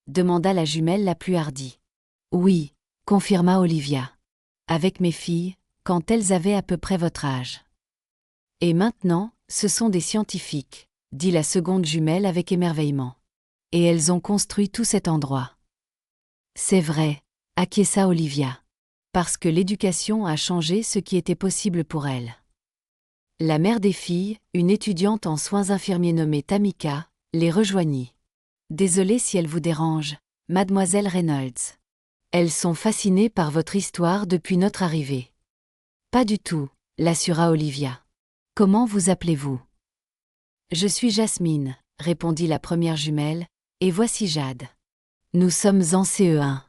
demanda la jumelle la plus hardie. « Oui », confirma Olivia. « Avec mes filles, quand elles avaient à peu près votre âge. »« Et maintenant, ce sont des scientifiques, » dit la seconde jumelle avec émerveillement. « Et elles ont construit tout cet endroit. »« C'est vrai, » acquiesça Olivia. Parce que l'éducation a changé ce qui était possible pour elle. La mère des filles, une étudiante en soins infirmiers nommée Tamika, les rejoignit. « Désolée si elle vous dérange, mademoiselle Reynolds. Elles sont fascinées par votre histoire depuis notre arrivée. »« Pas du tout, » l'assura Olivia. « Comment vous appelez-vous ?»« Je suis Jasmine, » répondit la première jumelle, « et voici Jade. Nous sommes en CE1. »«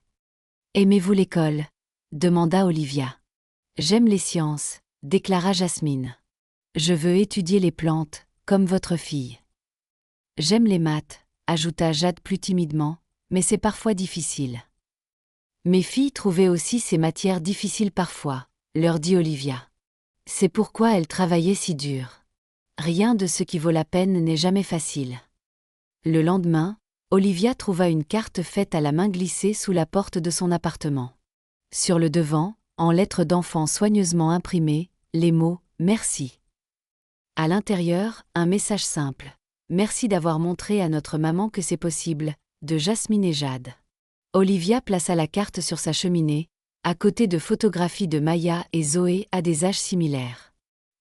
Aimez-vous l'école ?» demanda Olivia. « J'aime les sciences, » déclara Jasmine. « Je veux étudier les plantes, comme votre fille. »« J'aime les maths, » ajouta Jade plus timidement, « mais c'est parfois difficile. »« Mes filles trouvaient aussi ces matières difficiles parfois, » leur dit Olivia. « C'est pourquoi elles travaillaient si dur. Rien de ce qui vaut la peine n'est jamais facile. » Le lendemain, Olivia trouva une carte faite à la main glissée sous la porte de son appartement. Sur le devant, en lettres d'enfant soigneusement imprimées, les mots « Merci ». À l'intérieur, un message simple. « Merci d'avoir montré à notre maman que c'est possible », de Jasmine et Jade. Olivia plaça la carte sur sa cheminée, à côté de photographies de Maya et Zoé à des âges similaires.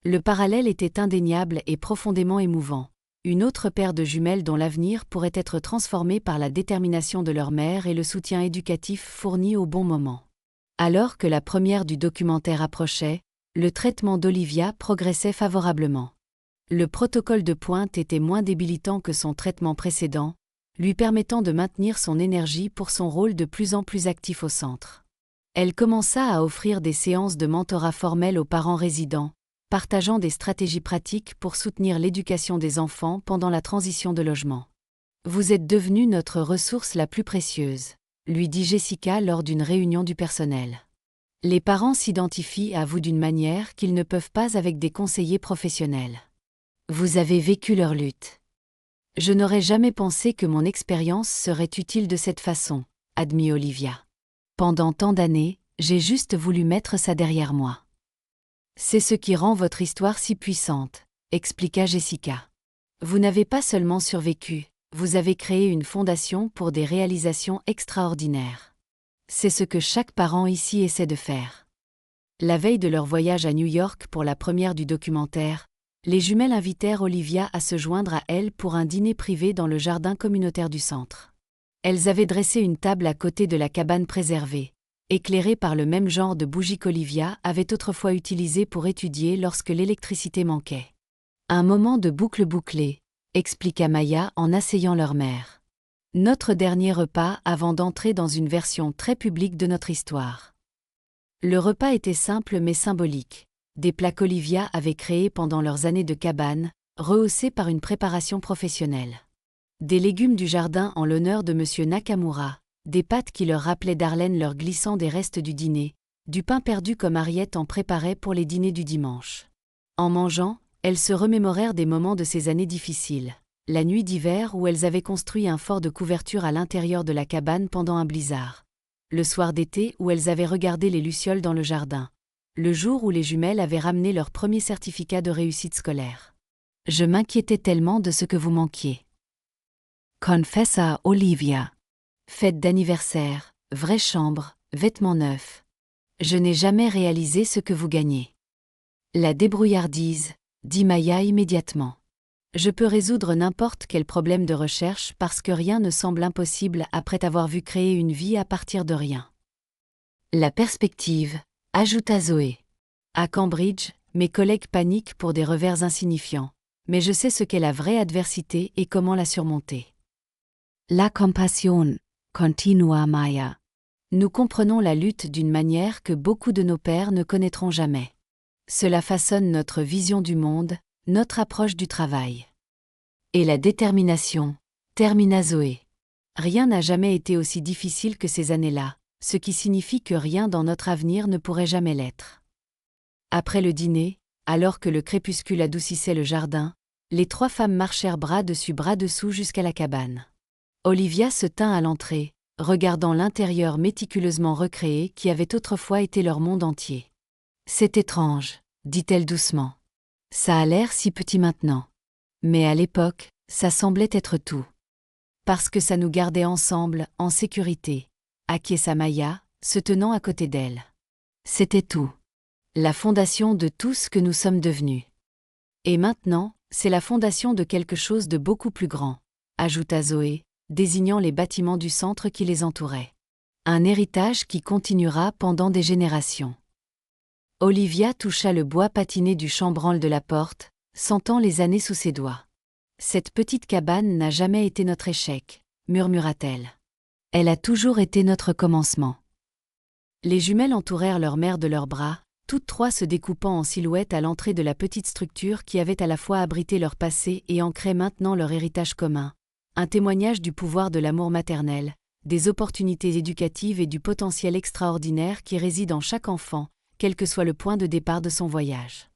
Le parallèle était indéniable et profondément émouvant. Une autre paire de jumelles dont l'avenir pourrait être transformé par la détermination de leur mère et le soutien éducatif fourni au bon moment. Alors que la première du documentaire approchait, le traitement d'Olivia progressait favorablement. Le protocole de pointe était moins débilitant que son traitement précédent, lui permettant de maintenir son énergie pour son rôle de plus en plus actif au centre. Elle commença à offrir des séances de mentorat formel aux parents résidents, partageant des stratégies pratiques pour soutenir l'éducation des enfants pendant la transition de logement. « Vous êtes devenue notre ressource la plus précieuse », lui dit Jessica lors d'une réunion du personnel. Les parents s'identifient à vous d'une manière qu'ils ne peuvent pas avec des conseillers professionnels. Vous avez vécu leur lutte. Je n'aurais jamais pensé que mon expérience serait utile de cette façon, admit Olivia. Pendant tant d'années, j'ai juste voulu mettre ça derrière moi. C'est ce qui rend votre histoire si puissante, expliqua Jessica. Vous n'avez pas seulement survécu, vous avez créé une fondation pour des réalisations extraordinaires. C'est ce que chaque parent ici essaie de faire. La veille de leur voyage à New York pour la première du documentaire, les jumelles invitèrent Olivia à se joindre à elles pour un dîner privé dans le jardin communautaire du centre. Elles avaient dressé une table à côté de la cabane préservée, éclairée par le même genre de bougies qu'Olivia avait autrefois utilisées pour étudier lorsque l'électricité manquait. Un moment de boucle bouclée, expliqua Maya en asseyant leur mère. Notre dernier repas avant d'entrer dans une version très publique de notre histoire. Le repas était simple mais symbolique. Des plats qu'Olivia avait créés pendant leurs années de cabane, rehaussés par une préparation professionnelle. Des légumes du jardin en l'honneur de Monsieur Nakamura, des pâtes qui leur rappelaient Darlene leur glissant des restes du dîner, du pain perdu comme Harriet en préparait pour les dîners du dimanche. En mangeant, elles se remémorèrent des moments de ces années difficiles. La nuit d'hiver où elles avaient construit un fort de couverture à l'intérieur de la cabane pendant un blizzard. Le soir d'été où elles avaient regardé les lucioles dans le jardin. Le jour où les jumelles avaient ramené leur premier certificat de réussite scolaire. Je m'inquiétais tellement de ce que vous manquiez. Confessa Olivia. Fête d'anniversaire, vraie chambre, vêtements neufs. Je n'ai jamais réalisé ce que vous gagnez. La débrouillardise, dit Maya immédiatement. Je peux résoudre n'importe quel problème de recherche parce que rien ne semble impossible après avoir vu créer une vie à partir de rien. La perspective, ajouta Zoé. À Cambridge, mes collègues paniquent pour des revers insignifiants, mais je sais ce qu'est la vraie adversité et comment la surmonter. La compassion, continua Maya. Nous comprenons la lutte d'une manière que beaucoup de nos pères ne connaîtront jamais. Cela façonne notre vision du monde, notre approche du travail. Et la détermination, termina Zoé. Rien n'a jamais été aussi difficile que ces années-là, ce qui signifie que rien dans notre avenir ne pourrait jamais l'être. Après le dîner, alors que le crépuscule adoucissait le jardin, les trois femmes marchèrent bras dessus bras dessous jusqu'à la cabane. Olivia se tint à l'entrée, regardant l'intérieur méticuleusement recréé qui avait autrefois été leur monde entier. « C'est étrange, dit-elle doucement. Ça a l'air si petit maintenant. Mais à l'époque, ça semblait être tout. Parce que ça nous gardait ensemble, en sécurité, acquiesça Maya, se tenant à côté d'elle. C'était tout. La fondation de tout ce que nous sommes devenus. Et maintenant, c'est la fondation de quelque chose de beaucoup plus grand, ajouta Zoé, désignant les bâtiments du centre qui les entouraient. Un héritage qui continuera pendant des générations. Olivia toucha le bois patiné du chambranle de la porte, sentant les années sous ses doigts. Cette petite cabane n'a jamais été notre échec, murmura-t-elle. Elle a toujours été notre commencement. Les jumelles entourèrent leur mère de leurs bras, toutes trois se découpant en silhouette à l'entrée de la petite structure qui avait à la fois abrité leur passé et ancrait maintenant leur héritage commun, un témoignage du pouvoir de l'amour maternel, des opportunités éducatives et du potentiel extraordinaire qui réside en chaque enfant, quel que soit le point de départ de son voyage.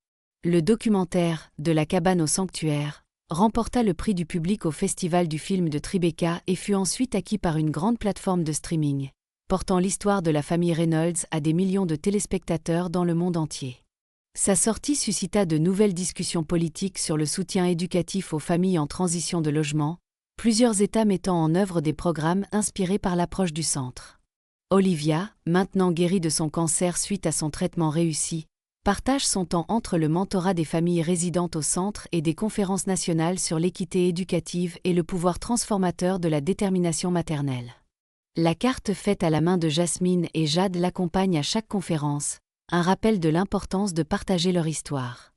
Le documentaire « De la cabane au sanctuaire » remporta le prix du public au Festival du film de Tribeca et fut ensuite acquis par une grande plateforme de streaming, portant l'histoire de la famille Reynolds à des millions de téléspectateurs dans le monde entier. Sa sortie suscita de nouvelles discussions politiques sur le soutien éducatif aux familles en transition de logement, plusieurs États mettant en œuvre des programmes inspirés par l'approche du centre. Olivia, maintenant guérie de son cancer suite à son traitement réussi, Partage son temps entre le mentorat des familles résidentes au centre et des conférences nationales sur l'équité éducative et le pouvoir transformateur de la détermination maternelle. La carte faite à la main de Jasmine et Jade l'accompagne à chaque conférence, un rappel de l'importance de partager leur histoire.